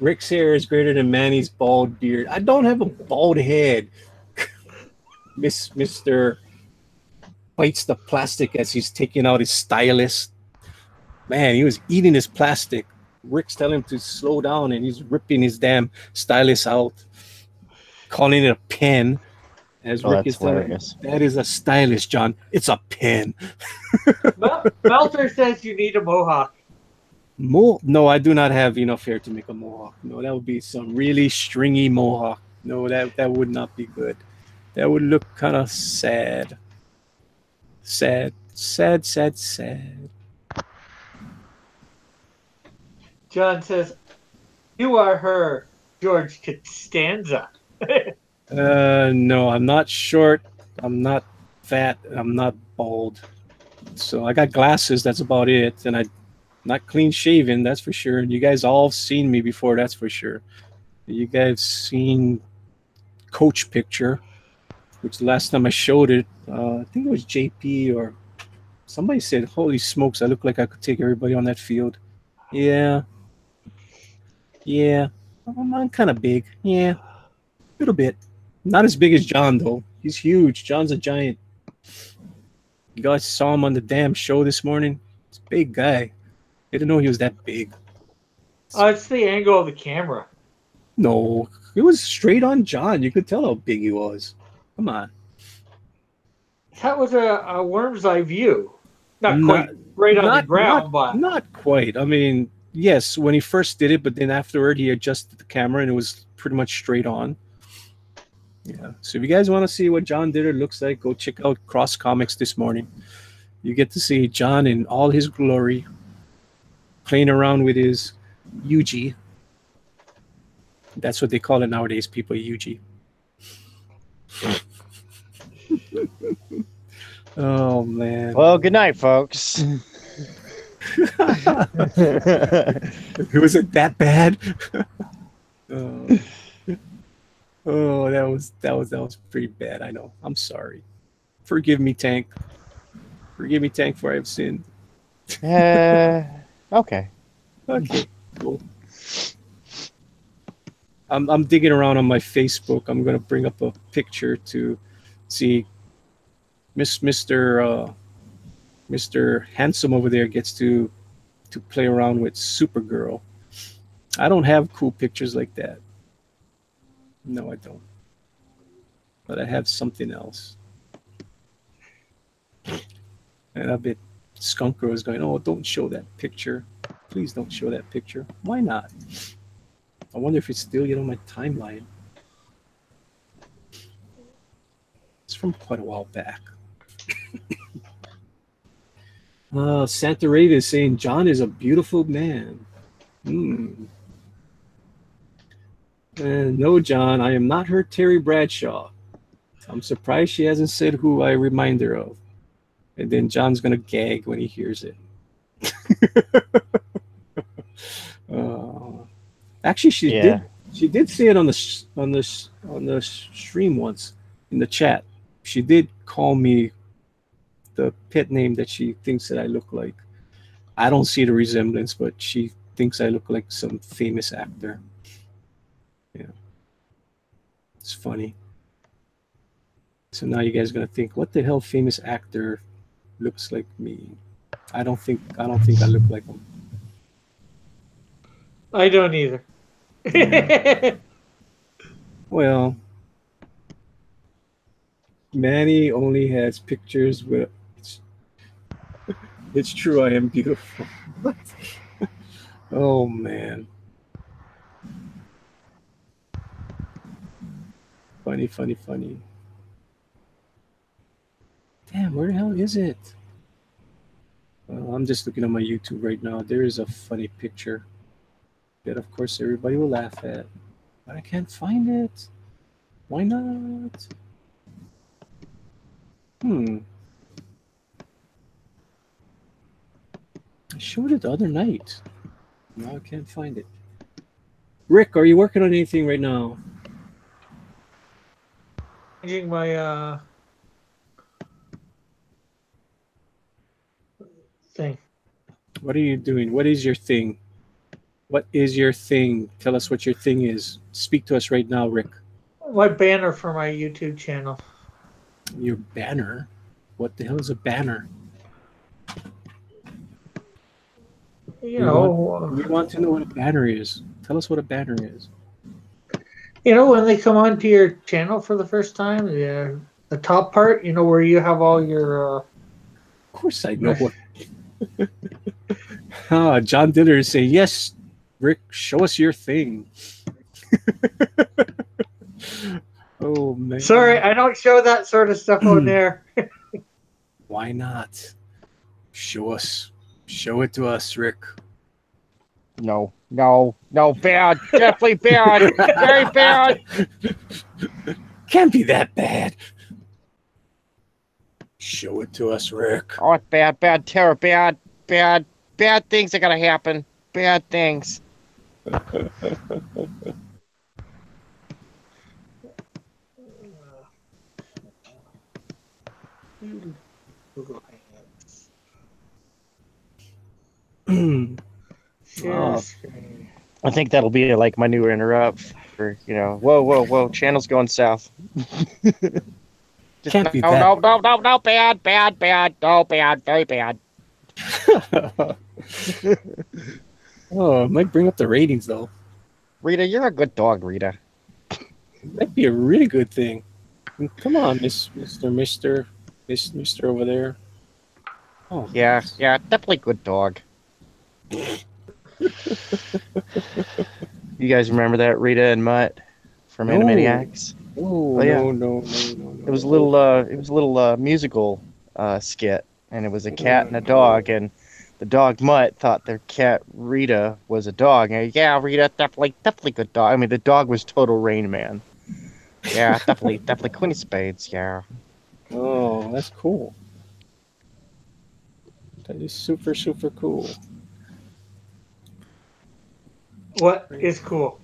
Rick's hair is greater than Manny's bald beard. I don't have a bald head. Mr. bites the plastic as he's taking out his stylus. Man, he was eating his plastic. Rick's telling him to slow down, and he's ripping his damn stylus out, calling it a pen. As Rick is telling him, that is a stylus, John. It's a pen. Melter says you need a mohawk. No, I do not have enough hair to make a mohawk. No, that would be some really stringy mohawk. No, that would not be good. That would look kind of sad. Sad. John says, you are her, George Costanza. No, I'm not short. I'm not fat. I'm not bald. So I got glasses. That's about it. And I'm not clean shaven. That's for sure. And you guys all seen me before. That's for sure. You guys seen Coach picture, which the last time I showed it, I think it was JP or somebody said, "Holy smokes! I look like I could take everybody on that field." Yeah. I'm kind of big. Yeah, a little bit. Not as big as John though. He's huge. John's a giant. You guys saw him on the damn show this morning. He's a big guy. Didn't know he was that big. Oh, it's the angle of the camera. No, it was straight on John. You could tell how big he was. Come on. That was a worm's eye view. Not quite right on the ground, but not quite. I mean, yes, when he first did it, but then afterward he adjusted the camera and it was pretty much straight on. Yeah. So if you guys want to see what John Dillard looks like, go check out Cross Comics this morning. You get to see John in all his glory, playing around with his UG. That's what they call it nowadays, people, UG. Oh, man. Well, good night, folks. Was it that bad? Oh, oh, that was pretty bad. I know. I'm sorry. Forgive me, Tank. Forgive me, Tank, for I have sinned. Okay. Okay, cool. I'm digging around on my Facebook. I'm gonna bring up a picture to see Mr. Handsome over there gets to play around with Supergirl. I don't have cool pictures like that. No, I don't. But I have something else. And I bet Skunk Girl is going, oh, don't show that picture. Please don't show that picture. Why not? I wonder if it's still on my timeline. It's from quite a while back. Santa Rita is saying John is a beautiful man. No, John, I am not her Terry Bradshaw. I'm surprised she hasn't said who I remind her of. And then John's gonna gag when he hears it. Actually, she did say it on the stream once in the chat. She did call me the pet name that she thinks that I look like. I don't see the resemblance, but she thinks I look like some famous actor. Yeah, it's funny. So now you guys are gonna think, what the hell famous actor looks like me? I don't think I look like him. I don't either. Well, Manny only has pictures with. It's true, I am beautiful. What? Oh man. Funny, funny, funny. Damn, where the hell is it? I'm just looking at my YouTube right now. There is a funny picture that, of course, everybody will laugh at. But I can't find it. Why not? I showed it the other night. Now I can't find it. Rick, are you working on anything right now? Changing my thing. What are you doing? What is your thing? What is your thing? Tell us what your thing is. Speak to us right now, Rick. My banner for my YouTube channel. Your banner? What the hell is a banner? You know, we want to know what a banner is. Tell us what a banner is. You know, when they come onto your channel for the first time, the top part, you know, where you have all your. Of course, I know what. John Diller is saying, yes, Rick, show us your thing. Oh, man. Sorry, I don't show that sort of stuff on there. Why not? Show us. Show it to us, Rick. No, bad. Definitely bad. Very bad. Can't be that bad. Show it to us, Rick. Oh, it's bad, terror, bad things are gonna happen. Bad things. I think that'll be like my new interrupt for, you know, whoa, channel's going south. Just Can't be no, bad, no, bad, very bad. Oh, it might bring up the ratings, though. Rita, you're a good dog, Rita. That'd be a really good thing. Come on, Mister over there. Oh, yeah, definitely good dog. You guys remember that Rita and Mutt from Animaniacs? Oh, yeah. No. It was a little musical skit, and it was a cat and a dog, and the dog Mutt thought their cat Rita was a dog. And yeah, Rita, definitely good dog. I mean, the dog was total Rain Man. Yeah, definitely Queen of Spades. Yeah. Oh, that's cool. That is super, super cool. What is cool?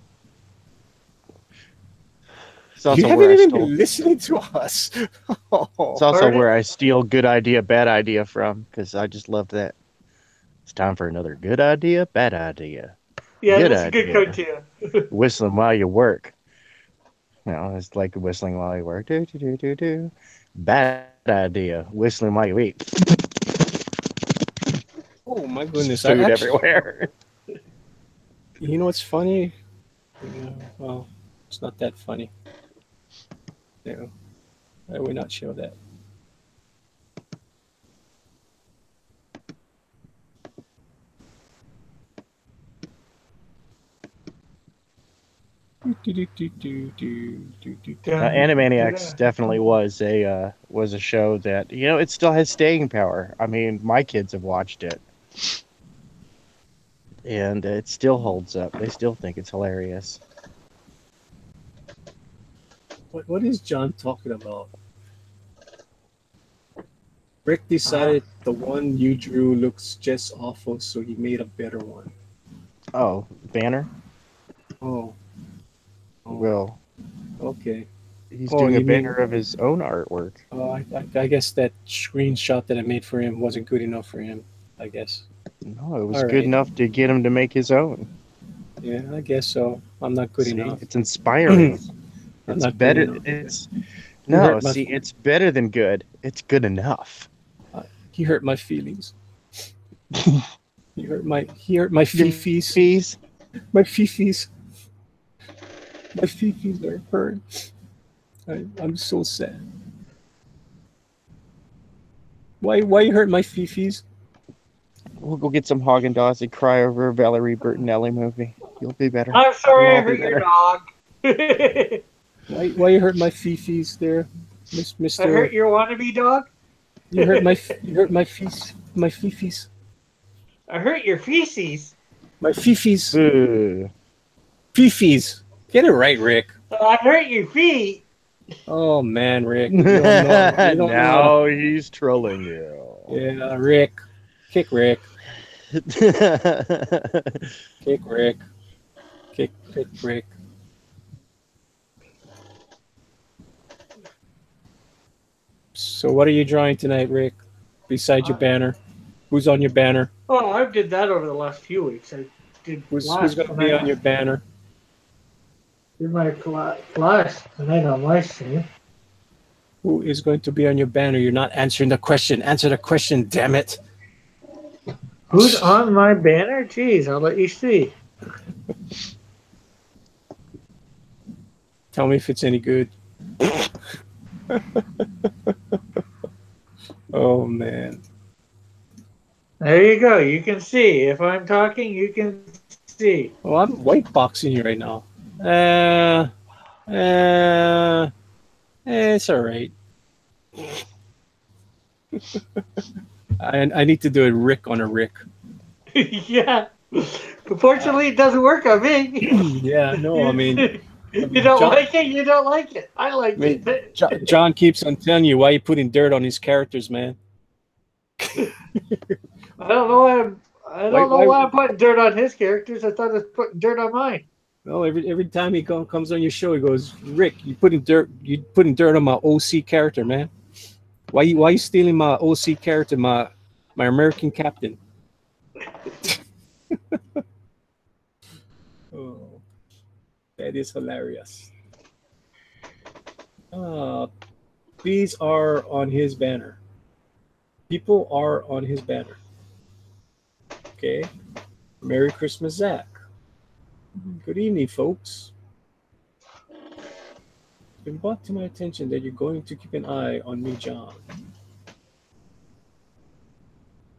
It's You also haven't where I even stole. been listening to us. It's also Pardon? where I steal good idea, bad idea from, because I just loved that. It's time for another good idea, bad idea. Yeah, Good that's a good idea. cartoon. Whistling while you work. It's like whistling while you work. Do, do, do, do, do. Bad idea. Whistling while you eat. Oh my goodness! I Food actually, everywhere. you know what's funny? Yeah, well, it's not that funny. Yeah, I will not show that. Animaniacs definitely was a show that it still has staying power. I mean, my kids have watched it, and it still holds up. They still think it's hilarious. What is John talking about? Rick decided the one you drew looks just awful, so he made a better one. Oh, Banner. Oh, Well, okay. he's Oh, doing a you banner mean? of his own artwork. I guess that screenshot that I made for him wasn't good enough for him. I guess. No, it was All good right. enough to get him to make his own. Yeah, I guess so. I'm not good See, enough. it's inspiring. I'm It's not good better. enough. It's You no. hurt my- See, it's better than good. It's good enough. He hurt my feelings. He hurt my fifis. Fees. My fifis. My fifis are hurt. I'm so sad. Why you hurt my fifis? We'll go get some Haagen-Dazs and cry over a Valerie Bertinelli movie. You'll be better. I'm sorry We'll I all be hurt your better. dog. Why you hurt my fifis there, I Mister? hurt your wannabe dog. You hurt my fifis. I hurt your feces. My fifis. Boo. Fifis. Get it right, Rick. I hurt your feet. Oh man, Rick. You don't know. You don't Now he's trolling you. know. Yeah, Rick. Kick Rick. Kick Rick. Kick Rick. So what are you drawing tonight, Rick? Besides your banner, who's on your banner? Oh, I did that over the last few weeks. I did Who's going to be on your banner? Did my class tonight on my stream. Who is going to be on your banner? You're not answering the question. Answer the question, damn it. Who's on my banner? Jeez, I'll let you see. Tell me if it's any good. Oh man. There you go. You can see. If I'm talking, you can see. Well, I'm white boxing you right now. It's all right. I need to do a Rick on a Rick. Yeah. Unfortunately, it doesn't work on me. Yeah, no, I mean, You don't John- like it? You don't like it. I like it. John keeps on telling you why you putting dirt on his characters, man. I don't know why I'm putting dirt on his characters. I thought I was putting dirt on mine. No, every time he comes on your show, he goes, "Rick, you putting dirt on my OC character, man. Why you stealing my OC character, my American captain?" Oh, that is hilarious. These are on his banner. People are on his banner. Okay. Merry Christmas, Zach. Good evening, folks. It's been brought to my attention that you're going to keep an eye on me, John.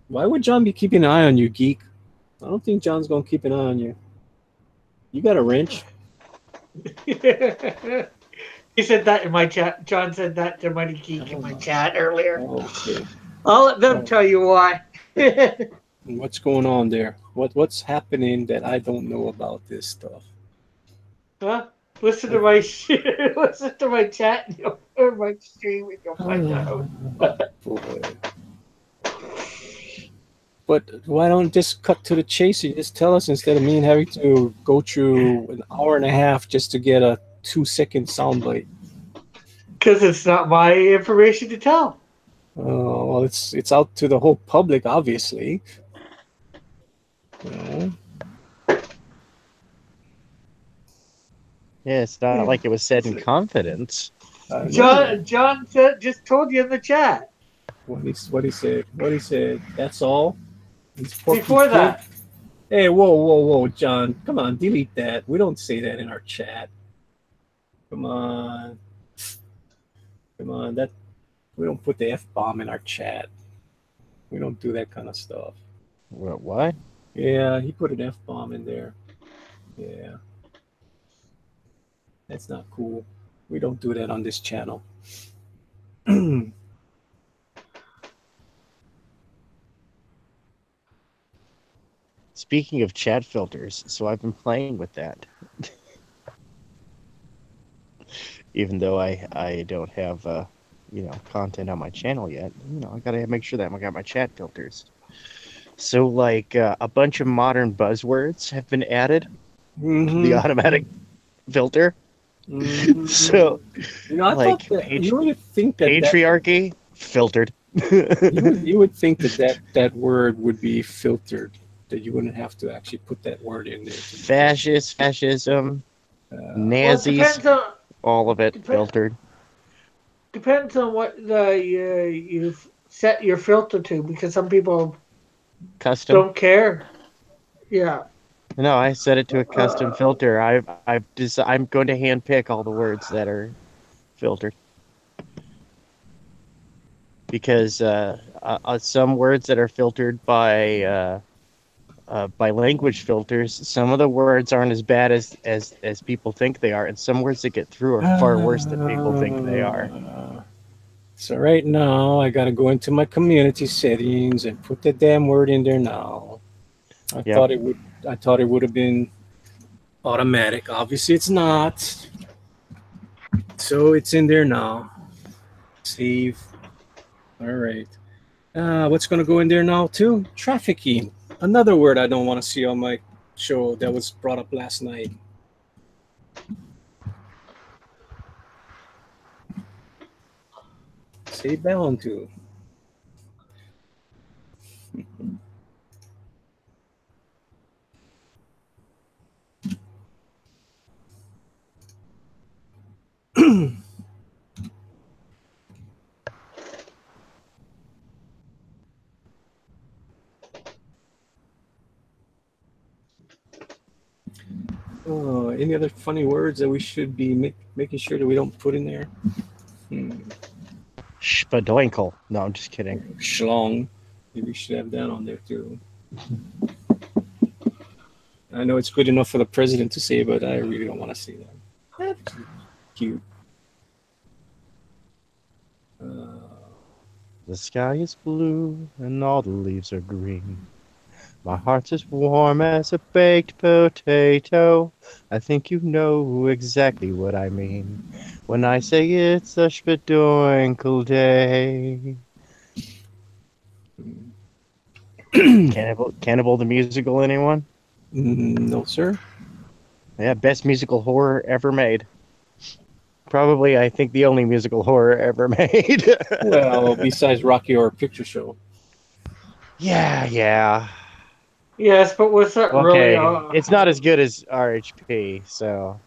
Why would John be keeping an eye on you, geek? I don't think John's going to keep an eye on you. You got a wrench? He said that in my chat. John said that to Mighty Geek in my chat earlier. Okay. I'll let them tell you why. What's going on there? What's happening that I don't know about this stuff? Huh? Listen to my chat or my stream and you'll find out. Boy. But why don't just cut to the chase? You just tell us instead of me having to go through an hour and a half just to get a 2-second soundbite. Because it's not my information to tell. Well, it's out to the whole public, obviously. You know? Yeah, it's not like it was said in confidence. John just told you in the chat. What he said? What he said? That's all. He's Before that. Hey, whoa, John! Come on, delete that. We don't say that in our chat. Come on, that we don't put the F-bomb in our chat. We don't do that kind of stuff. What? Yeah, he put an F-bomb in there. Yeah. That's not cool. We don't do that on this channel. Speaking of chat filters, so I've been playing with that. Even though I don't have content on my channel yet, I gotta make sure that I got my chat filters. So like a bunch of modern buzzwords have been added to the automatic filter. So I like thought that you would think that patriarchy filtered. you would think that word would be filtered, that you wouldn't have to actually put that word in there. Fascism, Nazis, all of it filtered. Depends on what you've set your filter to, because some people custom don't care. Yeah. No, I set it to a custom filter. I'm going to handpick all the words that are filtered because some words that are filtered by language filters, some of the words aren't as bad as people think they are, and some words that get through are far worse than people think they are. So right now, I gotta go into my community settings and put the damn word in there now. I thought it would have been automatic. Obviously, it's not. So it's in there now. Save. All right. What's going to go in there now too? Trafficking. Another word I don't want to see on my show that was brought up last night. Say bound to. Any other funny words that we should be making sure that we don't put in there? Spadoinkle. No, I'm just kidding. Schlong. Maybe we should have that on there too. I know it's good enough for the president to say, but I really don't want to say that. That's cute. The sky is blue and all the leaves are green. My heart's as warm as a baked potato. I think you know exactly what I mean when I say it's a spadoinkle day. Cannibal the musical, anyone? No, sir. Yeah, best musical horror ever made. Probably, I think, the only musical horror ever made. Well, besides Rocky Horror Picture Show. Yeah. Yes, but was that really? It's not as good as RHP, so.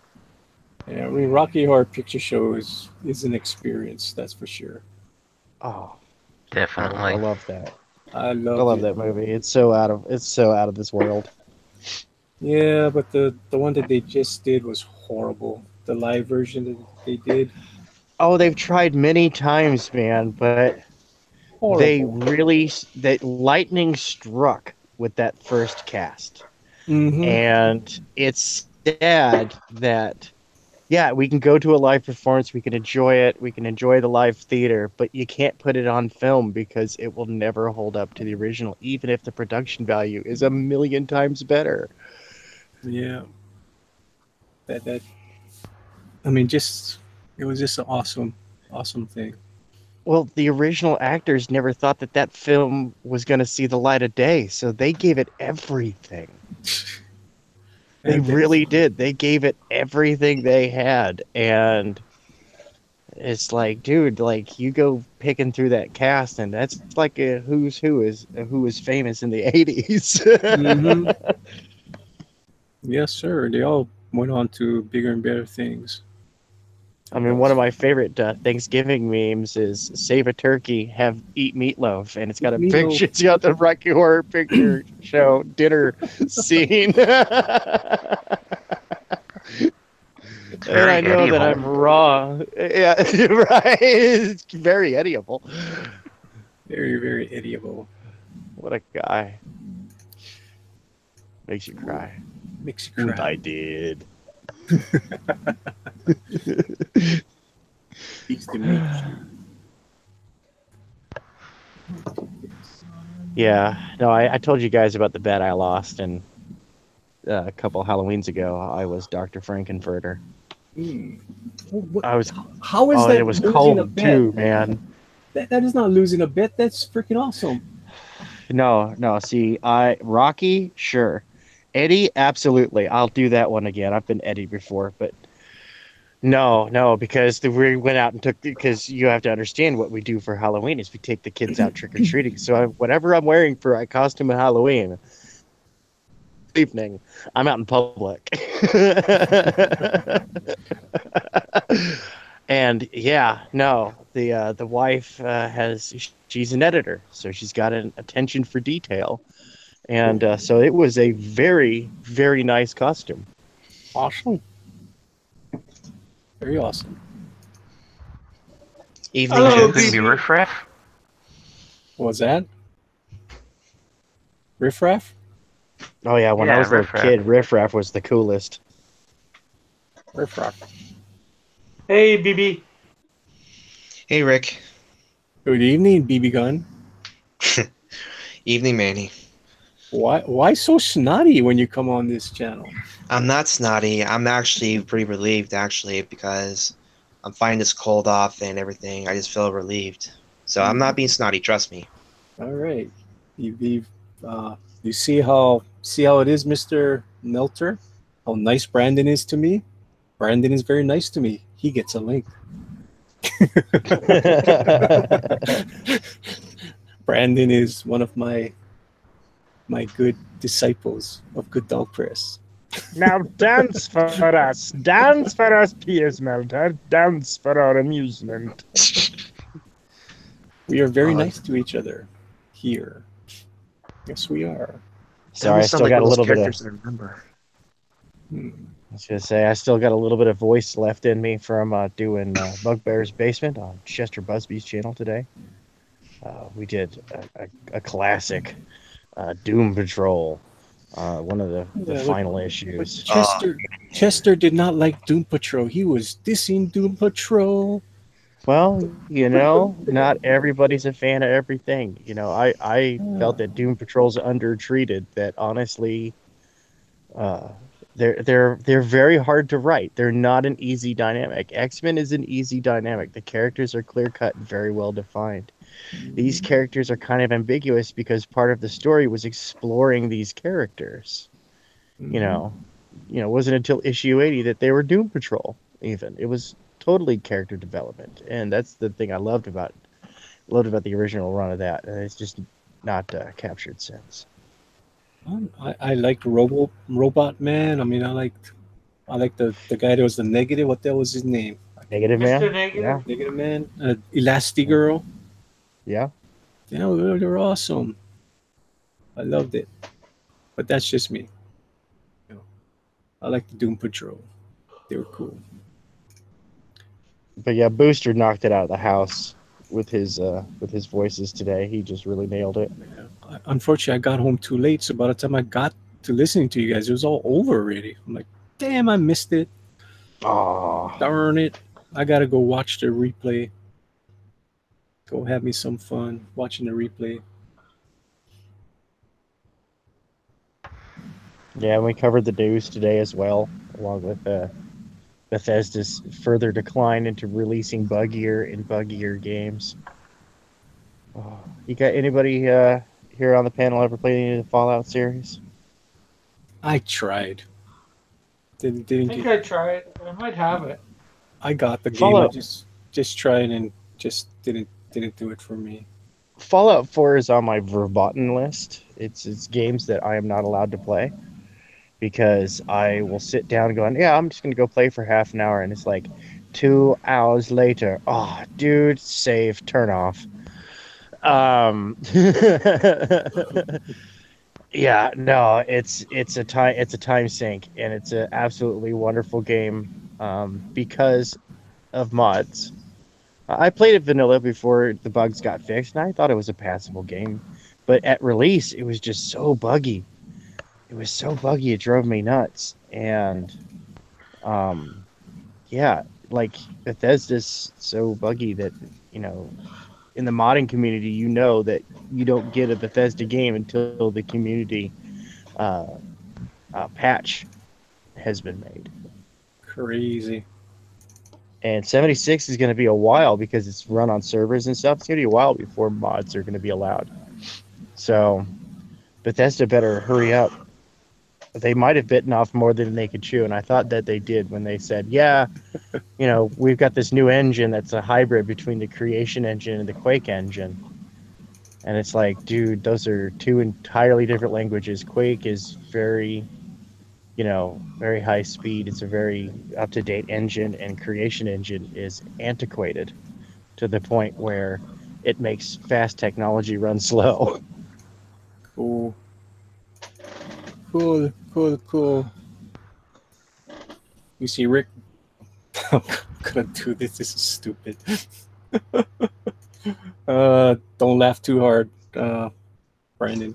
Yeah, I mean, Rocky Horror Picture Show is an experience, that's for sure. Oh, definitely. I love that. I love that movie. It's so out of this world. Yeah, but the one that they just did was horrible. The live version that they did. Oh, they've tried many times, man, but horrible. that lightning struck with that first cast. Mm-hmm. And it's sad that, yeah, we can go to a live performance, we can enjoy it, we can enjoy the live theater, but you can't put it on film because it will never hold up to the original, even if the production value is 1,000,000 times better. Yeah. I mean, it was just an awesome thing. Well, the original actors never thought that that film was going to see the light of day, so they gave it everything. They And really did. They gave it everything they had, and it's like, dude, like you go picking through that cast, and that's like a who was famous in the 80s. Mhm. Yes, sir. They all went on to bigger and better things. I mean, one of my favorite Thanksgiving memes is "Save a turkey, have eat meatloaf," and it's got a Meatloaf. picture. It's got the Rocky Horror Picture Show dinner scene. It's And very I know that Eddieable. I'm wrong. Yeah, right. It's very Eddieable. Very, very idiotable. What a guy. Makes you cry. Makes you And cry. I did. Beats the meat. Yeah. No, I told you guys about the bet I lost, and a couple Halloweens ago, I was Dr. Frankenfurter. I was. How is Oh, that it was losing a cold bet? too, man. That is not losing a bet. That's freaking awesome. No. See, Rocky, sure. Eddie, absolutely. I'll do that one again. I've been Eddie before, but no, because we went out and because you have to understand what we do for Halloween is we take the kids out trick or treating. So whatever I'm wearing for a costume of Halloween evening, I'm out in public. And yeah, no, the wife she's an editor, so she's got an attention for detail, and so it was a very, very nice costume. Awesome. Very awesome. Evening, Hello, Couldn't gents. be BB. riffraff. What was that? Riff Raff? Oh yeah, when I Yeah, was a little Riff Raff. kid, Riff Raff was the coolest. Riff Raff. Hey, BB. Hey, Rick. Good evening, BB Gun. Evening, Manny. Why so snotty when you come on this channel? I'm not snotty. I'm actually pretty relieved, actually, because I'm fighting this cold off and everything. I just feel relieved. So I'm not being snotty, trust me. All right. You see how it is, Mr. Nelter? How nice Brandon is to me? Brandon is very nice to me. He gets a link. Brandon is one of my good disciples of Good Dog Press. Now dance for us, Piers Melter, dance for our amusement. We are very nice to each other here. Yes, we are. Sorry, I still got a little bit of. characters I remember. I was gonna say I still got a little bit of voice left in me from doing Bugbear's Basement on Chester Busby's channel today. We did a classic Doom Patrol, one of the Yeah, final but issues. Chester did not like Doom Patrol. He was dissing Doom Patrol. Well, not everybody's a fan of everything. I felt that Doom Patrol's undertreated. That honestly, they're very hard to write. They're not an easy dynamic. X-Men is an easy dynamic. The characters are clear cut and very well defined. These characters are kind of ambiguous because part of the story was exploring these characters. It wasn't until issue 80 that they were Doom Patrol. Even it was totally character development, and that's the thing I loved about the original run of that. And it's just not captured since. I liked Robot Man. I mean, I liked the guy that was the negative. What the hell was his name? Negative Mr. Man. Negative. Negative Man. Elastigirl. Yeah. Yeah, they were awesome. I loved it. But that's just me. I like the Doom Patrol. They were cool. But yeah, Booster knocked it out of the house with his voices today. He just really nailed it. Unfortunately, I got home too late, so by the time I got to listening to you guys, it was all over already. I'm like, damn, I missed it. Oh, Darn it. I gotta go watch the replay. Go have me some fun watching the replay. yeah. We covered the news today as well, along with Bethesda's further decline into releasing buggier and buggier games. Oh, you got anybody here on the panel ever played any of the Fallout series? I tried. Didn't I didn't think get. I tried. I might have it. I got the game. I Fallout just tried and just didn't do it for me. Fallout 4 is on my verboten list. It's games that I am not allowed to play because I will sit down going, yeah, I'm just gonna go play for half an hour, and it's like 2 hours later. Oh, dude, save, turn off. Yeah, no, it's a time sink, and it's an absolutely wonderful game because of mods. I played it vanilla before the bugs got fixed, and I thought it was a passable game. But at release, it was just so buggy. It was so buggy, it drove me nuts. And yeah, like Bethesda's so buggy that, you know, in the modding community, you know that you don't get a Bethesda game until the community patch has been made. Crazy. And 76 is going to be a while because it's run on servers and stuff. It's going to be a while before mods are going to be allowed. So Bethesda better hurry up. They might have bitten off more than they could chew, and I thought that they did when they said, yeah, you know, we've got this new engine that's a hybrid between the Creation engine and the Quake engine. And it's like, dude, those are two entirely different languages. Quake is very, you know, very high speed. It's a very up-to-date engine, and Creation engine is antiquated to the point where it makes fast technology run slow. Cool. Cool. You see, Rick. I'm gonna do this. This is stupid. Don't laugh too hard, Brandon.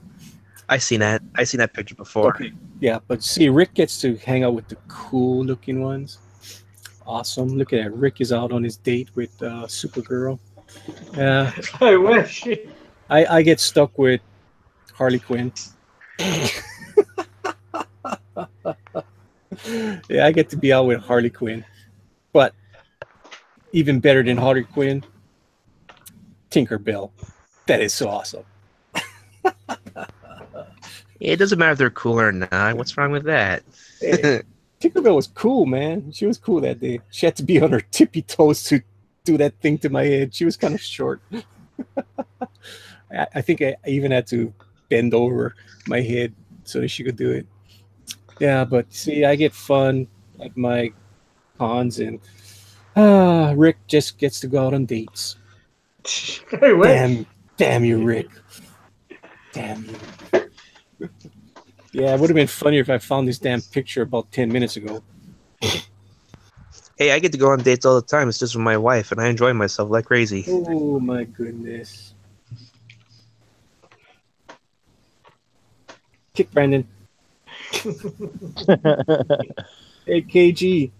I seen that. I seen that picture before. Okay. Yeah, but see, Rick gets to hang out with the cool-looking ones. Awesome. Look at that. Rick is out on his date with Supergirl. Yeah. I wish. I get stuck with Harley Quinn. Yeah, I get to be out with Harley Quinn. But even better than Harley Quinn, Tinkerbell. That is so awesome. It doesn't matter if they're cool or not. What's wrong with that? Hey, Tinkerbell was cool, man. She was cool that day. She had to be on her tippy toes to do that thing to my head. She was kind of short. I think I even had to bend over my head so that she could do it. Yeah, but see, I get fun at my cons, and Rick just gets to go out on dates. I wish. Damn you, Rick. Damn you. Yeah, it would have been funnier if I found this damn picture about 10 minutes ago. Hey, I get to go on dates all the time. It's just with my wife, and I enjoy myself like crazy. Oh, my goodness. Kick Brandon. Hey, KG.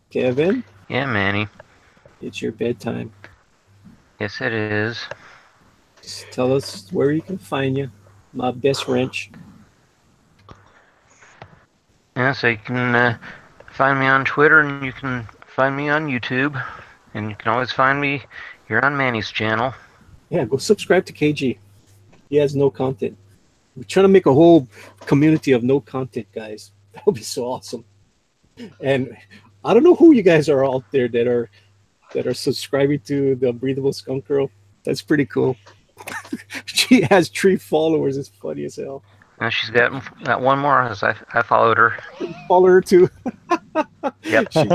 Kevin, Yeah, Manny. it's your bedtime. Yes, it is. Just tell us where you can find you. My best wrench. Yeah, so you can find me on Twitter, and you can find me on YouTube, and you can always find me here on Manny's channel. Yeah, go subscribe to KG. He has no content. We're trying to make a whole community of no content guys. That would be so awesome. And I don't know who you guys are out there that are subscribing to the Unbreathable Skunk Girl. That's pretty cool. She has 3 followers. It's funny as hell. And she's got one more, as I followed her. Follow her too. Yep. She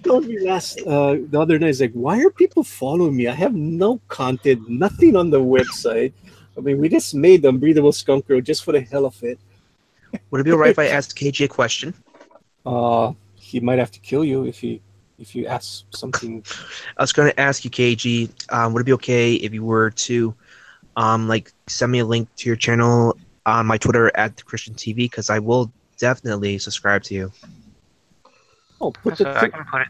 told me the other night, it's like, why are people following me? I have no content, nothing on the website. I mean, we just made the Unbreathable Skunk Girl just for the hell of it. Would it be alright if I asked KG a question? He might have to kill you if you ask something. I was going to ask you, KG, would it be okay if you were to send me a link to your channel on my Twitter at the Christian TV? Because I will definitely subscribe to you. Oh, So I can put it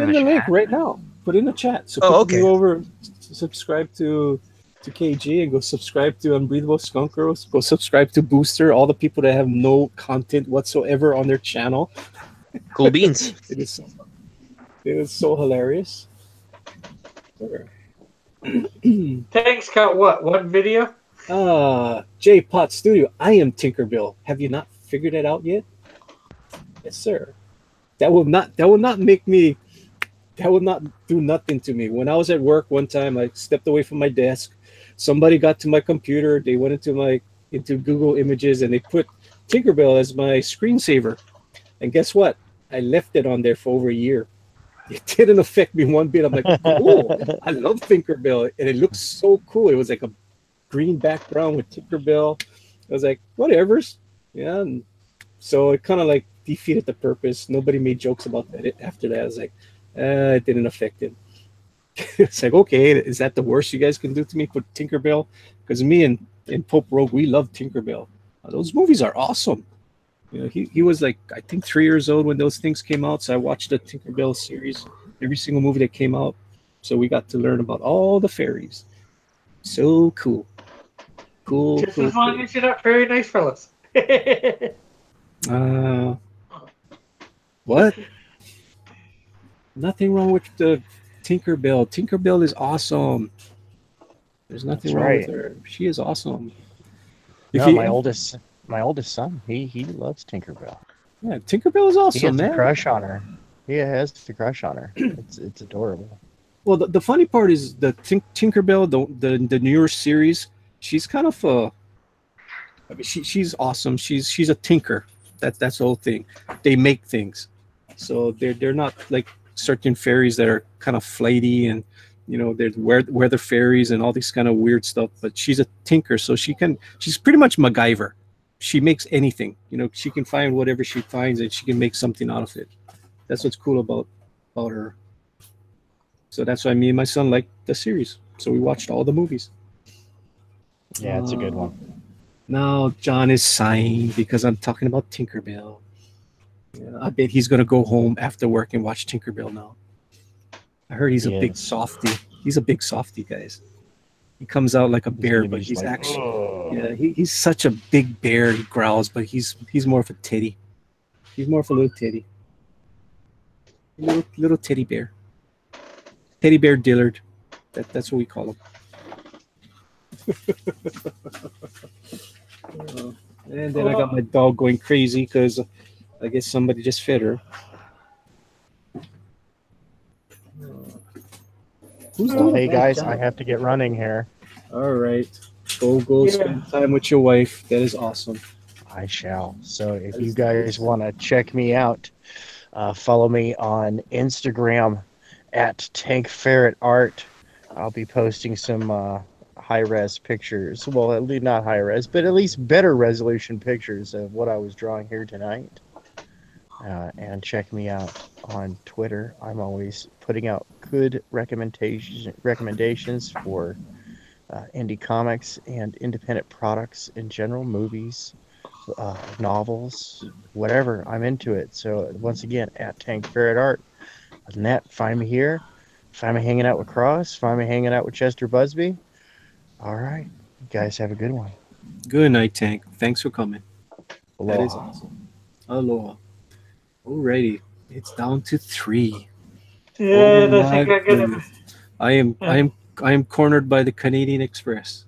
in the link right now. Put it in the chat. So okay. Go over, subscribe to KG, and go subscribe to Unbreathable Skunk Girls. Go subscribe to Booster. All the people that have no content whatsoever on their channel. Cool beans. It is so hilarious. Tank's got what? One video? J Pot Studio. I am Tinkerbell. Have you not figured it out yet? Yes, sir. That will not make me. That will not do nothing to me. When I was at work one time, I stepped away from my desk. Somebody got to my computer. They went into Google Images and they put Tinkerbell as my screensaver. And guess what? I left it on there for over a year. It didn't affect me one bit. I'm like, cool. I love Tinkerbell, and it looks so cool. It was like a green background with Tinkerbell. I was like, whatever's. Yeah. And so it kind of like defeated the purpose. Nobody made jokes about that after that. I was like, it didn't affect it. It's like, okay, is that the worst you guys can do to me? Put Tinkerbell? Because me and Pope Rogue, we love Tinkerbell. Those movies are awesome. You know, he was like, I think 3 years old when those things came out. So I watched the Tinkerbell series, every single movie that came out. So we got to learn about all the fairies. So cool. Cool. Just cool, as long cool. as you're not very nice fellas. What? Nothing wrong with the Tinkerbell. Tinkerbell is awesome. There's nothing That's wrong with right. her. She is awesome. No, my oldest son, he loves Tinkerbell. Yeah, Tinkerbell is He awesome, has a man. crush on her. He has the crush on her. It's adorable. Well, the funny part is the Tinkerbell, the newer series. She's kind of I mean, she's awesome. She's a tinker. That's the whole thing. They make things, so they're not like certain fairies that are kind of flighty and they're weather fairies and all these kind of weird stuff. But she's a tinker, so she's pretty much MacGyver. She makes anything. She can find whatever she finds and she can make something out of it. That's what's cool about her. So that's why me and my son liked the series. So we watched all the movies. Yeah, it's a good one. Now John is sighing because I'm talking about Tinkerbell. Yeah, I bet he's gonna go home after work and watch Tinkerbell now. I heard he's a big softie. He's a big softie, guys. He comes out like a bear, but he's like, actually "Ugh." he's such a big bear. He growls, but he's more of a teddy. He's more of a little teddy. Little teddy bear. Teddy bear Dillard. That's what we call him. And then I got my dog going crazy because I guess somebody just fed her. Hey guys, I have to get running here. All right. Go spend time with your wife. That is awesome. I shall. So if you guys want to check me out, follow me on Instagram at Tank Ferret Art. I'll be posting some high-res pictures. Well, at least not high-res, but at least better resolution pictures of what I was drawing here tonight. And check me out on Twitter. I'm always putting out good recommendations for indie comics and independent products in general, movies, novels, whatever. I'm into it. So once again, at Tank Ferret Art. Other than that, find me here. Find me hanging out with Cross. Find me hanging out with Chester Busby. All right. You guys have a good one. Good night, Tank. Thanks for coming. Aloha. That is awesome. Aloha. Alrighty. It's down to 3. Yeah, Oh, I think my I got him. goodness. I am cornered by the Canadian Express.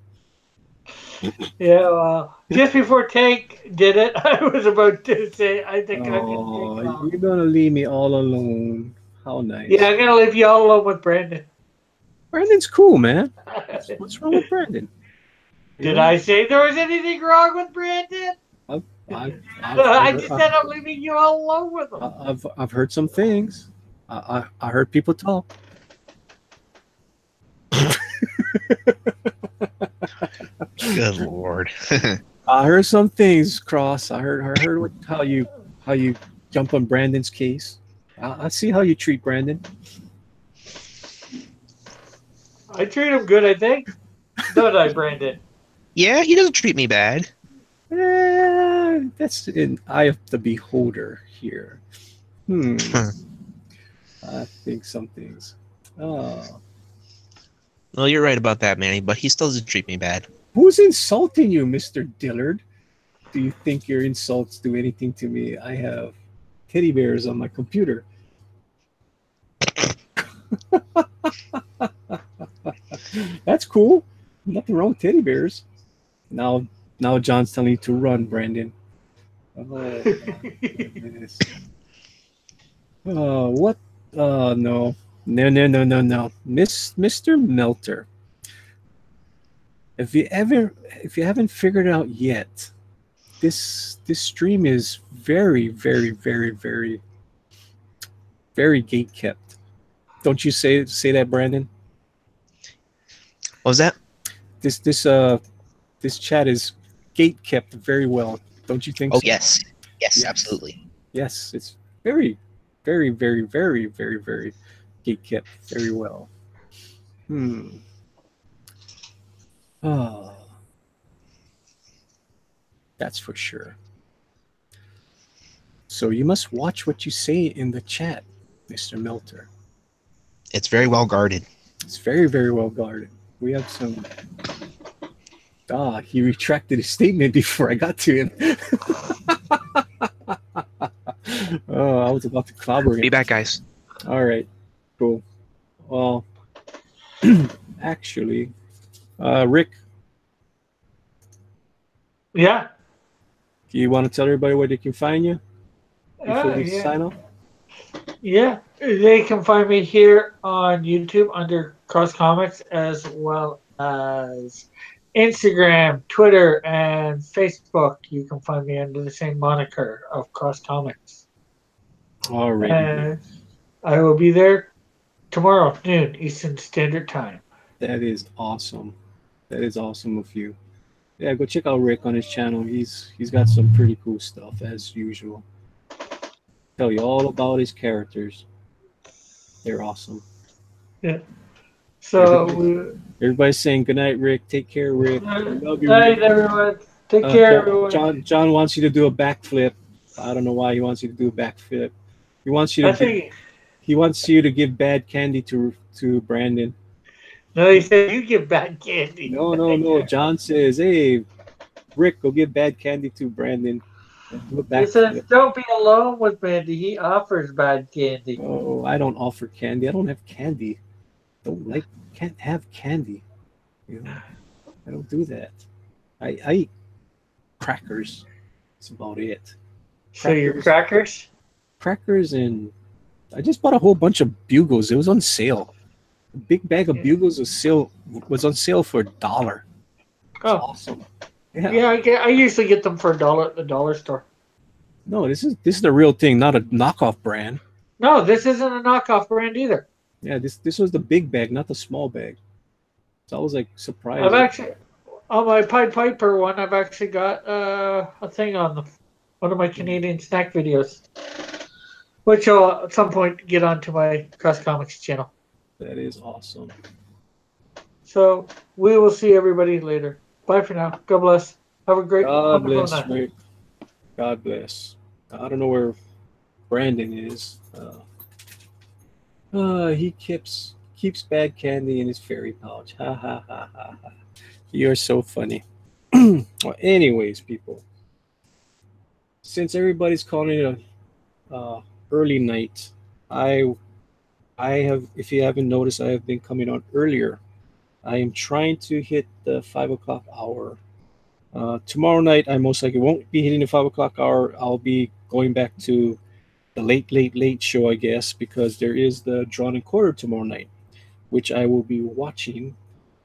Yeah, well, just before Tank did it, I was about to say, I think I'm Oh, going to you're gonna leave me all alone. How nice. Yeah, I'm going to leave you all alone with Brandon. Brandon's cool, man. What's wrong with Brandon? Did I say there was anything wrong with Brandon? I just said I'm leaving you all alone with him. I've heard some things. I heard people talk. Good Lord. I heard some things, Cross. I heard how you jump on Brandon's case. I see how you treat Brandon. I treat him good, I think. Don't I, Brandon? Yeah, he doesn't treat me bad. That's in eye of the beholder here. I think some things. Oh. Well, you're right about that, Manny, but he still doesn't treat me bad. Who's insulting you, Mr. Dillard? Do you think your insults do anything to me? I have teddy bears on my computer. That's cool. Nothing wrong with teddy bears. Now, now John's telling you to run, Brandon. Oh my goodness. What? No, no. Mr. Melter. If you haven't figured it out yet, this stream is very gate kept. Don't you say that, Brandon? What was that? This chat is gate kept very well. Don't you think Oh so? yes, yes, Yes. absolutely. Yes, it's very gate kept very well. Hmm. Oh, that's for sure. So you must watch what you say in the chat, Mr. Melter. It's very well guarded. It's very well guarded. We have some. He retracted his statement before I got to him. Oh, I was about to clobber him. Be back, guys. All right, cool. Well, actually, Rick, Yeah. do you want to tell everybody where they can find you before we Yeah. sign off? Yeah. They can find me here on YouTube under Cross Comics, as well as Instagram, Twitter, and Facebook. You can find me under the same moniker of Cross Comics. All right. And I will be there tomorrow, noon, Eastern Standard Time. That is awesome. That is awesome of you. Yeah, go check out Rick on his channel. He's got some pretty cool stuff as usual. Tell you all about his characters. They're awesome. Yeah. So, Everybody's saying good night, Rick. Take care, Rick. I love you, night, Rick. everyone. Take care, everyone. John wants you to do a backflip. I don't know why he wants you to do a backflip. He wants you to he wants you to give bad candy to Brandon. No, he said you give bad candy. No. John says, "Hey, Rick, go give bad candy to Brandon." He says, "Don't be alone with Brandy. He offers bad candy." Oh, I don't offer candy. I don't have candy. Can't have candy. You know, I don't do that. I eat crackers. That's about it. So your crackers? Crackers, and I just bought a whole bunch of Bugles. It was on sale. A big bag of Bugles was on sale for $1. It's awesome. Yeah, I usually get them for $1 at the dollar store. No, this is the real thing, not a knockoff brand. No, this isn't a knockoff brand either. Yeah, this was the big bag, not the small bag. So I was like surprised. I've actually on my Pied Piper one, I've actually got a thing on them. One of my Canadian snack videos, which I'll at some point get onto my Cross Comics channel. That is awesome. So we will see everybody later. Bye for now. God bless. Have a great God wonderful bless, night. Rick. God bless. I don't know where Brandon is. He keeps bad candy in his fairy pouch. Ha ha ha ha ha. You're so funny. Well, anyways, people. Since everybody's calling it a early night, I have, if you haven't noticed, I have been coming on earlier. I am trying to hit the 5 o'clock hour. Tomorrow night, I most likely won't be hitting the 5 o'clock hour. I'll be going back to the late show, I guess, because there is the Drawn and Quarter tomorrow night, which I will be watching,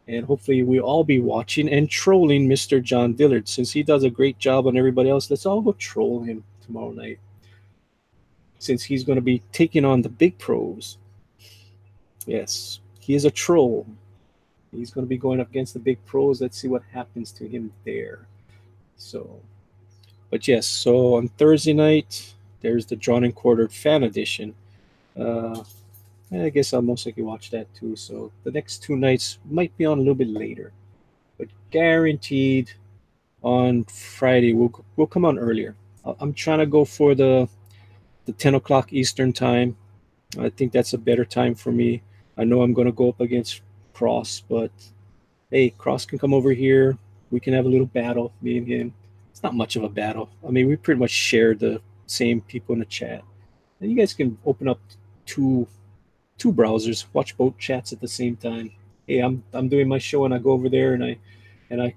and hopefully we'll all be watching and trolling Mr. John Dillard. Since he does a great job on everybody else, let's all go troll him tomorrow night, since he's going to be taking on the big pros. Yes, he is a troll. He's going to be going up against the big pros. Let's see what happens to him there. So, but yes, so on Thursday night, there's the Drawn and Quartered Fan Edition. I guess I'll most likely watch that too. So the next 2 nights might be on a little bit later, but guaranteed on Friday we'll come on earlier. I'm trying to go for the 10 o'clock Eastern time. I think that's a better time for me. I know I'm going to go up against Cross, but hey, Cross can come over here. We can have a little battle, me and him. It's not much of a battle. I mean, we pretty much share the same people in the chat. And you guys can open up two browsers, watch both chats at the same time. hey, I'm doing my show, and I go over there and I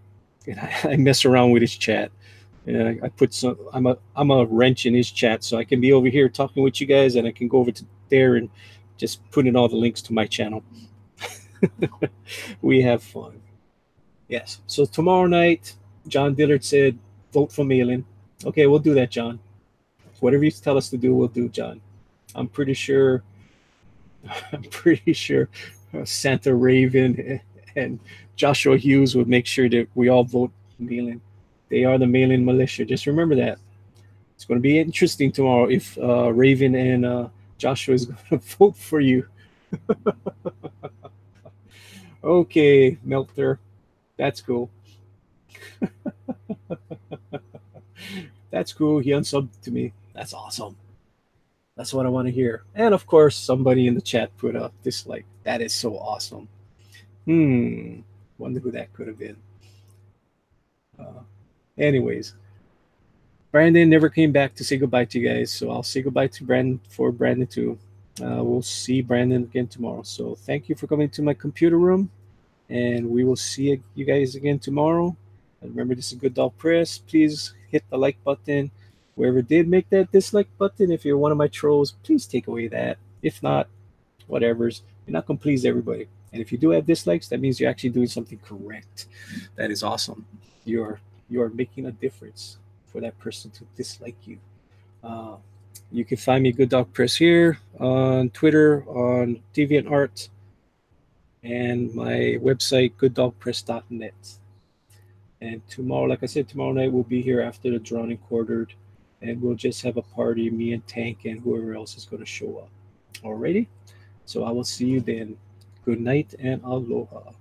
I mess around with his chat. And I put some. I'm a wrench in his chat, so I can be over here talking with you guys, and I can go over to there and just put in all the links to my channel. We have fun. Yes. So tomorrow night, John Dillard said, vote for Malin. Okay, we'll do that, John. Whatever you tell us to do, we'll do, John. I'm pretty sure. I'm pretty sure Santa Raven and Joshua Hughes would make sure that we all vote Malin. They are the Malin militia. Just remember that. It's going to be interesting tomorrow if Raven and Joshua is going to vote for you. Okay, Melter. That's cool. That's cool. He unsubbed to me. That's awesome. That's what I want to hear. And of course, somebody in the chat put a dislike. That is so awesome. Wonder who that could have been. Anyways, Brandon never came back to say goodbye to you guys, so I'll say goodbye to Brandon too. We'll see Brandon again tomorrow. So thank you for coming to my computer room, and we will see you guys again tomorrow. And remember, this is Good Dog Press. Please hit the like button. Whoever did make that dislike button, if you're one of my trolls, please take away that. If not, whatever's. You're not gonna please everybody. And if you do have dislikes, that means you're actually doing something correct. That is awesome. You are making a difference for that person to dislike you. Uh, you can find me Good Dog Press here on Twitter, on DeviantArt, and my website gooddogpress.net. And tomorrow, like I said, tomorrow night we'll be here after the Drawn and Quartered, and we'll just have a party, me and Tank and whoever else is going to show up. Alrighty? So I will see you then. Good night and aloha.